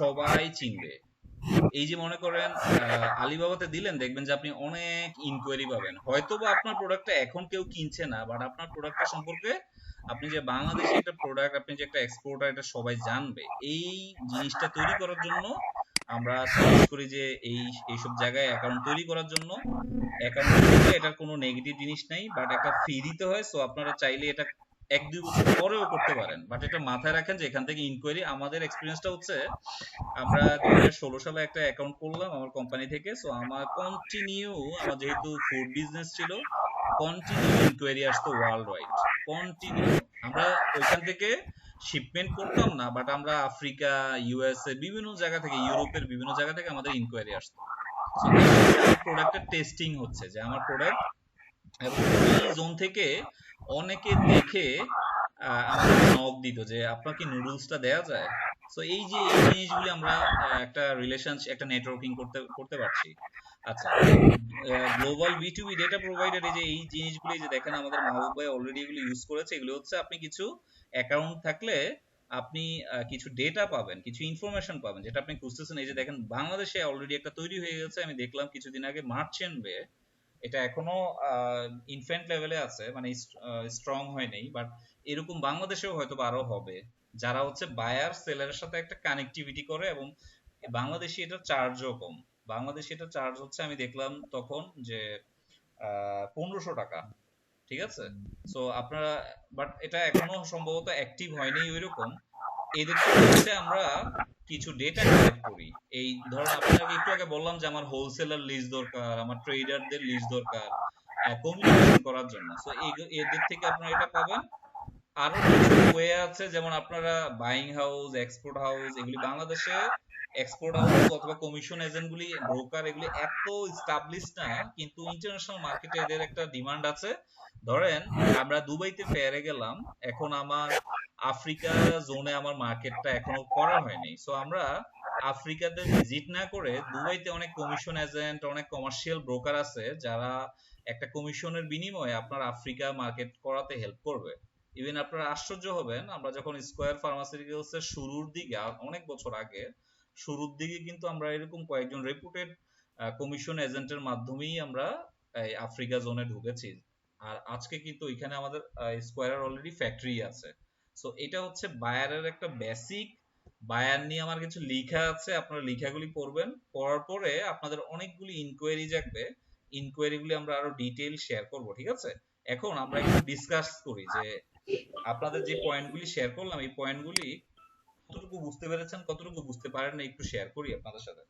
সবাই চিনবে। এই যে মনে করেন আলিবাবাতে দিলেন, দেখবেন যে আপনি অনেক ইনকোয়ারি পাবেন। হয়তো বা আপনার প্রোডাক্টটা এখন কেউ কিনছে না, বাট আপনার প্রোডাক্টটা সম্পর্কে, আপনি যে বাংলাদেশি একটা প্রোডাক্ট, আপনি যে একটা এক্সপোর্টার, এটা সবাই জানবে। এই জিনিসটা তৈরি করার জন্য আমরা সাজেস্ট করি যে এইসব জায়গায় অ্যাকাউন্ট তৈরি করার জন্য। অ্যাকাউন্ট করলে এটার কোনো নেগেটিভ জিনিস নেই, বাট একটা ফি দিতে হয়। সো আপনারা চাইলে এটা 1-2 বছর পরেও করতে পারেন, বাট এটা মাথায় রাখেন যে এখান থেকে ইনকোয়ারি। আমাদের এক্সপিরিয়েন্সটা হচ্ছে, আমরা 2016 সালে একটা অ্যাকাউন্ট করলাম আমার কোম্পানি থেকে। সো আমার কন্টিনিউ, আমার যেহেতু ফুড বিজনেস ছিল, কন্টিনিউ ইনকোয়ারি আসতো ওয়ার্ল্ড ওয়াইড, কন্টিনিউ। আমরা ওইখান থেকে শিপমেন্ট করতাম না, বাট আমরা আফ্রিকা, ইউএসএ, বিভিন্ন জায়গা থেকে, ইউরোপের বিভিন্ন জায়গা থেকে আমাদের ইনকোয়ারি আসতো। সো আমার প্রোডাক্টের টেস্টিং হচ্ছে যে আমার প্রোডাক্ট, এবং এই জোন থেকে অনেকে দেখে আমাদের নক দিত যে আপনার কি নুডলসটা দেয়া যায়। সো এই যে এই জিনিসগুলি আমরা একটা রিলেশনশিপ, একটা নেটওয়ার্কিং করতে পারছি। আচ্ছা, গ্লোবাল B2B ডেটা প্রোভাইডার, এই যে এই জিনিসগুলি যে দেখেন আমাদের মাহবুব ভাই অলরেডি এগুলো ইউজ করেছে। এগুলো হচ্ছে আপনি কিছু অ্যাকাউন্ট থাকলে আপনি কিছু ডেটা পাবেন, কিছু ইনফরমেশন পাবেন, যেটা আপনি খুঁজতেছেন। এই যে দেখেন বাংলাদেশে অলরেডি একটা তৈরি হয়ে গেছে, আমি দেখলাম কিছুদিন আগে, মার্চেন্ট বে। এটা এখনো ইনফ্যান্ট লেভেলে আছে, মানে স্ট্রং হয় নাই, বাট এরকম বাংলাদেশেও হয়তো আরো হবে, যারা হচ্ছে বায়ার সেলারের সাথে একটা কানেক্টিভিটি করে। এবং বাংলাদেশে এটা চার্জও কম। বাংলাদেশে এটা চার্জ হচ্ছে, আমি দেখলাম তখন যে 1500 টাকা, ঠিক আছে। সো আপনারা, বাট এটা এখনো সম্ভবত অ্যাক্টিভ হয়নি ওইরকম। এদের থেকে হচ্ছে আমরা কিছু ডেটা কালেক্ট করি। এই ধরুন আপনাকে একটু আগে বললাম যে আমার হোলসেলার লিস্ট দরকার, আমার ট্রেডারদের লিস্ট দরকার কমিউনিকেশন করার জন্য। সো এদের থেকে আপনারা এটা পাবেন। আরো কিছু ওয়ে আছে, যেমন আপনারা বাইং হাউস, এক্সপোর্ট হাউস, এগুলি বাংলাদেশে এক্সপোর্ট হাউস অথবা কমিশন এজেন্ট গুলি, ব্রোকার, এগুলি এত এস্টাবলিশ না, কিন্তু ইন্টারন্যাশনাল মার্কেটে এদের একটা ডিমান্ড আছে। ধরেন আমরা দুবাইতে ফেয়ারে গেলাম, এখন আমার আফ্রিকা জোনে আমার মার্কেটটা এখনো করা হয়নি। সো আমরা আফ্রিকাতে ভিজিট না করে দুবাইতে অনেক কমিশন এজেন্ট, অনেক কমার্শিয়াল ব্রোকার আছে যারা একটা কমিশনের বিনিময়ে আপনার আফ্রিকা মার্কেট করাতে হেল্প করবে। ইভেন আপনারা আশ্চর্য হবেন, আমরা যখন স্কয়ার ফার্মাসিউটিক্যালস এর শুরুর দিকে, অনেক বছর আগে শুরুর দিকে, কিন্তু আমরা এরকম কয়েকজন রেপুটেড কমিশন এজেন্টের মাধ্যমেই আমরা আফ্রিকা জোনে ঢুকেছি। আর আজকে কিন্তু এখানে আমাদের স্কয়ারের অলরেডি ফ্যাক্টরি আছে। সো এটা হচ্ছে বায়ারের একটা বেসিক। বায়ার নিয়ে আমার কিছু লেখা আছে, আপনারা লেখাগুলি পড়বেন, পড়ার পরে আপনাদের অনেকগুলি ইনকোয়ারি জাগবে। ইনকোয়ারিগুলি আমরা আরো ডিটেইল শেয়ার করব, ঠিক আছে? এখন আমরা একটু ডিসকাস করি যে আপনাদের যে পয়েন্টগুলি শেয়ার করলাম, এই পয়েন্টগুলি কতটুকু বুঝতে পেরেছেন, কতটুকু বুঝতে পারেন না, একটু শেয়ার করি আপনাদের সাথে।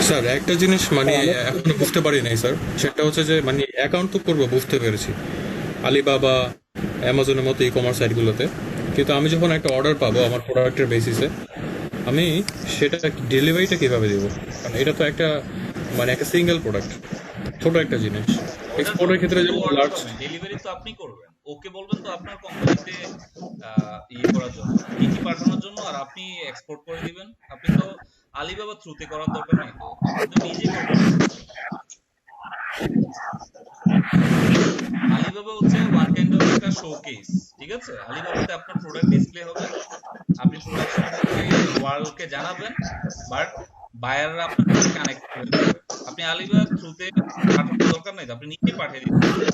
স্যার একটা জিনিস মানে এখনো বুঝতে পারি নাই স্যার, সেটা হচ্ছে যে মানে অ্যাকাউন্ট তো করবো বুঝতে পেরেছি আলিবাবা, অ্যামাজনের মতো ই কমার্স সাইটগুলোতে, কিন্তু আমি যখন একটা অর্ডার পাবো আমার প্রোডাক্টের বেসিসে, আমি সেটা ডেলিভারিটা কিভাবে দেবো? কারণ এটা তো একটা মানে একটা সিঙ্গেল প্রোডাক্ট, ছোট একটা জিনিস। এক্সপোর্টের ক্ষেত্রে যেমন লার্জ ডেলিভারি তো আপনি করবেন, ওকে বলবেন তো আপনার কোম্পানিতে ইয়ে করার জন্য, কি পাঠানোর জন্য, আর আপনি এক্সপোর্ট করে দিবেন। আপনি তো আলিবাবা থ্রুতে করার দরকার নাই, তো আপনি তো নিজে করবেন। আলিবাবা হচ্ছে ওয়ান কাইন্ড অফ একটা শোকেস, ঠিক আছে? আলিবাবাতে আপনার প্রোডাক্ট ডিসপ্লে হবে, আপনি প্রোডাক্ট সম্পর্কে ওয়ার্ল্ডকে জানাবেন, বাট বায়াররা আপনার সাথে কানেক্ট করে দেবে। আপনি আলিবাবা থ্রুতে পাঠানোর দরকার নাই, আপনি নিজে পাঠিয়ে দিতে পারবেন।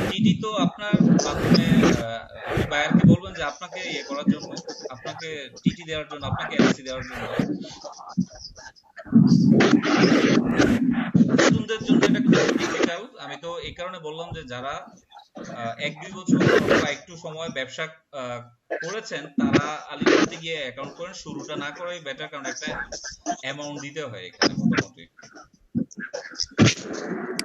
টিটি তো আপনার মাধ্যমে আপনি বায়ারকে বলবেন যে আপনাকে ইয়ে করার জন্য, আপনাকে টিটি দেওয়ার জন্য, আপনাকে এলসি দেওয়ার জন্য। নতুনদের জন্য এটা খুব ডিফিকাল্ট। আমি তো এই কারণে বললাম যে যারা 1-2 বছর বা একটু সময় ব্যবসা করেছেন, তারা আলিবাবাতে গিয়ে অ্যাকাউন্ট করেন, শুরুটা না করাই বেটার, কারণ একটা অ্যামাউন্ট দিতে হয় এখানে মোটামুটি।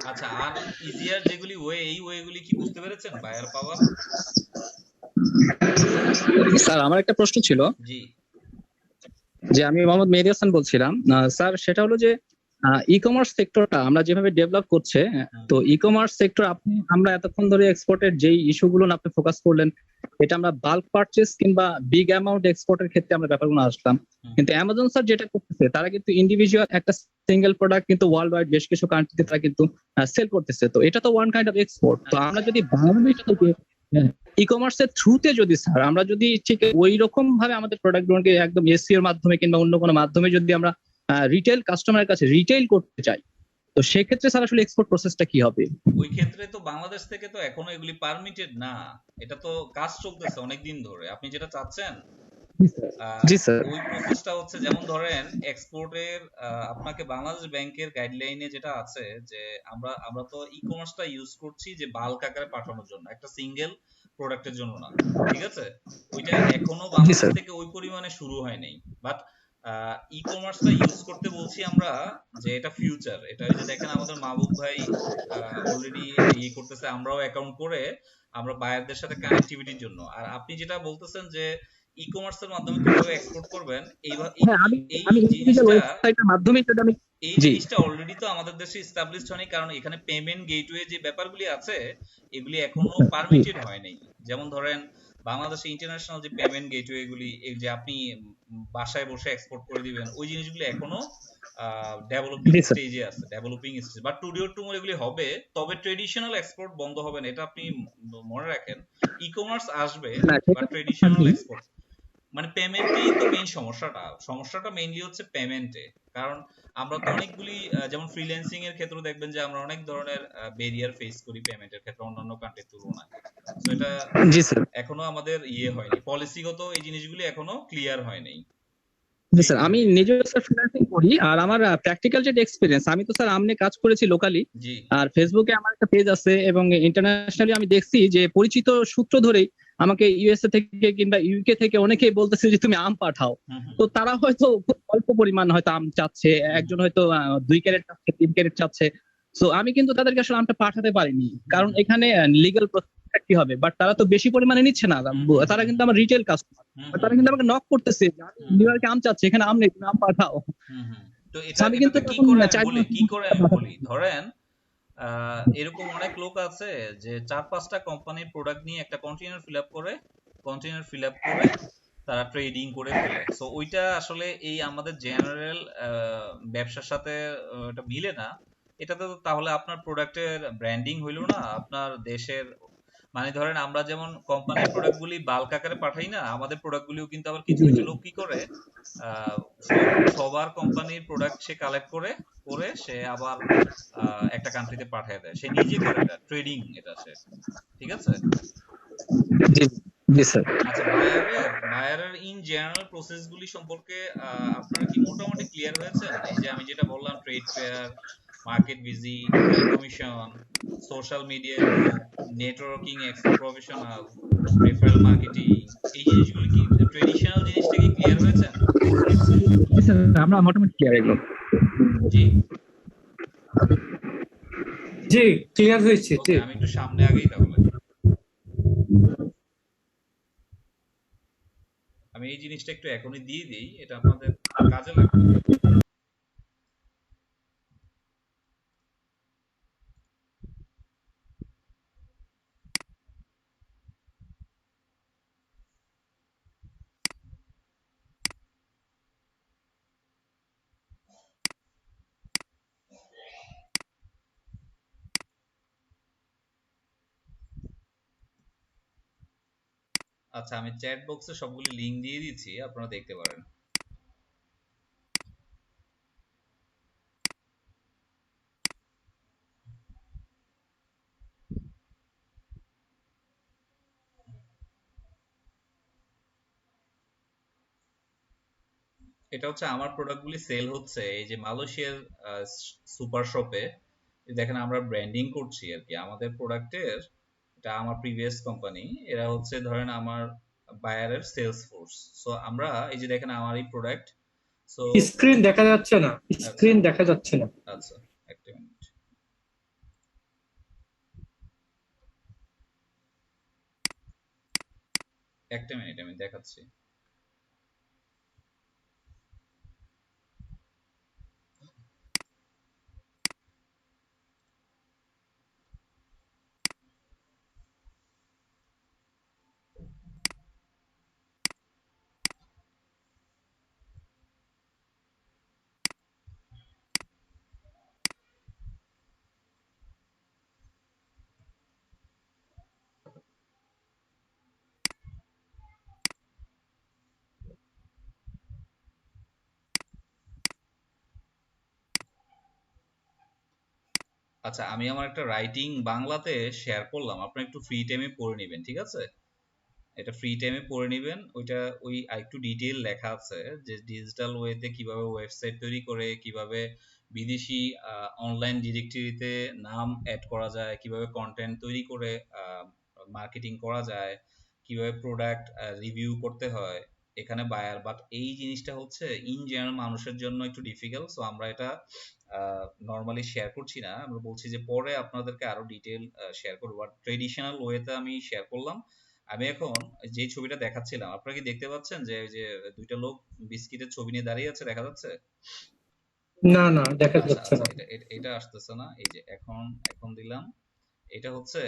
আচ্ছা, আর ইজিয়ার যেগুলি ওয়ে, এই ওয়েগুলি কি বুঝতে পেরেছেন বায়ার পাওয়ার? স্যার আমার একটা প্রশ্ন ছিল, জি, যে আমি মোহাম্মদ মেহেদী হাসান বলছিলাম স্যার, সেটা হলো যে ই কমার্স সেক্টরটা আমরা যেভাবে ডেভেলপ করছে, তো ই কমার্স সেক্টর আমরা এতক্ষণ ধরে এক্সপোর্টের যেই ইস্যুগুলো আপনি ফোকাস করলেন, এটা আমরা বাল্ক পারচেজ কিংবা বিগ অ্যামাউন্ট এক্সপোর্টের ক্ষেত্রে আমরা ব্যাপারগুলো আসলাম, কিন্তু অ্যামাজন স্যার যেটা করতেছে, তারা কিন্তু ইন্ডিভিজুয়াল একটা সিঙ্গেল প্রোডাক্ট কিন্তু ওয়ার্ল্ড ওয়াইড বেশ কিছু কান্ট্রিতে তারা কিন্তু সেল করতেছে। তো এটা তো ওয়ান কাইন্ড অফ এক্সপোর্ট। তো আমরা যদি বাংলাদেশ থেকে ই কমার্সের থ্রুতে যদি স্যার আমরা যদি ঠিক ওই রকম ভাবে আমাদের প্রোডাক্টগুলোকে একদম এসইও এর মাধ্যমে কিংবা অন্য কোনো মাধ্যমে যদি আমরা রিটেল কাস্টমারের কাছে রিটেল করতে চাই, তো সেক্ষেত্রে স্যার আসলে এক্সপোর্ট প্রসেসটা কি হবে? ওই ক্ষেত্রে তো বাংলাদেশ থেকে তো এখনো এগুলি পারমিটেড না, এটা তো কাজ চলতেছে অনেকদিন ধরে। আপনি যেটা চাচ্ছেন জি স্যার, ওই প্রসেসটা হচ্ছে, যেমন ধরেন এক্সপোর্টের আপনাকে বাংলাদেশ ব্যাংকের গাইডলাইনে যেটা আছে যে আমরা তো ই কমার্সটা ইউজ করছি যে বাল্ক আকারে পাঠানোর জন্য, একটা সিঙ্গেল প্রোডাক্টের জন্য না, ঠিক আছে? ওইটা এখনো বাংলাদেশ থেকে ওই পরিমাণে শুরু হয় নাই। বাট ই কমার্সটা ইউজ করতে বলছি আমরা যে এটা ফিউচার। এটা ওই যে দেখেন আমাদের মাহবুব ভাই অলরেডি ইয়ে করতেছে, আমরাও অ্যাকাউন্ট করে আমরা বায়ারদের সাথে কানেক্টিভিটির জন্য। আর আপনি যেটা বলতেছেন যে ই কমার্সের মাধ্যমে কিভাবে এক্সপোর্ট করবেন, এই জিনিসটা অলরেডি তো আমাদের দেশে এস্টাবলিশড হয়নি, কারণ এখানে পেমেন্ট গেটওয়ে যে ব্যাপারগুলি আছে এগুলি এখনো পারমিটেড হয় নাই। যেমন ধরেন বাংলাদেশে ইন্টারন্যাশনাল যে পেমেন্ট গেটওয়ে গুলি, যে আপনি বাসায় বসে এক্সপোর্ট করে দিবেন, ওই জিনিসগুলো এখনো ডেভেলপিং স্টেজে আছে, developing stage. But today or tomorrow এগুলি হবে, তবে ট্রেডিশনাল এক্সপোর্ট বন্ধ হবে না, এটা আপনি মনে রাখেন। ই কমার্স আসবে, বাট ট্রেডিশনাল এক্সপোর্ট মানে পেমেন্টেই তো মেইন সমস্যাটা মেইনলি হচ্ছে পেমেন্টে। কারণ আমরা তো অনেকগুলি যেমন ফ্রিল্যান্সিং এর ক্ষেত্রে দেখবেন যে আমরা অনেক ধরনের ব্যারিয়ার ফেস করি পেমেন্টের ক্ষেত্রে অন্যান্য কান্ট্রির তুলনায়। সো এটা এখনো আমাদের হয়নি, পলিসিগত এই জিনিসগুলি এখনো ক্লিয়ার হয়নি। জি স্যার, আমি নিজেও স্যার ফ্রিল্যান্সিং করি, আর আমার প্র্যাকটিক্যাল যেটা এক্সপেরিয়েন্স, আমি তো স্যার আমনে কাজ করেছি লোকালি, আর ফেসবুকে আমার একটা পেজ আছে এবং ইন্টারন্যাশনালি আমি দেখছি যে পরিচিত সূত্র ধরেই আমাকে ইউএসএ থেকে কিংবা ইউকে থেকে অনেকেই বলতেছে যে তুমি আম পাঠাও। তো তারা হয়তো খুব অল্প পরিমাণ হয়তো আম চাচ্ছে, একজন হয়তো 2 ক্যারেট চাচ্ছে, 3 ক্যারেট চাচ্ছে। সো আমি কিন্তু তাদেরকে আসলে আমটা পাঠাতে পারিনি, কারণ এখানে লিগ্যাল প্রসেসটা কি হবে। বাট তারা তো বেশি পরিমাণে নিচ্ছে না, তারা কিন্তু আমার রিটেল কাস্টমার, তারা কিন্তু আমাকে নক করতেছে যে আমি নিউইয়র্কে আম চাচ্ছি, এখানে আম নেই, তুমি আম পাঠাও। তো এটা আমি কিন্তু কি তখন করে আমি চাইলে বলি, কি করে আমি বলি, ধরেন এরকম অনেক লোক আছে যে 4-5টা কোম্পানির প্রোডাক্ট নিয়ে একটা কন্টেইনার ফিল আপ করে তারা ট্রেডিং করে ফেলে। সো ওইটা আসলে এই আমাদের জেনারেল ব্যবসার সাথে এটা মিলে না। এটাতে তো তাহলে আপনার প্রোডাক্টের ব্র্যান্ডিং হইলো না, আপনার দেশের মানে ধরেন আমরা যেমন কোম্পানির প্রোডাক্টগুলি বাল্ক আকারে পাঠাই না, আমাদের প্রোডাক্টগুলিও কিন্তু আবার কিছু কিছু লোক কি করে সবার কোম্পানির প্রোডাক্ট সে কালেক্ট করে করে সে আবার একটা কান্ট্রিতে পাঠিয়ে দেয়, সে নিজে করে এটা ট্রেডিং, এটা সে, ঠিক আছে? জি জি স্যার। আচ্ছা, বায়ারের ইন জেনারেল প্রসেসগুলি সম্পর্কে আপনারা কি মোটামুটি ক্লিয়ার হয়েছেন? এই যে আমি যেটা বললাম, trade fair, market visit, commission, social media group, networking, excel professional, referral marketing, এই জিনিসগুলো কি ট্রেডিশনাল জিনিসটা কি ক্লিয়ার হয়েছেন? জি স্যার, আমরা মোটামুটি ক্লিয়ার এগুলো। জি জি ক্লিয়ার হয়েছে। ওকে, আমি একটু সামনে আগেই তাহলে আমি এই জিনিসটা একটু এখনই দিয়ে দিই, এটা আপনাদের কাজে লাগবে। আচ্ছা, আমি চ্যাট বক্সে সবগুলি লিংক দিয়ে দিচ্ছি, আপনারা দেখতে পারেন। এটা হচ্ছে আমার প্রোডাক্টগুলি সেল হচ্ছে এই যে মালয়েশিয়ার সুপার শপে। দেখেন আমরা ব্র্যান্ডিং করছি আর কি আমাদের প্রোডাক্টের। এটা আমার প্রিভিয়াস কোম্পানি, এরা হচ্ছে ধরেন আমার বায়ারের সেলস ফোর্স। সো আমরা এই যে দেখেন আমার এই প্রোডাক্ট। সো স্ক্রিন দেখা যাচ্ছে না, স্ক্রিন দেখা যাচ্ছে না। আচ্ছা, একটা মিনিট। আমি দেখাচ্ছি। আচ্ছা, আমি আমার একটা রাইটিং বাংলাতে শেয়ার করলাম, আপনারা একটু ফ্রি টাইমে পড়ে নেবেন, ঠিক আছে? এটা ফ্রি টাইমে পড়ে নেবেন। ওইটা ওই একটু ডিটেইল লেখা আছে যে ডিজিটাল ওয়েতে কিভাবে ওয়েবসাইট তৈরি করে, কিভাবে বিদেশি অনলাইন ডিরেক্টরিতে নাম অ্যাড করা যায়, কিভাবে কন্টেন্ট তৈরি করে মার্কেটিং করা যায়, কিভাবে প্রোডাক্ট রিভিউ করতে হয় এখানে বায়ার। বাট এই জিনিসটা হচ্ছে ইন জেনারেল মানুষের জন্য একটু ডিফিকাল্ট। সো আমরা এটা নর্মালি শেয়ার করছি না, আমরা বলছি যে পরে আপনাদেরকে আরো ডিটেইল শেয়ার করবো। বাট ট্রেডিশনাল ওয়েতে আমি শেয়ার করলাম। আমি এখন যে ছবিটা দেখাচ্ছিলাম, আপনারা কি দেখতে পাচ্ছেন যে যে দুইটা লোক বিস্কিটের ছবি নিয়ে দাঁড়িয়ে আছে, দেখা যাচ্ছে? না না, দেখা আচ্ছা যাচ্ছে আচ্ছা, না। এটা আসতেছে না। এই যে এখন দিলাম। এটা হচ্ছে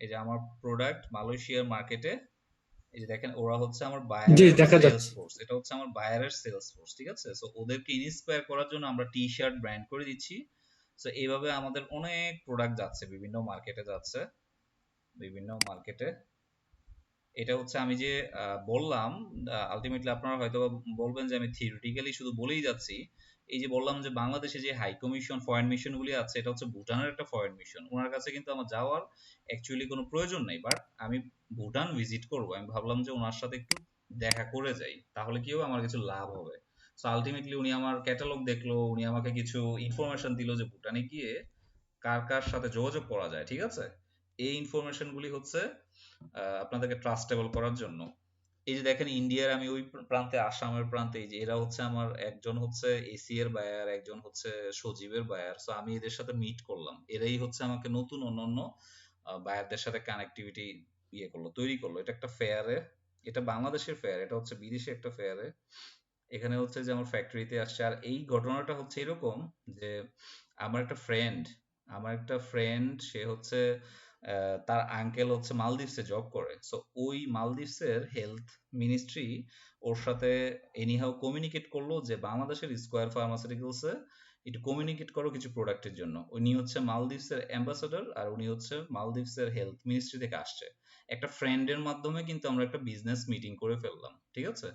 এই যে আমার প্রোডাক্ট মালয়েশিয়ার মার্কেটে। এই যে দেখেন, ওরা হচ্ছে আমার জি বায়ারের দেখা সেলস যাচ্ছে। ফোর্স। এটা হচ্ছে আমার বায়ারের সেলস ফোর্স, ঠিক আছে? সো ওদেরকে ইন্সপায়ার করার জন্য আমরা টি শার্ট ব্র্যান্ড করে দিচ্ছি। সো এইভাবে আমাদের অনেক প্রোডাক্ট যাচ্ছে, বিভিন্ন মার্কেটে যাচ্ছে, বিভিন্ন মার্কেটে। এটা হচ্ছে আমি যে বললাম, আলটিমেটলি আপনারা হয়তো বলবেন যে আমি থিওরিটিক্যালি শুধু বলেই যাচ্ছি। এই যে বললাম যে বাংলাদেশে যে হাই কমিশন ফরেন মিশন গুলি আছে, এটা হচ্ছে ভুটানের একটা ফরেন মিশন। ওনার কাছে কিন্তু আমার যাওয়ার অ্যাকচুয়ালি কোনো প্রয়োজন নেই, বাট আমি ভুটান ভিজিট করব, আমি ভাবলাম যে ওনার সাথে একটু দেখা করে যাই, তাহলে কি হবে, আমার কিছু লাভ হবে। সো আলটিমেটলি উনি আমার ক্যাটালগ দেখলো, উনি আমাকে কিছু ইনফরমেশন দিল যে ভুটানে গিয়ে কার কার সাথে যোগাযোগ করা যায়, ঠিক আছে? এই ইনফরমেশন গুলি হচ্ছে আপনাদেরকে ট্রাস্টেবল করার জন্য। এই যে দেখেন ইন্ডিয়ার আমি ওই প্রান্তে, আসামের প্রান্তে, এই যে এরা হচ্ছে আমার, একজন হচ্ছে এসি এর বায়ার, একজন হচ্ছে সজীবের বায়ার। সো আমি এদের সাথে মিট করলাম, এরাই হচ্ছে আমাকে নতুন অন্যান্য বায়ারদের সাথে কানেক্টিভিটি তৈরি করলো। এটা একটা ফেয়ারে, এটা বাংলাদেশের ফেয়ার, এটা হচ্ছে বিদেশি একটা ফেয়ারে। এখানে হচ্ছে যে আমার ফ্যাক্টরিতে আসছে। আর এই ঘটনাটা হচ্ছে এরকম যে আমার একটা ফ্রেন্ড সে হচ্ছে তার আঙ্কেল হচ্ছে মালদ্বীপসে জব করে। সো ওই মালদ্বীপসের হেলথ মিনিস্ট্রি ওর সাথে এনিহাউ কমিউনিকেট করলো যে বাংলাদেশের স্কয়ার ফার্মাসিউটিক্যালসে একটু কমিউনিকেট করো কিছু প্রোডাক্টের জন্য। উনি হচ্ছে মালদ্বীপসের অ্যাম্বাসেডর, আর উনি হচ্ছে মালদ্বীপসের হেলথ মিনিস্ট্রি থেকে আসছে। একটা ফ্রেন্ডের মাধ্যমে কিন্তু আমরা একটা বিজনেস মিটিং করে ফেললাম, ঠিক আছে।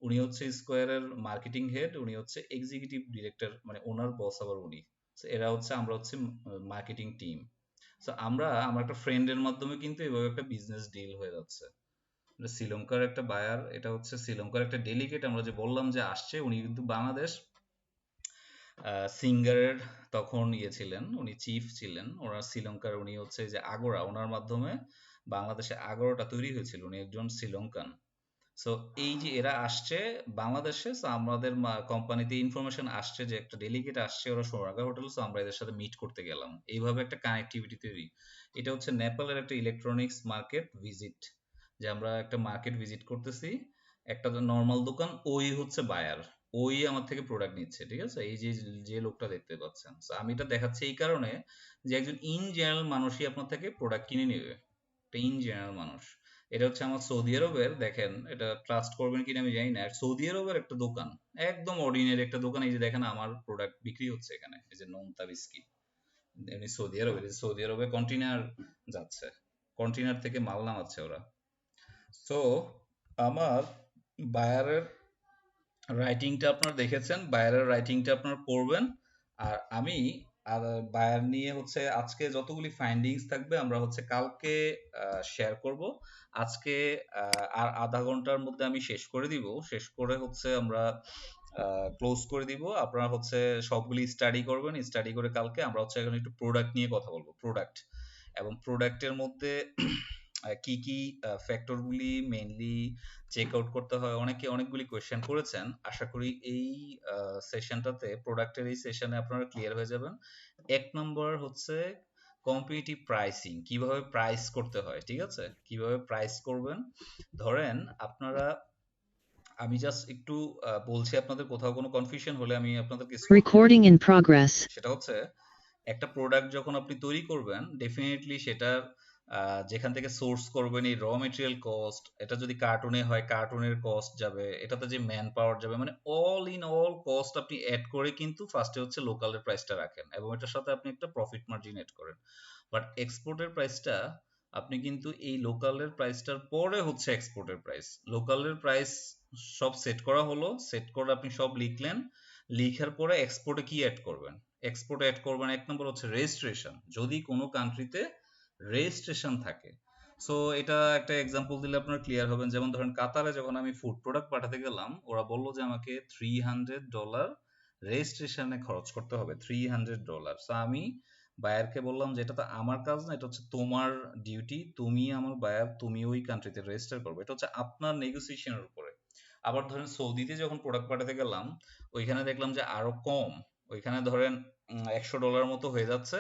উনি হচ্ছে স্কয়ারের মার্কেটিং হেড, উনি হচ্ছে এক্সিকিউটিভ ডিরেক্টর, মানে ওনার বস আবার উনি। So এরা হচ্ছে, আমরা হচ্ছে মার্কেটিং টিম। সো আমার একটা ফ্রেন্ডের মাধ্যমে কিন্তু এভাবে একটা বিজনেস ডিল হয়ে যাচ্ছে। এটা শ্রীলঙ্কার একটা বায়ার, এটা হচ্ছে শ্রীলঙ্কার একটা ডেলিগেট, আমরা যে বললাম যে আসছে, উনি কিন্তু বাংলাদেশ সিঙ্গারের তখন ছিলেন, উনি চিফ ছিলেন ওনার শ্রীলঙ্কার। উনি হচ্ছে যে আগোরা, ওনার মাধ্যমে বাংলাদেশে আগোরাটা তৈরি হয়েছিল, উনি একজন শ্রীলঙ্কান। সো এই যে এরা আসছে বাংলাদেশে, সো আমাদের কোম্পানিতে ইনফরমেশন আসছে যে একটা ডেলিগেট আসছে, ওরা সোনারগাঁ হোটেল, সো আমরা এদের সাথে মিট করতে গেলাম। এইভাবে একটা কানেক্টিভিটি তৈরি। এটা হচ্ছে নেপালের একটা ইলেকট্রনিক্স মার্কেট ভিজিট, যে আমরা একটা মার্কেট ভিজিট করতেছি, একটা নর্মাল দোকান, ওই হচ্ছে বায়ার, ওই আমার থেকে প্রোডাক্ট নিচ্ছে, ঠিক আছে। এই যে যে লোকটা দেখতে পাচ্ছেন, সো আমি এটা দেখাচ্ছি এই কারণে যে একজন ইন জেনারেল মানুষই আপনার থেকে প্রোডাক্ট কিনে নেবে, একটা ইন জেনারেল মানুষ। এটা হচ্ছে আমার সৌদি আরবের, দেখেন এটা ট্রাস্ট করবেন কিনা আমি জানি না, সৌদি আরবের একটা দোকান, একদম অর্ডিনারি একটা দোকান। এই যে দেখেন আমার প্রোডাক্ট বিক্রি হচ্ছে এখানে, এই যে নোনতা বিস্কিট, এমনি সৌদি আরবে কন্টেইনার যাচ্ছে, কন্টেইনার থেকে মাল নামাচ্ছে ওরা। সো আমার বায়ারের রাইটিংটা আপনারা দেখেছেন, বায়ারের রাইটিংটা আপনারা পড়বেন। আর আমি বায়ার নিয়ে হচ্ছে আজকে যতগুলি ফাইন্ডিংস থাকবে আমরা হচ্ছে কালকে শেয়ার করব। আজকে আর আধা ঘন্টার মধ্যে আমি শেষ করে দিব, শেষ করে হচ্ছে আমরা ক্লোজ করে দিব। আপনারা হচ্ছে সবগুলি স্টাডি করবেন, স্টাডি করে কালকে আমরা হচ্ছে এখন একটু প্রোডাক্ট নিয়ে কথা বলবো, প্রোডাক্ট এবং প্রোডাক্টের মধ্যে কি কি ফ্যাক্টরগুলি মেইনলি চেক আউট করতে হয়। অনেকগুলি কোয়েশ্চেন করেছেন, আশা করি এই সেশনটাতে, প্রোডাক্টের এই সেশনে আপনারা ক্লিয়ার হয়ে যাবেন। এক নম্বর হচ্ছে কম্পিটিটিভ প্রাইসিং, কিভাবে প্রাইস করতে হয়, ঠিক আছে, কিভাবে প্রাইস করবেন। ধরেন আপনারা, আমি জাস্ট একটু বলছি আপনাদের, কোথাও কোনো কনফিউশন হলে আমি আপনাদেরকে, রেকর্ডিং ইন প্রগ্রেস, সেটা হচ্ছে একটা প্রোডাক্ট যখন আপনি তৈরি করবেন, ডেফিনেটলি সেটার যেখান থেকে সোর্স করবেন, এই র মেটেরিয়াল কস্ট, এটা যদি কার্টুনে হয় কার্টুনের কস্ট যাবে, এটাতে যে ম্যান পাওয়ার যাবে, মানে অল ইন অল কস্ট আপনি অ্যাড করে কিন্তু ফার্স্টে হচ্ছে লোকালের প্রাইসটা রাখেন এবং এটার সাথে আপনি একটা প্রফিট মার্জিন অ্যাড করেন। বাট এক্সপোর্টের প্রাইসটা আপনি কিন্তু এই লোকালের প্রাইসটার পরে হচ্ছে এক্সপোর্টের প্রাইস। লোকালের প্রাইস সব সেট করা হলো, সেট করে আপনি সব লিখলেন, লিখার পরে এক্সপোর্টে কি অ্যাড করবেন, এক্সপোর্টে অ্যাড করবেন এক নম্বর হচ্ছে রেজিস্ট্রেশন, যদি কোনো কান্ট্রিতে রেজিস্ট্রেশন থাকে। সো এটা একটা এক্সাম্পল দিলে আপনারা ক্লিয়ার হবেন। যেমন ধরেন কাতারে যখন আমি ফুড প্রোডাক্ট পাঠাতে গেলাম, ওরা বললো যে আমাকে $300 রেজিস্ট্রেশনে খরচ করতে হবে, $300। সো আমি বায়ারকে বললাম যে এটা তো আমার কাজ না, এটা হচ্ছে তোমার ডিউটি, তুমি আমার বায়ার, তুমি ওই কান্ট্রিতে রেজিস্টার করবে, এটা হচ্ছে আপনার নেগোসিয়েশনের উপরে। আবার ধরেন সৌদিতে যখন প্রোডাক্ট পাঠাতে গেলাম, ওইখানে দেখলাম যে আরো কম, ওইখানে ধরেন $100 মতো হয়ে যাচ্ছে,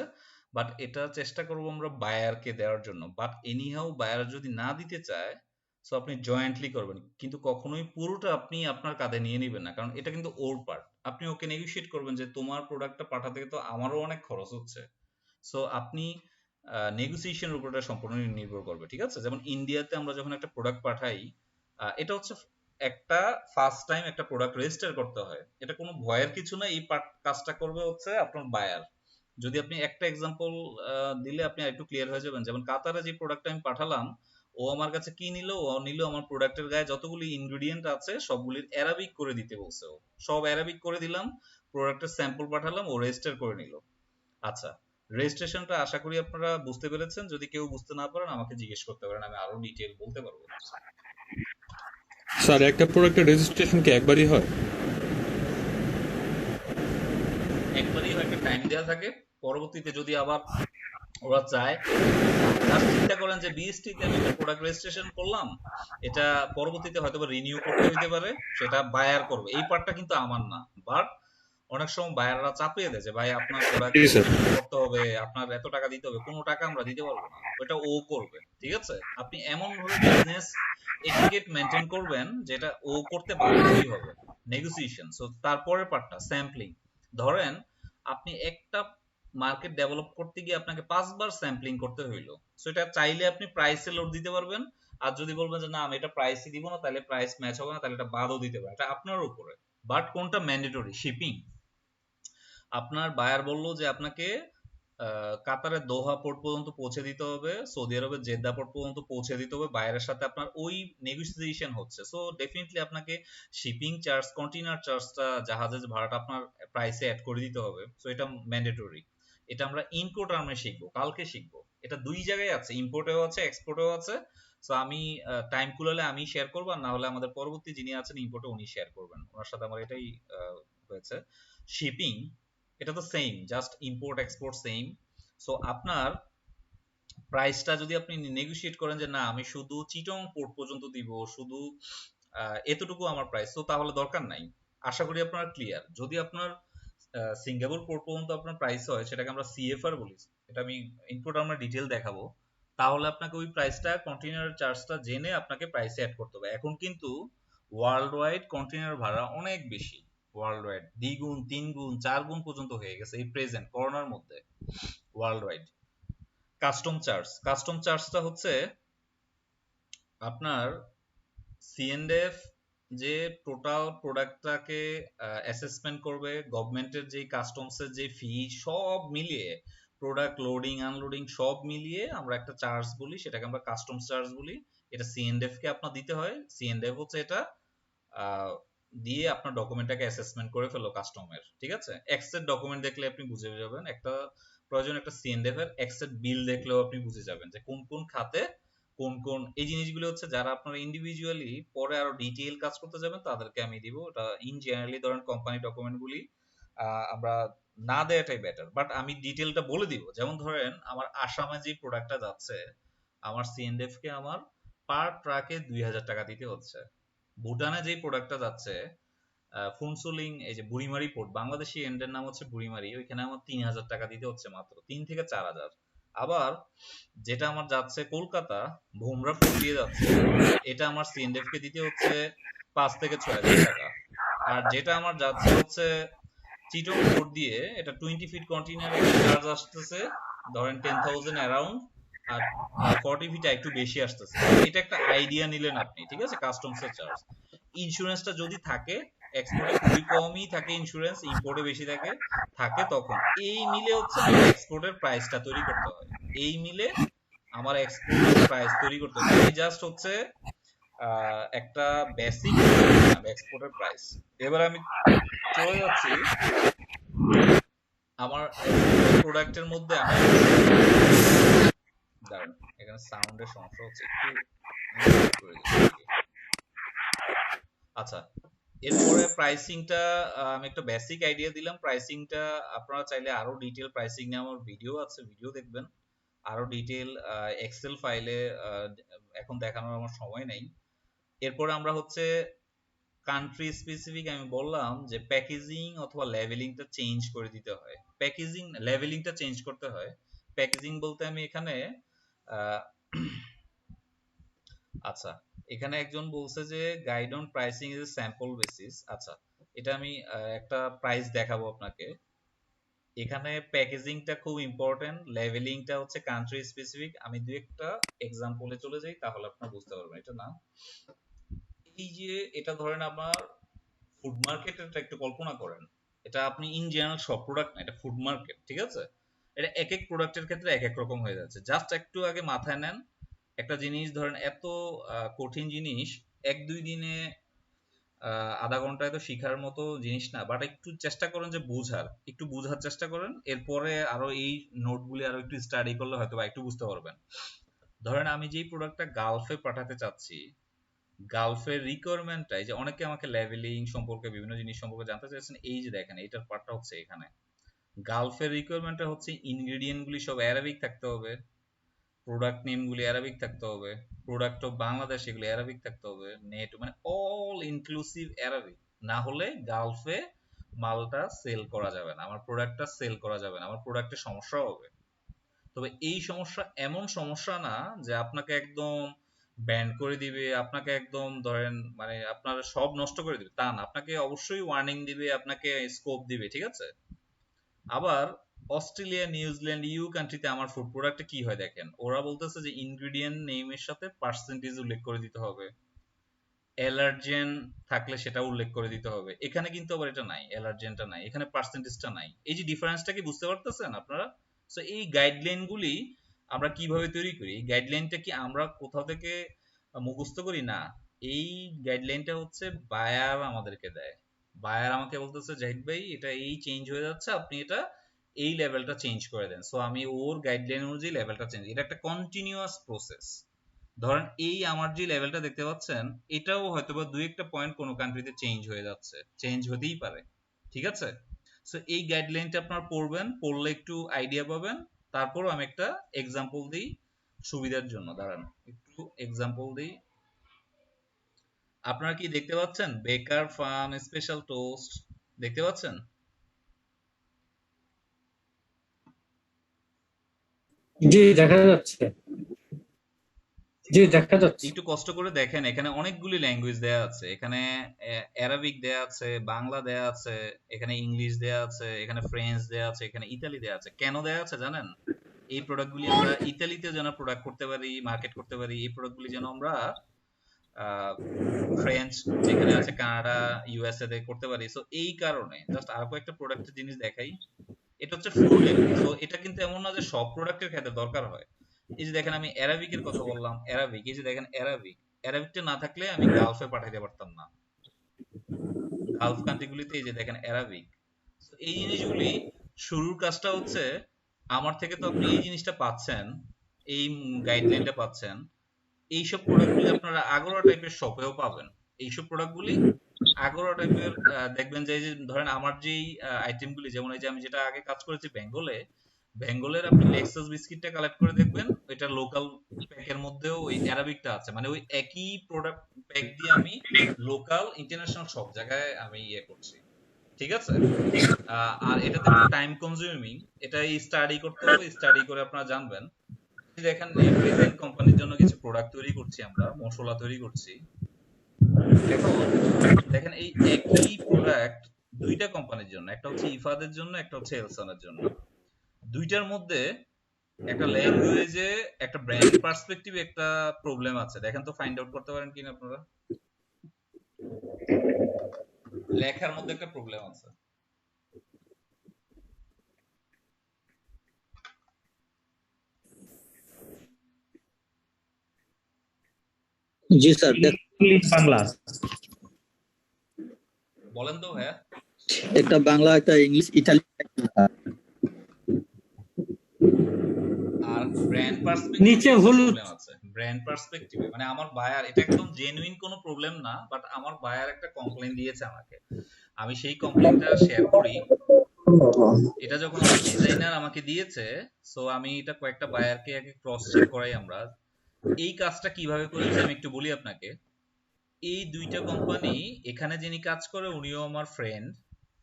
বাট এটা চেষ্টা করবো আমরা বায়ারকে দেওয়ার জন্য। বাট এনিহাউ বায়ার যদি না দিতে চায়, সো আপনি জয়েন্টলি করবেন, কিন্তু কখনোই পুরোটা আপনি আপনার কাঁধে নিয়ে নেবেন না, কারণ এটা কিন্তু ওর পার্ট। আপনি ওকে নেগোশিয়েট করবেন যে তোমার প্রোডাক্টটা পাঠাতে তো আমারও অনেক খরচ হচ্ছে। সো আপনি নেগোসিয়েশনের উপর সম্পূর্ণ নির্ভর করবে, ঠিক আছে। যেমন ইন্ডিয়াতে আমরা যখন একটা প্রোডাক্ট পাঠাই, এটা হচ্ছে একটা ফার্স্ট টাইম একটা প্রোডাক্ট রেজিস্টার করতে হয়, এটা কোনো ভয়ের কিছু না, এই কাজটা করবে হচ্ছে আপনার বায়ার। যদি আপনি একটা এক্সাম্পল দিলে আপনি একটু ক্লিয়ার হয়ে যাবেন। যেমন কাতারে যে প্রোডাক্টটা আমি পাঠালাম, ও আমার কাছে কি নিল, ও নিল আমার প্রোডাক্টের গায়ে যতগুলি ইনগ্রেডিয়েন্ট আছে সবগুলির অ্যারাবিক করে দিতে বলছে, ও সব অ্যারাবিক করে দিলাম, প্রোডাক্টের স্যাম্পল পাঠালাম, ও রেজিস্টার করে নিল। আচ্ছা, রেজিস্ট্রেশনটা আশা করি আপনারা বুঝতে পেরেছেন। যদি কেউ বুঝতে না পারেন আমাকে জিজ্ঞেস করতে পারেন, আমি আরো ডিটেইল বলতে পারবো। স্যার একটা প্রোডাক্টের রেজিস্ট্রেশন কি একবারই হয়? একবারই হয়, একটা টাইম দেওয়া থাকে, পরবর্তীতে যদি আবার ওরা চায় জাস্ট চিন্তা করেন যে বিএসটি তে আমি একটা প্রোডাক্ট রেজিস্ট্রেশন করলাম, এটা পরবর্তীতে হয়তো রিনিউ করতে হইতে পারে, সেটা বায়ার করবে, এই পার্টটা কিন্তু আমার না। বাট অনেক সময় বায়াররা চাপিয়ে দেয় যে ভাই আপনার প্রোডাক্ট জি স্যার। করতে হবে, আপনার এত টাকা দিতে হবে, কোনো টাকা আমরা দিতে পারবো না, ওটা ও করবে। ঠিক আছে, আপনি এমন ভাবে বিজনেস এটিকেট মেনটেন করবেন যেটা ও করতে বাধ্যই হবে। নেগোসিয়েশন। সো তারপরের পার্টটা স্যাম্পলিং। ধরেন আপনি একটা মার্কেট ডেভেলপ করতে গিয়ে আপনাকে 5 বার স্যাম্পলিং করতে হইলো, সো এটা চাইলে আপনি প্রাইসে লোড দিতে পারবেন, আর যদি বলবেন যে না আমি এটা প্রাইসই দিব না, তাহলে প্রাইস ম্যাচ হবে না, তাহলে এটা বাদও দিতে পারে, এটা আপনার উপরে। বাট কোনটা ম্যান্ডেটরি? শিপিং। আপনার বায়ার বললো যে আপনাকে কাতারের দোহা পোর্ট পর্যন্ত পৌঁছে দিতে হবে, সৌদি আরবের জেদ্দা পোর্ট পর্যন্ত পৌঁছে দিতে হবে, বায়ারের সাথে আপনার ওই নেগোসিয়েশন হচ্ছে। সো ডেফিনেটলি আপনাকে শিপিং চার্জ, কন্টেইনার চার্জটা, জাহাজের ভাড়াটা আপনার প্রাইসে অ্যাড করে দিতে হবে। সো এটা ম্যান্ডেটরি। এটা আমরা ইনকোটার্মে শিখবো, কালকে শিখবো। এটা দুই জায়গায় আছে, ইম্পোর্টেও আছে, এক্সপোর্টেও আছে। সো আমি টাইম কুলালে আমি শেয়ার করবো, আর না হলে আমাদের পরবর্তী যিনি আছেন ইম্পোর্টে উনি শেয়ার করবেন, ওনার সাথে আমার এটাই হয়েছে। শিপিং এটা তো same, just import export same. So আপনার প্রাইসটা যদি আপনি নেগোশিয়েট করেন যে না আমি শুধু চিটং পোর্ট পর্যন্ত দিব, শুধু এতটুকু আমার প্রাইস, তো তাহলে দরকার নাই। আশা করি আপনার ক্লিয়ার। যদি আপনার সিঙ্গাপুর পোর্ট পর্যন্ত আপনার প্রাইস হয়, সেটাকে আমরা সিএফআর বলি, এটা আমি ইনপুট আমরা ডিটেল দেখাবো, তাহলে আপনাকে ওই প্রাইসটা, কন্টেইনার চার্জটা জেনে আপনাকে প্রাইসে অ্যাড করতে হবে। এখন কিন্তু ওয়ার্ল্ড ওয়াইড কন্টেইনার ভাড়া অনেক বেশি, ওয়ার্ল্ড ওয়াইড 2 গুণ 3 গুণ 4 গুণ পর্যন্ত হয়ে গেছে এই প্রেজেন্ট করোনার মধ্যে ওয়ার্ল্ড ওয়াইড। কাস্টম চার্জটা হচ্ছে আপনার সিএনএফ যে টোটাল প্রোডাক্টটাকে অ্যাসেসমেন্ট করবে, গভর্নমেন্টের যে কাস্টমসের যে ফি সব মিলিয়ে, প্রোডাক্ট লোডিং আনলোডিং সব মিলিয়ে আমরা একটা চার্জ বলি, সেটাকে আমরা কাস্টমস চার্জ বলি। এটা সিএনএফ কে আপনার দিতে হয়। সিএনএফ হচ্ছে এটা দিয়ে আপনার ডকুমেন্টটাকে অ্যাসেসমেন্ট করে ফেলো কাস্টমার। ঠিক আছে, এক্সেট ডকুমেন্ট দেখলে আপনি বুঝে যাবেন, একটা প্রয়োজন একটা সিএনএফ এর এক্সেট বিল দেখলেও আপনি বুঝে যাবেন যে কোন কোন খাতে কোন কোন এই জিনিসগুলো হচ্ছে। যারা আপনারা ইন্ডিভিজুয়ালি পরে আরো ডিটেইল কাজ করতে যাবেন তাদেরকে আমি দিব। এটা ইন জেনারেলি ধরেন কোম্পানি ডকুমেন্টগুলি আমরা না দেওয়াটাই বেটার, বাট আমি ডিটেইলটা বলে দিব। যেমন ধরেন আমার আসামে যে প্রোডাক্টটা যাচ্ছে, আমার সিএনএফ কে আমার পার ট্রাকে 2000 টাকা দিতে হচ্ছে। ভুটানে যে প্রোডাক্টটা যাচ্ছে ফুনসুলিং, এই যে বুড়িমারি পোর্ট, বাংলাদেশি এন্ডের নাম হচ্ছে বুড়িমারি, ওইখানে আমার 3000 টাকা দিতে হচ্ছে, মাত্র 3 থেকে 4000। আবার যেটা আমার যাচ্ছে কলকাতা ভোমরা পোর্ট দিয়ে যাচ্ছে, এটা আমার সিএনএফ কে দিতে হচ্ছে 5 থেকে 6000 টাকা। আর যেটা আমার যাচ্ছে হচ্ছে চিটং পোর্ট দিয়ে, এটা 20 ফিট কন্টেইনারে চার্জ আসতেছে ধরেন 10,000 অ্যারাউন্ড, আর 40 ফিট একটু বেশি আসতেছে। এটা একটা আইডিয়া নিলেন আপনি। ঠিক আছে, কাস্টমস এর চার্জ। ইন্স্যুরেন্সটা যদি থাকে, এক্সপোর্টে খুবই কমই থাকে ইন্স্যুরেন্স, ইম্পোর্টে বেশি থাকে তখন এই মিলে হচ্ছে আমার এক্সপোর্টের প্রাইসটা তৈরি করতে হয়। এই মিলে আমার এক্সপোর্টের প্রাইস তৈরি করতে হয়। এই জাস্ট হচ্ছে একটা বেসিক এক্সপোর্টের প্রাইস। এবার আমি চলে যাচ্ছি আমার প্রোডাক্টের মধ্যে। আমি দাঁড়ান, এখানে সাউন্ডের সমস্যা হচ্ছে, একটু আচ্ছা। এরপরে প্রাইসিংটা আমি একটা বেসিক আইডিয়া দিলাম। প্রাইসিংটা আপনারা চাইলে আরো ডিটেইল প্রাইসিং নিয়ে আমার ভিডিও আছে, ভিডিও দেখবেন আরো ডিটেইল এক্সেল ফাইলে, এখন দেখানোর আমার সময় নেই। এরপরে আমরা হচ্ছে কান্ট্রি স্পেসিফিক আমি বললাম যে প্যাকেজিং অথবা লেভেলিংটা চেঞ্জ করে দিতে হয়। প্যাকেজিং লেভেলিংটা চেঞ্জ করতে হয়। প্যাকেজিং বলতে আমি এখানে আচ্ছা, এখানে একজন বলছে যে guide on pricing is a sample basis. আচ্ছা, এটা আমি একটা প্রাইস দেখাবো আপনাকে। এখানে প্যাকেজিংটা খুব ইম্পর্টেন্ট, লেভেলিংটা হচ্ছে কান্ট্রি স্পেসিফিক। আমি দুই একটা এক্সাম্পলে চলে যাই, তাহলে আপনারা বুঝতে পারবেন। এটা না, এই যে এটা ধরেন আমার ফুড মার্কেটটা একটু কল্পনা করেন, এটা আপনি ইন জেনারেল সব প্রোডাক্ট না, এটা ফুড মার্কেট। ঠিক আছে, এটা এক এক প্রোডাক্টের ক্ষেত্রে এক এক রকম হয়ে যাচ্ছে। জাস্ট একটু আগে মাথায় নেন একটা জিনিস, ধরেন এত কঠিন জিনিস 1-2 দিনে আধা ঘন্টায় তো শিখার মতো জিনিস না, বাট একটু চেষ্টা করেন যে একটু বোঝার চেষ্টা করেন। এরপরে আরো এই নোটগুলি আরো একটু স্টাডি করলে হয়তো বা একটু বুঝতে পারবেন। ধরেন আমি যেই প্রোডাক্টটা গালফে পাঠাতে চাচ্ছি, গালফের রিকোয়ারমেন্টটা, এই যে অনেকে আমাকে লেভেলিং সম্পর্কে বিভিন্ন জিনিস সম্পর্কে জানতে চাইছেন, এই যে দেখেন এটার পার্টটা হচ্ছে এখানে গালফের রিকোয়ারমেন্টটা হচ্ছে ইনগ্রেডিয়েন্ট গুলি সব অ্যারাবিক থাকতে হবে, প্রোডাক্ট নেম গুলি অ্যারাবিক থাকতে হবে, প্রোডাক্ট অফ বাংলাদেশ এগুলি অ্যারাবিক থাকতে হবে, নেট মানে অল ইনক্লুসিভ অ্যারাবিক। না হলে গালফে মালটা সেল করা যাবে না, আমার প্রোডাক্টটা সেল করা যাবে না, আমার প্রোডাক্টে সমস্যা হবে। তবে এই সমস্যা এমন সমস্যা না যে আপনাকে একদম ব্যান করে দিবে, আপনাকে একদম ধরেন মানে আপনার সব নষ্ট করে দিবে তা না, আপনাকে অবশ্যই ওয়ার্নিং দিবে, আপনাকে স্কোপ দিবে, ঠিক আছে। আবার অস্ট্রেলিয়া, নিউজিল্যান্ড, ইউ কান্ট্রিতে আমার ফুড প্রোডাক্টে কি হয় দেখেন, ওরা বলতেছে যে ইনগ্রেডিয়েন্ট নেমের সাথে পার্সেন্টেজ উল্লেখ করে দিতে হবে, অ্যালার্জেন থাকলে সেটা উল্লেখ করে দিতে হবে। এখানে কিন্তু আবার এটা নাই, অ্যালার্জেনটা নাই, এখানে পার্সেন্টেজটা নাই। এই যে ডিফারেন্সটা কি বুঝতে পারতেছেন আপনারা? সো এই গাইডলাইন গুলি আমরা কিভাবে তৈরি করি, এই গাইডলাইনটা কি আমরা কোথাও থেকে মুখস্থ করি না, এই গাইডলাইনটা হচ্ছে বায়ার আমাদেরকে দেয়। বায়ার আমাকে বলতেছে জাহিদ ভাই এটা এই চেঞ্জ হয়ে যাচ্ছে, আপনি এটা এই লেভেলটা চেঞ্জ করে দেন। সো আমি ওর গাইডলাইন অনুযায়ী লেভেলটা চেঞ্জ, এটা একটা কন্টিনিউয়াস প্রসেস। ধরেন এই আমার যে লেভেলটা দেখতে পাচ্ছেন এটাও হয়তোবা দুই একটা পয়েন্ট কোনো কান্ট্রিতে চেঞ্জ হয়ে যাচ্ছে, চেঞ্জ হতেই পারে, ঠিক আছে। সো এই গাইডলাইনটা আপনার পড়বেন, পড়লে একটু আইডিয়া পাবেন। তারপর আমি একটা এক্সাম্পল দিই সুবিধার জন্য, দাঁড়ান একটু এক্সাম্পল দিই। আপনারা কি দেখতে পাচ্ছেন বেকার ফার্ম স্পেশাল টোস্ট দেখতে পাচ্ছেন? জি দেখা যাচ্ছে, জি দেখা যাচ্ছে। একটু কষ্ট করে দেখেন, এখানে অনেকগুলি ল্যাঙ্গুয়েজ দেয়া আছে, এখানে অ্যারাবিক দেয়া আছে, বাংলা দেয়া আছে, এখানে ইংলিশ দেয়া আছে, এখানে ফ্রেঞ্চ দেয়া আছে, এখানে ইতালি দেয়া আছে। কেন দেয়া আছে জানেন? এই প্রোডাক্টগুলি আমরা ইতালিতে যেন প্রোডাক্ট করতে পারি, মার্কেট করতে পারি, এই প্রোডাক্টগুলি যেন আমরা ফ্রেঞ্চ যেখানে আছে কানাডা, ইউএসএ তে করতে পারি। সো এই কারণে জাস্ট আর কয়েকটা প্রোডাক্টের জিনিস দেখাই। এটা হচ্ছে ফুড লেভেল। সো এটা কিন্তু এমন না যে সব প্রোডাক্টের ক্ষেত্রে দরকার হয়। এই যে দেখেন আমি অ্যারাবিকের কথা বললাম, অ্যারাবিক, এই যে দেখেন অ্যারাবিক, অ্যারাবিকটা না থাকলে আমি গালফে পাঠাইতে পারতাম না, গালফ কান্ট্রিগুলিতে এই যে দেখেন অ্যারাবিক। এই জিনিসগুলি শুরুর কাজটা হচ্ছে আমার থেকে, তো আপনি এই জিনিসটা পাচ্ছেন, এই গাইডলাইনটা পাচ্ছেন, এইসব প্রোডাক্টগুলি আপনারা আগোরা টাইপের শপেও পাবেন। এইসব প্রোডাক্টগুলি আগোরা টাইপের দেখবেন যে এই যে ধরেন আমার যেই আইটেমগুলি, যেমন এই যে আমি যেটা আগে কাজ করেছি বেঙ্গলে, বেঙ্গলের আপনি লেক্সাস বিস্কিটটা কালেক্ট করে দেখবেন এটা লোকাল প্যাকের মধ্যেও ওই অ্যারাবিকটা আছে, মানে ওই একই প্রোডাক্ট প্যাক দিয়ে আমি লোকাল ইন্টারন্যাশনাল সব জায়গায় আমি ইয়ে করছি, ঠিক আছে। আর এটাতে একটু টাইম কনজিউমিং, এটা স্টাডি করতে হবে, স্টাডি করে আপনারা জানবেন। দেখেন এভরিথিং কোম্পানির জন্য কিছু প্রোডাক্ট তৈরি করছি আমরা, মশলা তৈরি করছি। এখন দেখেন এই একই প্রোডাক্ট দুইটা কোম্পানির জন্য, একটা হচ্ছে ইফাদের জন্য, একটা হচ্ছে এলসনের জন্য। দুইটার মধ্যে একটা ল্যাঙ্গুয়েজে, একটা ব্র্যান্ড পার্সপেক্টিভে একটা প্রবলেম আছে। দেখেন তো ফাইন্ড আউট করতে পারেন কিনা আপনারা? লেখার মধ্যে একটা প্রবলেম আছে। জি স্যার, ইংলিশ বাংলা বলেন তো ভাইয়া। একটা বাংলা, একটা ইংলিশ, ইটালি। আর ব্র্যান্ড পার্সপেক্টিভে নিচে হলুদ প্রবলেম আছে, ব্র্যান্ড পার্সপেক্টিভে মানে আমার বায়ার, এটা একদম জেনুইন কোনো প্রবলেম না, বাট আমার বায়ার একটা কমপ্লেইন দিয়েছে আমাকে, আমি সেই কমপ্লেইনটা শেয়ার করি। এটা যখন আমার ডিজাইনার আমাকে দিয়েছে, সো আমি এটা কয়েকটা বায়ারকে আগে ক্রস চেক করাই আমরা। এই কাজটা কিভাবে করেছি আমি একটু বলি আপনাকে। এই দুইটা কোম্পানি, এখানে যিনি কাজ করে উনিও আমার ফ্রেন্ড,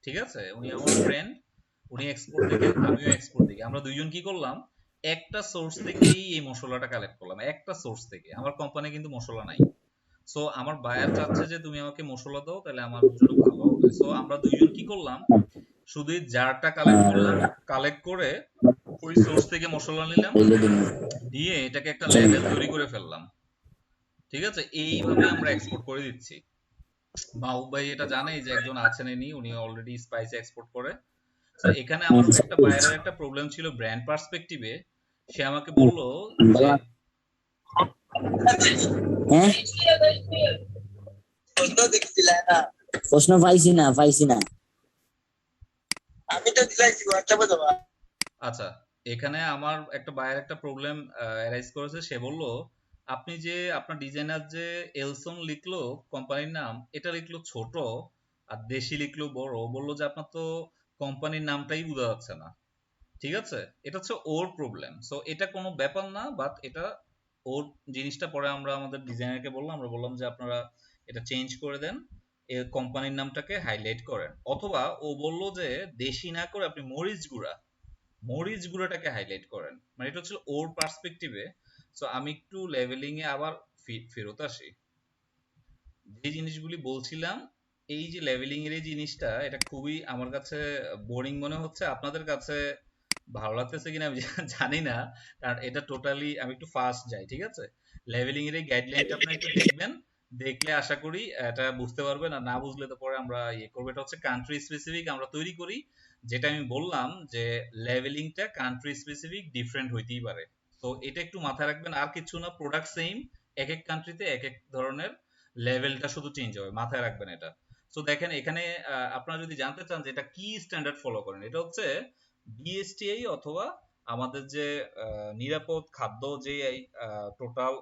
ঠিক আছে, উনি আমার ফ্রেন্ড, উনি এক্সপোর্ট দেখে আমিও এক্সপোর্ট দেখি, আমরা দুইজন কি করলাম একটা সোর্স থেকেই এই মশলাটা কালেক্ট করলাম, একটা সোর্স থেকে। আমার কোম্পানি কিন্তু মশলা নাই। সো আমার বায়ার চাচ্ছে যে তুমি আমাকে মশলা দাও, তাহলে আমার জন্য ভালো হবে। সো আমরা দুইজন কি করলাম, শুধু জারটা কালেক্ট করলাম, কালেক্ট করে ওই সোর্স থেকে মশলা নিলাম, দিয়ে এটাকে একটা লেভেল তৈরি করে ফেললাম, ঠিক আছে। এইভাবে আমরা এক্সপোর্ট করে দিচ্ছি। মাহবুব ভাই এটা জানে যে একজন আছেন ইনি, উনি অলরেডি স্পাইস এক্সপোর্ট করে। তো এখানে আমার একটা বায়ারের একটা প্রবলেম ছিল ব্র্যান্ড পার্সপেক্টিভে। সে আমাকে বলল যে প্রশ্ন পাইছি না আমি তো দিলাইছি হোয়াটসঅ্যাপে দেবা। আচ্ছা, এখানে আমার একটা বায়ার একটা প্রবলেম অ্যারাইজ করেছে। সে বলল আপনি যে আপনার ডিজাইনার যে এলসন লিখলো কোম্পানির নাম, এটা লিখলো ছোট আর দেশি লিখলো বড়। বললো যে আপনার তো কোম্পানির নামটাই বোঝা যাচ্ছে না, ঠিক আছে? এটা হচ্ছে ওর প্রবলেম। সো এটা কোনো ব্যাপার না, বাট এটা ওর জিনিসটা পরে আমরা আমাদের ডিজাইনারকে বললাম, আমরা বললাম যে আপনারা এটা চেঞ্জ করে দেন, এই কোম্পানির নামটাকে হাইলাইট করেন, অথবা ও বললো যে দেশি না করে আপনি মরিচ গুঁড়াটাকে হাইলাইট করেন। মানে এটা হচ্ছে ওর পার্সপেক্টিভে। সো আমি একটু লেভেলিং এ আবার ফেরত আসি। যে জিনিসগুলি বলছিলাম, এই যে লেভেলিং এর এই জিনিসটা, এটা খুবই আমার কাছে বোরিং মনে হচ্ছে, আপনাদের কাছে ভালো লাগতেছে কিনা আমি জানি না, কারণ এটা টোটালি আমি একটু ফাস্ট যাই, ঠিক আছে? লেভেলিং এর এই গাইডলাইনটা আপনি একটু দেখবেন, দেখলে আশা করি এটা বুঝতে পারবেন, আর না বুঝলে তো পরে আমরা ইয়ে করবো। এটা হচ্ছে কান্ট্রি স্পেসিফিক আমরা তৈরি করি, যেটা আমি বললাম যে লেভেলিংটা কান্ট্রি স্পেসিফিক ডিফারেন্ট হইতেই পারে। তো এটা একটু মাথায় রাখবেন, আর কিছু না, প্রোডাক্ট সেম, এক এক কান্ট্রিতে এক এক ধরনের লেভেলটা শুধু চেঞ্জ হবে, মাথায় রাখবেন এটা। সো দেখেন এখানে আপনারা যদি জানতে চান যে এটা কি স্ট্যান্ডার্ড ফলো করেন, এটা হচ্ছে বিএসটিআই অথবা আমাদের যে নিরাপদ খাদ্য যে টোটাল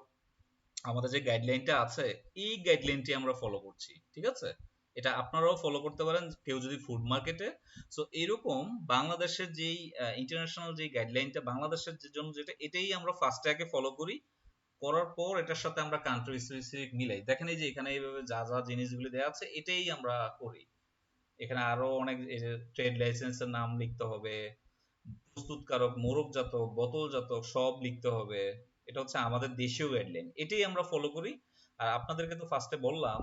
আমাদের যে গাইডলাইনটা আছে, এই গাইডলাইনটি আমরা ফলো করছি, ঠিক আছে? এটা আপনারাও ফলো করতে পারেন কেউ যদি ফুড মার্কেটে। সো এরকম বাংলাদেশের যেই ইন্টারন্যাশনাল যে গাইডলাইনটা বাংলাদেশের জন্য যেটা, এটাই আমরা ফার্স্টে আগে ফলো করি, করার পর এটার সাথে আমরা কান্ট্রি স্পেসিফিক মিলাই। দেখেন এই যে এখানে এইভাবে যা যা জিনিসগুলি দেওয়া আছে এটাই আমরা করি। এখানে আরো অনেক ট্রেড লাইসেন্সের নাম লিখতে হবে, প্রস্তুতকারক, মোড়কজাতক, বোতলজাতক সব লিখতে হবে। এটা হচ্ছে আমাদের দেশীয় গাইডলাইন, এটাই আমরা ফলো করি। আর আপনাদেরকে তো ফার্স্টে বললাম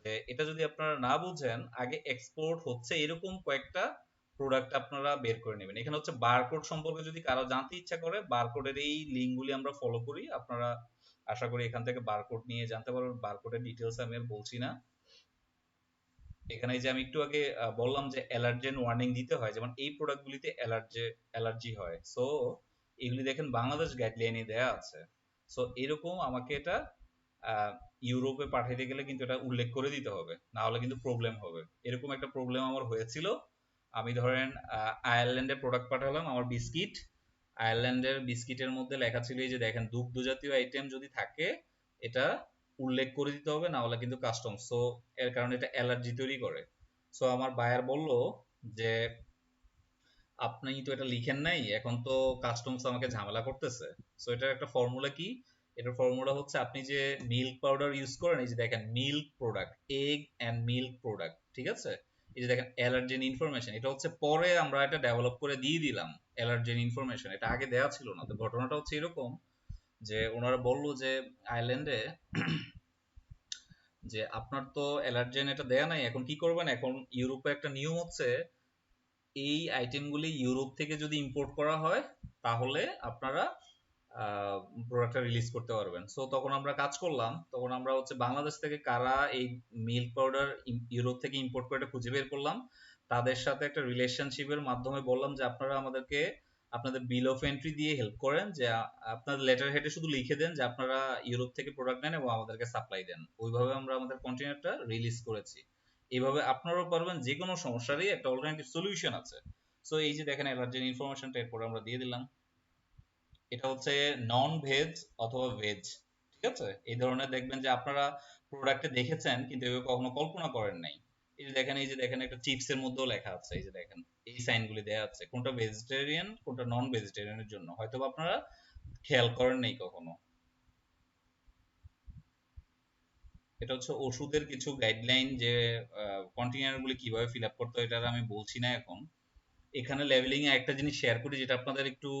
যে এটা যদি আপনারা না বুঝেন, আগে এক্সপোর্ট হচ্ছে এরকম কয়েকটা প্রোডাক্ট আপনারা বের করে নেবেন। এখানে হচ্ছে বারকোড সম্পর্কে যদি কারো জানতে ইচ্ছা করে, বারকোডের এই লিঙ্কগুলি আমরা ফলো করি, আপনারা আশা করি এখান থেকে বারকোড নিয়ে জানতে পারবেন। বারকোডের ডিটেলস আমি আর বলছি না। এখানে যে আমি একটু আগে বললাম যে অ্যালার্জেন ওয়ার্নিং দিতে হয়, যেমন এই প্রোডাক্টগুলিতে অ্যালার্জি হয়। সো এগুলি দেখেন বাংলাদেশ গাইডলাইনে দেয়া আছে। সো এরকম আমাকে এটা ইউরোপে পাঠাইতে গেলে কিন্তু এটা উল্লেখ করে দিতে হবে, না হলে কিন্তু প্রবলেম হবে। এরকম একটা প্রবলেম আমার হয়েছিল। আমি ধরেন আয়ারল্যান্ডের প্রোডাক্ট পাঠালাম, আমার বিস্কিট, আয়ারল্যান্ডের বিস্কিটের মধ্যে লেখা ছিল এই যে দেখেন দুগ্ধ জাতীয় আইটেম যদি থাকে এটা উল্লেখ করে দিতে হবে, না হলে কিন্তু কাস্টমস, সো এর কারণে এটা অ্যালার্জি তৈরি করে। সো আমার বায়ার বলল যে আপনি তো এটা লিখেন নাই, এখন তো কাস্টমস আমাকে ঝামেলা করতেছে। সো এটার একটা ফর্মুলা কি, এটার ফর্মুলা হচ্ছে আপনি যে মিল্ক পাউডার ইউজ করেন, এই যে দেখেন milk product, egg and milk product, ঠিক আছে? এই যে দেখেন অ্যালার্জেন ইনফরমেশন, এটা হচ্ছে পরে আমরা এটা ডেভেলপ করে দিয়ে দিলাম অ্যালার্জেন ইনফরমেশন, এটা আগে দেওয়া ছিল না। তো ঘটনাটা হচ্ছে এরকম যে ওনারা বললো যে আয়ারল্যান্ডে যে আপনার তো অ্যালার্জেন এটা দেয়া নাই, এখন কি করবেন? এখন ইউরোপে একটা নিয়ম হচ্ছে এই আইটেমগুলি ইউরোপ থেকে যদি ইম্পোর্ট করা হয় তাহলে আপনারা প্রোডাক্টটা রিলিজ করতে পারবেন। সো তখন আমরা কাজ করলাম, তখন আমরা হচ্ছে বাংলাদেশ থেকে কারা এই মিল্ক পাউডার ইউরোপ থেকে ইম্পোর্ট করে খুঁজে বের করলাম, তাদের সাথে একটা রিলেশনশিপের মাধ্যমে বললাম যে আপনারা আমাদেরকে আপনাদের বিল অফ এন্ট্রি দিয়ে হেল্প করেন, যে আপনাদের লেটার হেডে শুধু লিখে দেন যে আপনারা ইউরোপ থেকে প্রোডাক্ট নেন এবং আমাদেরকে সাপ্লাই দেন। ওইভাবে আমরা আমাদের কন্টেইনারটা রিলিজ করেছি। এইভাবে আপনারাও পারবেন, যে কোনো সমস্যারই একটা অল্টারনেটিভ সলিউশন আছে। সো এই যে দেখেন অ্যালার্জেন ইনফরমেশনটা এরপরে আমরা দিয়ে দিলাম। এটা হচ্ছে নন ভেজ অথবা ভেজ, ঠিক আছে? এই ধরনের দেখবেন যে আপনারা প্রোডাক্টে দেখেছেন কিন্তু এভাবে কখনো কল্পনা করেন নাই। এই যে দেখেন একটা চিপসের মধ্যেও লেখা আছে, এই যে দেখেন এই সাইনগুলি দেয়া আছে, কোনটা ভেজিটেরিয়ান কোনটা নন ভেজিটেরিয়ানের জন্য, হয়তো আপনারা খেয়াল করেন নাই কখনো। এটা হচ্ছে ওষুধের কিছু গাইডলাইন, যে কন্টেইনার গুলি কিভাবে ফিল আপ করতে হয় এটা আমি বলছি না এখন। এখানে লেভেলিং এ একটা জিনিস শেয়ার করি যেটা আপনাদের একটু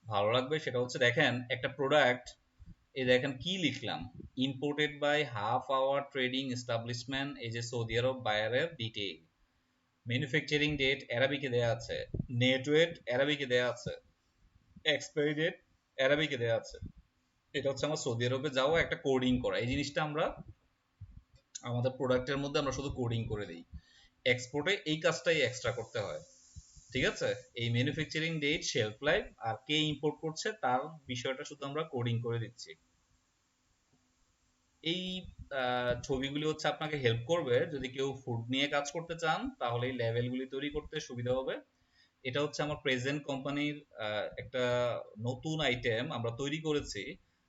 ভালো লাগবে, সেটা হচ্ছে দেখেন একটা প্রোডাক্ট, এই দেখেন কি লিখলাম, imported by half hour trading establishment, এই যে সৌদি আরব বায়ারের ডিটেইল, ম্যানুফ্যাকচারিং ডেট অ্যারাবিকে দেয়া আছে, নেট ওয়েট অ্যারাবিকে দেয়া আছে, এক্সপায়ারি ডেট অ্যারাবিকে দেয়া আছে। এটা হচ্ছে আমার সৌদি আরবে যাওয়া একটা কোডিং করা, এই জিনিসটা আমরা আমাদের প্রোডাক্টের মধ্যে আমরা শুধু কোডিং করে দিই। এক্সপোর্টে এই কাজটাই এক্সট্রা করতে হয়, ঠিক আছে? এই ম্যানুফ্যাকচারিং ডেট, শেলফ লাইফ আর কে ইম্পোর্ট করছে তার বিষয়টা শুধু আমরা কোডিং করে দিচ্ছি। এই ছবিগুলি হচ্ছে আপনাকে হেল্প করবে যদি কেউ ফুড নিয়ে কাজ করতে চান, তাহলে এই লেভেলগুলি তৈরি করতে সুবিধা হবে। এটা হচ্ছে আমার প্রেজেন্ট কোম্পানির একটা নতুন আইটেম আমরা তৈরি করেছি।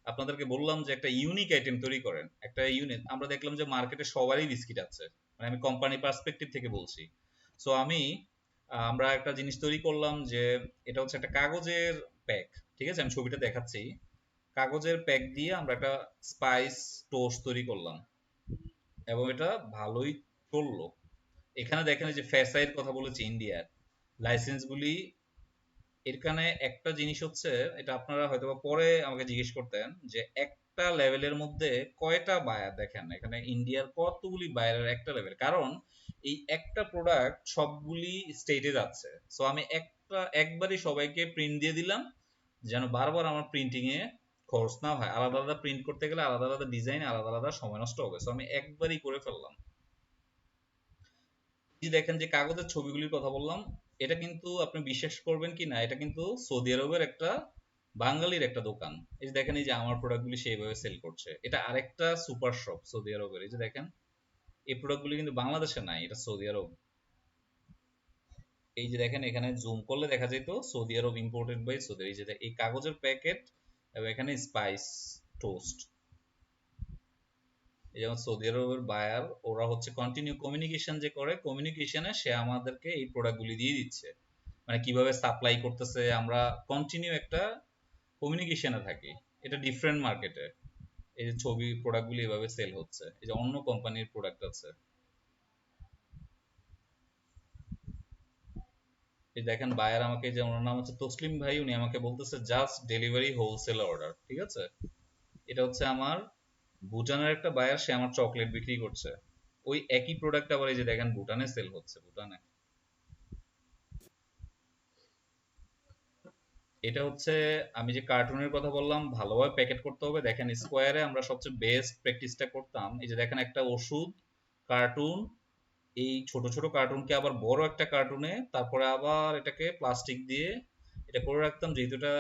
আপনাদেরকে বললাম যে একটা ইউনিক আইটেম তৈরি করেন, একটা ইউনিক। আমরা দেখলাম যে মার্কেটে সবারই বিস্কিট আছে, মানে আমি কোম্পানি পার্সপেক্টিভ থেকে বলছি। সো আমি আমরা একটা জিনিস তৈরি করলাম যে এটা হচ্ছে একটা কাগজের প্যাক, ঠিক আছে, আমি ছবিটা দেখাচ্ছি। কাগজের প্যাক দিয়ে আমরা একটা স্পাইস টোস্ট তৈরি করলাম এবং এটা ভালোই চললো। এখানে দেখেন যে ফ্যাসাইয়ের কথা বলেছি, ইন্ডিয়ার লাইসেন্সগুলি। এখানে একটা জিনিস হচ্ছে, এটা আপনারা হয়তো পরে আমাকে জিজ্ঞেস করতেন যে একটা লেভেলের মধ্যে কয়টা বায়ার, দেখেন এখানে ইন্ডিয়ার কতগুলি বায়ারের একটা লেভেল, কারণ এই একটা প্রোডাক্ট সবগুলি স্টেটে যাচ্ছে। সো আমি একবারই সবাইকে প্রিন্ট দিয়ে দিলাম যেন বারবার আমার প্রিন্টিং এ খরচ না হয়। আলাদা আলাদা প্রিন্ট করতে গেলে আলাদা আলাদা ডিজাইন, আলাদা আলাদা সময় নষ্ট হবে। সো আমি একবারই করে ফেললাম। এই দেখেন যে কাগজের ছবিগুলির কথা বললাম, এটা কিন্তু আপনি বিশ্বাস করবেন কি না, এটা কিন্তু সৌদি আরবের একটা বাঙালির একটা দোকান। এই যে দেখেন, এই যে আমার প্রোডাক্টগুলি সেইভাবে সেল করছে। এটা আরেকটা সুপার শপ সৌদি আরবের। এই যে দেখেন, এই প্রোডাক্টগুলি কিন্তু বাংলাদেশে নাই, এটা সৌদি আরব। এই যে দেখেন, এখানে জুম করলে দেখা যেত Saudi Arabia imported by Saudi. এই যে এই কাগজের প্যাকেট এবং এখানে স্পাইস টোস্ট। এই যেমন সৌদি আরবের বায়ার, ওরা হচ্ছে কন্টিনিউ কমিউনিকেশন যে করে, কমিউনিকেশনে সে আমাদেরকে এই প্রোডাক্টগুলি দিয়ে দিচ্ছে, মানে কিভাবে সাপ্লাই করতেছে, আমরা কন্টিনিউ একটা কমিউনিকেশনে থাকি। এটা ডিফারেন্ট মার্কেটে এই যে ছবি প্রোডাক্টগুলি এভাবে সেল হচ্ছে। এই যে অন্য কোম্পানির প্রোডাক্ট আছে, এই দেখেন বায়ার আমাকে, যে ওনার নাম হচ্ছে তসলিম ভাই, উনি আমাকে বলতেছে জাস্ট ডেলিভারি হোলসেল অর্ডার, ঠিক আছে। এটা হচ্ছে আমার ভুটানের একটা বায়ার, সে আমার চকলেট বিক্রি করছে। ওই একই প্রোডাক্ট আবার এই যে দেখেন ভুটানে সেল হচ্ছে, ভুটানে। এটা হচ্ছে আমি যে কার্টুনের কথা বললাম, ভালোভাবে প্যাকেট করতে হবে। দেখেন স্কোয়ারে আমরা সবচেয়ে বেস্ট প্র্যাকটিসটা করতাম, এই যে দেখেন একটা ওষুধ কার্টুন, এই ছোট ছোট কার্টুনকে আবার বড় একটা কার্টুনে, তারপরে আবার এটাকে প্লাস্টিক দিয়ে এটা করে রাখতাম, যেহেতু এটা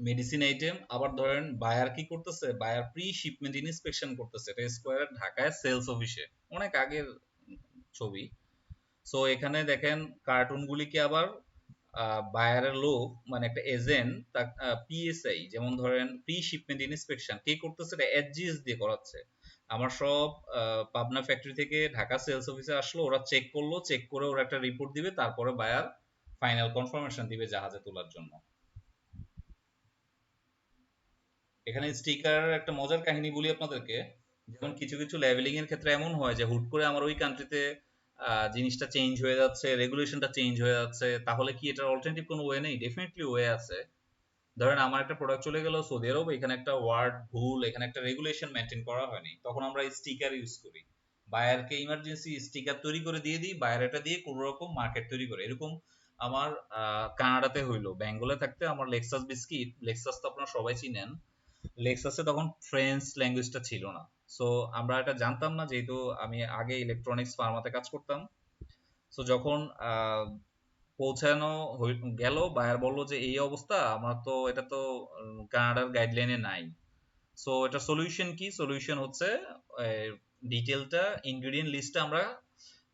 মেডিসিন আইটেম। আবার ধরেন বায়ার কি করতেছে, বায়ার প্রি শিপমেন্ট ইন্সপেকশন করতেছে, এটা স্কোয়ার ঢাকায় সেলস অফিসে, অনেক আগের ছবি। সো এখানে দেখেন কার্টুনগুলিকে আবার বায়ারের লোক, মানে একটা এজেন্ট, পিএসআই, যেমন ধরেন প্রি শিপমেন্ট ইন্সপেকশন কে করতেছে, এটা এসজিএস দিয়ে করাচ্ছে। আমার সব পাবনা ফ্যাক্টরি থেকে ঢাকা সেলস অফিসে আসলো, ওরা চেক করলো, চেক করে ওরা একটা রিপোর্ট দিবে, তারপরে বায়ার ফাইনাল কনফার্মেশন দিবে জাহাজে তোলার জন্য। এখানে স্টিকার একটা মজার কাহিনী বলি আপনাদেরকে। যেমন কিছু কিছু লেভেলিং এর ক্ষেত্রে এমন হয় যে হুট করে আমার ওই কান্ট্রিতে জিনিসটা চেঞ্জ হয়ে যাচ্ছে, রেগুলেশনটা চেঞ্জ হয়ে যাচ্ছে, তাহলে কি এটার অল্টারনেটিভ কোনো ওয়ে নেই? ডেফিনেটলি ওয়ে আছে। ধরেন আমার একটা প্রোডাক্ট চলে গেল সৌদি আরব, এখানে একটা ওয়ার্ড ভুল, এখানে একটা রেগুলেশন মেনটেন করা হয়নি, তখন আমরা স্টিকার ইউজ করি। বায়ারকে ইমার্জেন্সি স্টিকার তৈরি করে দিয়ে দিই, বায়ার এটা দিয়ে কোনো রকম মার্কেট তৈরি করে। এরকম আমার কানাডাতে হইলো, বেঙ্গলে থাকতে আমার লেক্সাস বিস্কিট, লেক্সাস তো আপনারা সবাই চিনেন, লেক্সাসে তখন ফ্রেঞ্চ ল্যাঙ্গুয়েজটা ছিল না। সো আমরা এটা জানতাম না, যেহেতু আমি আগে ইলেকট্রনিক্স ফার্মাতে কাজ করতাম। সো যখন পৌঁছানো গেল, বায়ার বলল যে এই অবস্থা, আমার তো এটা তো কানাডার গাইডলাইনে নাই। সো এটা সলিউশন কি? সলিউশন হচ্ছে ডিটেলটা, ইনগ্রেডিয়েন্ট লিস্টটা আমরা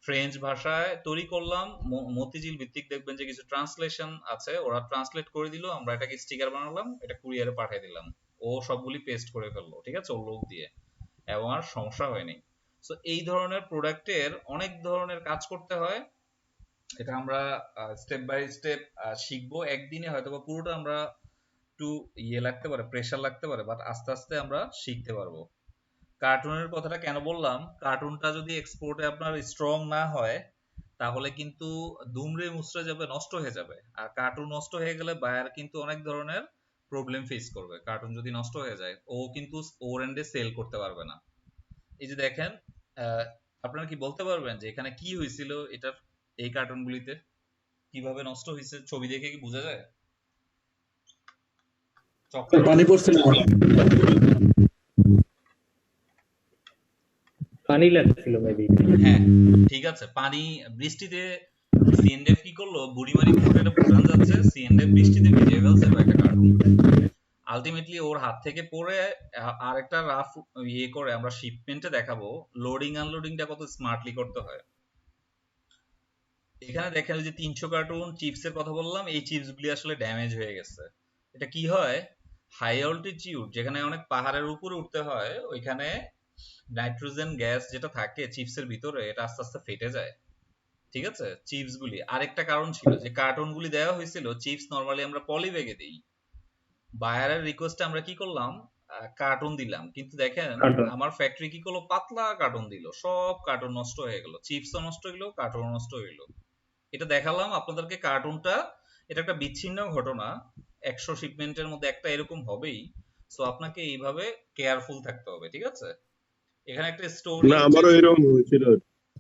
ফ্রেঞ্চ ভাষায় তৈরি করলাম। মতিঝিল ভিত্তিক দেখবেন যে কিছু ট্রান্সলেশন আছে, ওরা ট্রান্সলেট করে দিল, আমরা এটাকে স্টিকার বানালাম, এটা কুরিয়ারে পাঠিয়ে দিলাম, ও সবগুলি পেস্ট করে ফেললো, ঠিক আছে, ওর লোক দিয়ে, এবং আর সমস্যা হয়নি। সো এই ধরনের প্রোডাক্টের অনেক ধরনের কাজ করতে হয়, এটা আমরা স্টেপ বাই স্টেপ শিখবো। একদিনে হয়তো বা পুরোটা আমরা একটু লাগতে পারে, প্রেশার লাগতে পারে, বাট আস্তে আস্তে আমরা শিখতে পারবো। কার্টুনের কথাটা কেন বললাম, কার্টুনটা যদি এক্সপোর্টে আপনার স্ট্রং না হয় তাহলে কিন্তু দুমড়ে মুচড়ে যাবে, নষ্ট হয়ে যাবে। আর কার্টুন নষ্ট হয়ে গেলে বায়ার কিন্তু অনেক ধরনের প্রবলেম ফেস করবে। কার্টুন যদি নষ্ট হয়ে যায়, ও কিন্তু ওর এন্ডে সেল করতে পারবে না। এই যে দেখেন, আপনারা কি বলতে পারবেন যে এখানে কি হয়েছিল, এটার এই কার্টুনগুলিতে কিভাবে নষ্ট হয়েছে? ছবি দেখে কি বোঝা যায়? পানি পড়ছে না, পানি লাগছিল মেবি। হ্যাঁ ঠিক আছে, পানি বৃষ্টিতে সিএনএফ কি করলো, বুড়িমারি পুকুরে ভুটান যাচ্ছে, সিএনএফ বৃষ্টিতে ভিজে ফেলছে কয়েকটা কার্টুন। আলটিমেটলি ওর হাত থেকে পড়ে আর একটা রাফ করে আমরা শিপমেন্টে দেখাবো লোডিং আনলোডিংটা কত স্মার্টলি করতে হয়। এখানে দেখেন ওই যে 300 কার্টুন চিপসের কথা বললাম, এই চিপস গুলি আসলে ড্যামেজ হয়ে গেছে। এটা কি হয়, হাই অল্টিটিউড, যেখানে অনেক পাহাড়ের উপরে উঠতে হয়, ওইখানে নাইট্রোজেন গ্যাস যেটা থাকে চিপসের ভিতরে, এটা আস্তে আস্তে ফেটে যায়। ঠিক আছে, চিপস গুলি। আরেকটা কারণ ছিল যে কার্টুন গুলি দেওয়া হয়েছিল, চিপস নরমালি আমরা পলি ব্যাগে দিই, বায়ারের রিকোয়েস্টে আমরা কি করলাম, কার্টুন দিলাম, কিন্তু দেখেন আমার ফ্যাক্টরি কি করলো, পাতলা কার্টুন দিল, সব কার্টুন নষ্ট হয়ে গেল, চিপসও নষ্ট হইলো, কার্টুন নষ্ট হইলো। এটা দেখালাম আপনাদেরকে কার্টুনটা, এটা একটা বিচ্ছিন্ন ঘটনা, 100 শিপমেন্টের মধ্যে একটা এরকম হবেই। সো আপনাকে এইভাবে কেয়ারফুল থাকতে হবে, ঠিক আছে। এখানে একটা স্টোরি না, হচ্ছে আমারও এরকম হয়েছিল।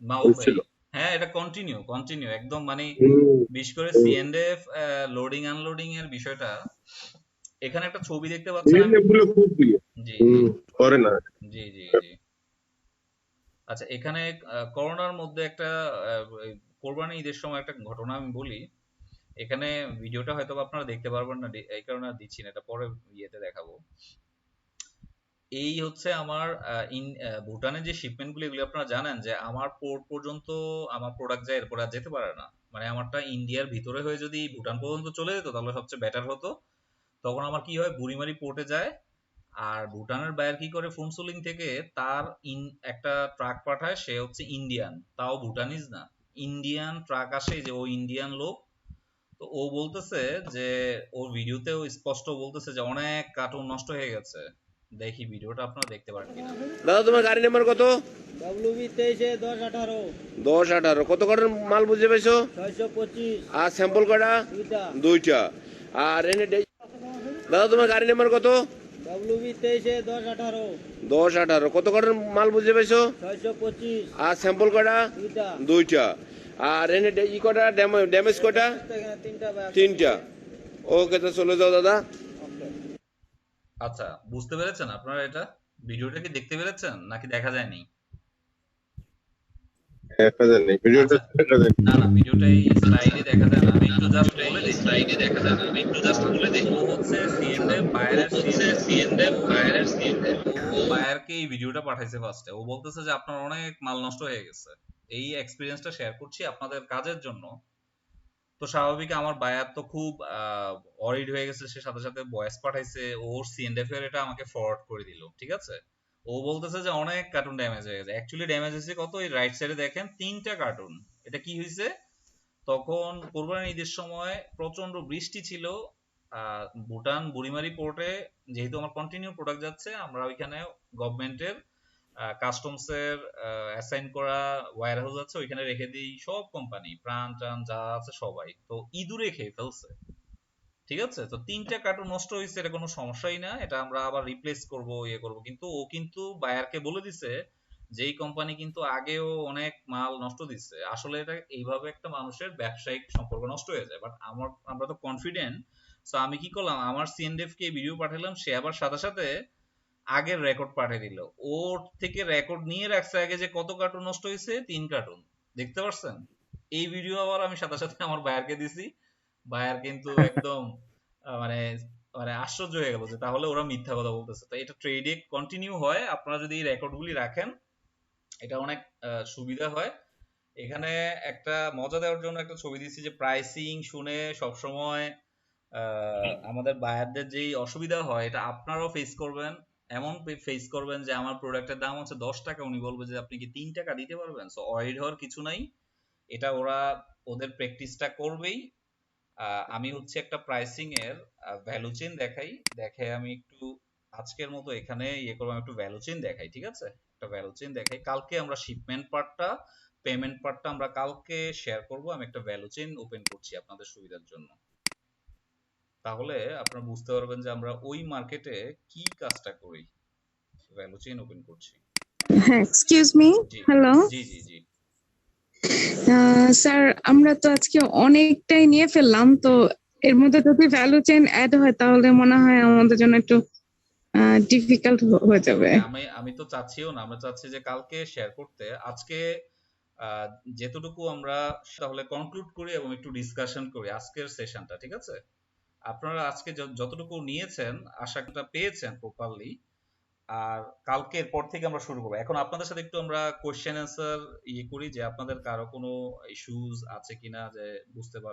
মাহবুব ভাই, হ্যাঁ এটা কন্টিনিউ একদম, মানে বিশেষ করে সিএনএফ লোডিং আনলোডিং এর বিষয়টা। এখানে একটা ছবি দেখতে পাচ্ছেন, এগুলো খুব জি করে না। জি জি জি। আচ্ছা, এখানে করোনার মধ্যে একটা কোরবানি ঈদের সময় একটা ঘটনা আমি বলি। এখানে ভিডিওটা হয়তো আপনারা দেখতে পারবেন না, এই কারণে আর দিচ্ছি না, এটা পরে ইয়েতে দেখাবো। এই হচ্ছে আমার ভুটানের যে শিপমেন্ট গুলো, এগুলো আপনারা জানেন যে আমার পোর্ট পর্যন্ত আমার প্রোডাক্ট যায়, এরপরে আর যেতে পারে না। মানে আমারটা ইন্ডিয়ার ভিতরে হয়ে যদি ভুটান পর্যন্ত চলে যেত তাহলে সবচেয়ে বেটার হতো। তখন আমার কি হয়, বুড়িমারি পোর্টে যায়, আর ভুটানের বায়ার কি করে, ফুনসুলিং থেকে তার একটা ট্রাক পাঠায়, সে হচ্ছে ইন্ডিয়ান, তাও ভুটানিজ না, ইন্ডিয়ান ট্রাক আসে, যে ও ইন্ডিয়ান লোক। তো ও বলতেছে যে, ওর ভিডিওতেও স্পষ্ট বলতেছে যে অনেক কার্টুন নষ্ট হয়ে গেছে। দেখি ভিডিওটা আপনারা দেখতে পারেন কিনা। দাদা তোমার গাড়ি নাম্বার কত? WB 23-10-18 10-18 কত কার্টন মাল বুঝে পাইছো? 625। আর স্যাম্পল কয়টা? দুইটা। আর এনে দাদা তোমার গাড়ি নাম্বার কত? WB 23-10-18 10-18 কত কার্টন মাল বুঝে পাইছো? 625। আর স্যাম্পল কয়টা? দুইটা। আর এনে ই কয়টা, ড্যামেজ কয়টা? তিনটা। ওকে, তো চলে যাও দাদা। আচ্ছা, বুঝতে পেরেছেন আপনারা? এটা ভিডিওটা কি দেখতে পেরেছেন নাকি দেখা যায়নি? দেখা যায় না ভিডিওটা, দেখা যায় না না, ভিডিওটা এই স্লাইডে দেখা যায় না, আমি একটু জাস্ট বলে দিই। স্লাইডে দেখা যায় না, আমি একটু জাস্ট বলে দিই। ও হচ্ছে সিএনএফ বায়ারের সিএনএফ, ও বায়ারকে এই ভিডিওটা পাঠাইছে ফার্স্টে। ও বলতেছে যে আপনার অনেক মাল নষ্ট হয়ে গেছে, এই এক্সপেরিয়েন্সটা শেয়ার করছি আপনাদের কাজের জন্য। তো স্বাভাবিক আমার বায়ার তো খুব অরিড হয়ে গেছে, সে সাথে সাথে ভয়েস পাঠাইছে, ওর সিএনএফ এর এটা আমাকে ফরওয়ার্ড করে দিল, ঠিক আছে। ও বলতেছে যে অনেক কার্টুন ড্যামেজ হয়ে গেছে। অ্যাকচুয়ালি ড্যামেজ হয়েছে কত, এই রাইট সাইডে দেখেন 3টা কার্টুন। এটা কি হয়েছে, তখন কোরবানির ঈদের সময় প্রচন্ড বৃষ্টি ছিল, ভুটান বুড়িমারি পোর্টে যেহেতু আমার কন্টিনিউ প্রোডাক্ট যাচ্ছে, আমরা ওইখানে গভর্নমেন্টের কাস্টমসের অ্যাসাইন করা ওয়্যার হাউস আছে, ওইখানে রেখে দিই সব কোম্পানি, প্রাণ টান যা আছে সবাই, তো ইঁদুরে খেয়ে ফেলছে, ঠিক আছে। তো 3টা কার্টুন নষ্ট হয়েছে, এটা কোনো সমস্যাই না, এটা আমরা আবার রিপ্লেস করব, ইয়ে করব। কিন্তু ও কিন্তু বায়ারকে বলে দিছে যে এই কোম্পানি কিন্তু আগেও অনেক মাল নষ্ট দিচ্ছে। আসলে এটা এইভাবে একটা মানুষের ব্যবসায়িক সম্পর্ক নষ্ট হয়ে যায়, বাট আমরা তো কনফিডেন্ট। সো আমি কি করলাম, আমার সিএনএফ কে ভিডিও পাঠালাম, সে আবার সাথে সাথে আগের রেকর্ড পাঠিয়ে দিল, ওর থেকে রেকর্ড নিয়ে রাখছে আগে যে কত কার্টুন নষ্ট হয়েছে, 3 কার্টুন। দেখতে পারছেন? এই ভিডিও আবার আমি সাথে সাথে আমার বায়ারকে দিছি। বায়ার কিন্তু একদম মানে মানে আশ্চর্য হয়ে গেল যে তাহলে ওরা মিথ্যা কথা বলতেছে। তো এটা ট্রেডে কন্টিনিউ হয়, আপনারা যদি এই রেকর্ডগুলি রাখেন এটা অনেক সুবিধা হয়। এখানে একটা মজা দেওয়ার জন্য একটা ছবি দিচ্ছি, যে প্রাইসিং শুনে সবসময় আমাদের বায়ারদের যেই অসুবিধা হয়, এটা আপনারাও ফেস করবেন। এমন ফেস করবেন যে আমার প্রোডাক্টের দাম হচ্ছে 10 টাকা, উনি বলবে যে আপনি কি 3 টাকা দিতে পারবেন। সো অরিড হওয়ার কিছু নাই, এটা ওরা ওদের প্র্যাকটিসটা করবেই। আমি হচ্ছে একটা প্রাইসিং এর ভ্যালু চেইন দেখাই, দেখে আমি একটু আজকের মতো এখানে ইয়ে করবো, আমি একটু ভ্যালু চেইন দেখাই, ঠিক আছে। একটা ভ্যালু চেইন দেখাই, কালকে আমরা শিপমেন্ট পার্টটা, পেমেন্ট পার্টটা আমরা কালকে শেয়ার করব। আমি একটা ভ্যালু চেইন ওপেন করছি আপনাদের সুবিধার জন্য, তাহলে আপনারা বুঝতে পারবেন যে আমরা ওই মার্কেটে কি কাজটা করি। ভ্যালু চেইন ওপেন করছি। হ্যাঁ, এক্সকিউজ মি, হ্যালো। জি জি জি। স্যার, আমরা তো আজকে অনেকটাই নিয়ে ফেললাম, তো এর মধ্যে যদি ভ্যালু চেইন অ্যাড হয় তাহলে মনে হয় আমাদের জন্য একটু ডিফিকাল্ট হয়ে যাবে। আমি তো চাচ্ছিও না, আমরা চাচ্ছি যে কালকে শেয়ার করতে। আজকে যেতটুকু আমরা তাহলে কনক্লুড করি এবং একটু ডিসকাশন করি আজকের সেশনটা, ঠিক আছে। আপনারা আজকে যতটুকু নিয়েছেন আশা করি পেয়েছেন প্রপারলি, আর কালকের পর থেকে আমরা শুরু করবো। এখন আপনাদের সাথে একটু আমরা কোশ্চেন অ্যান্সার ইয়ে করি, যে আপনাদের কারো কোনো ইস্যুজ আছে কিনা, যে বুঝতে পার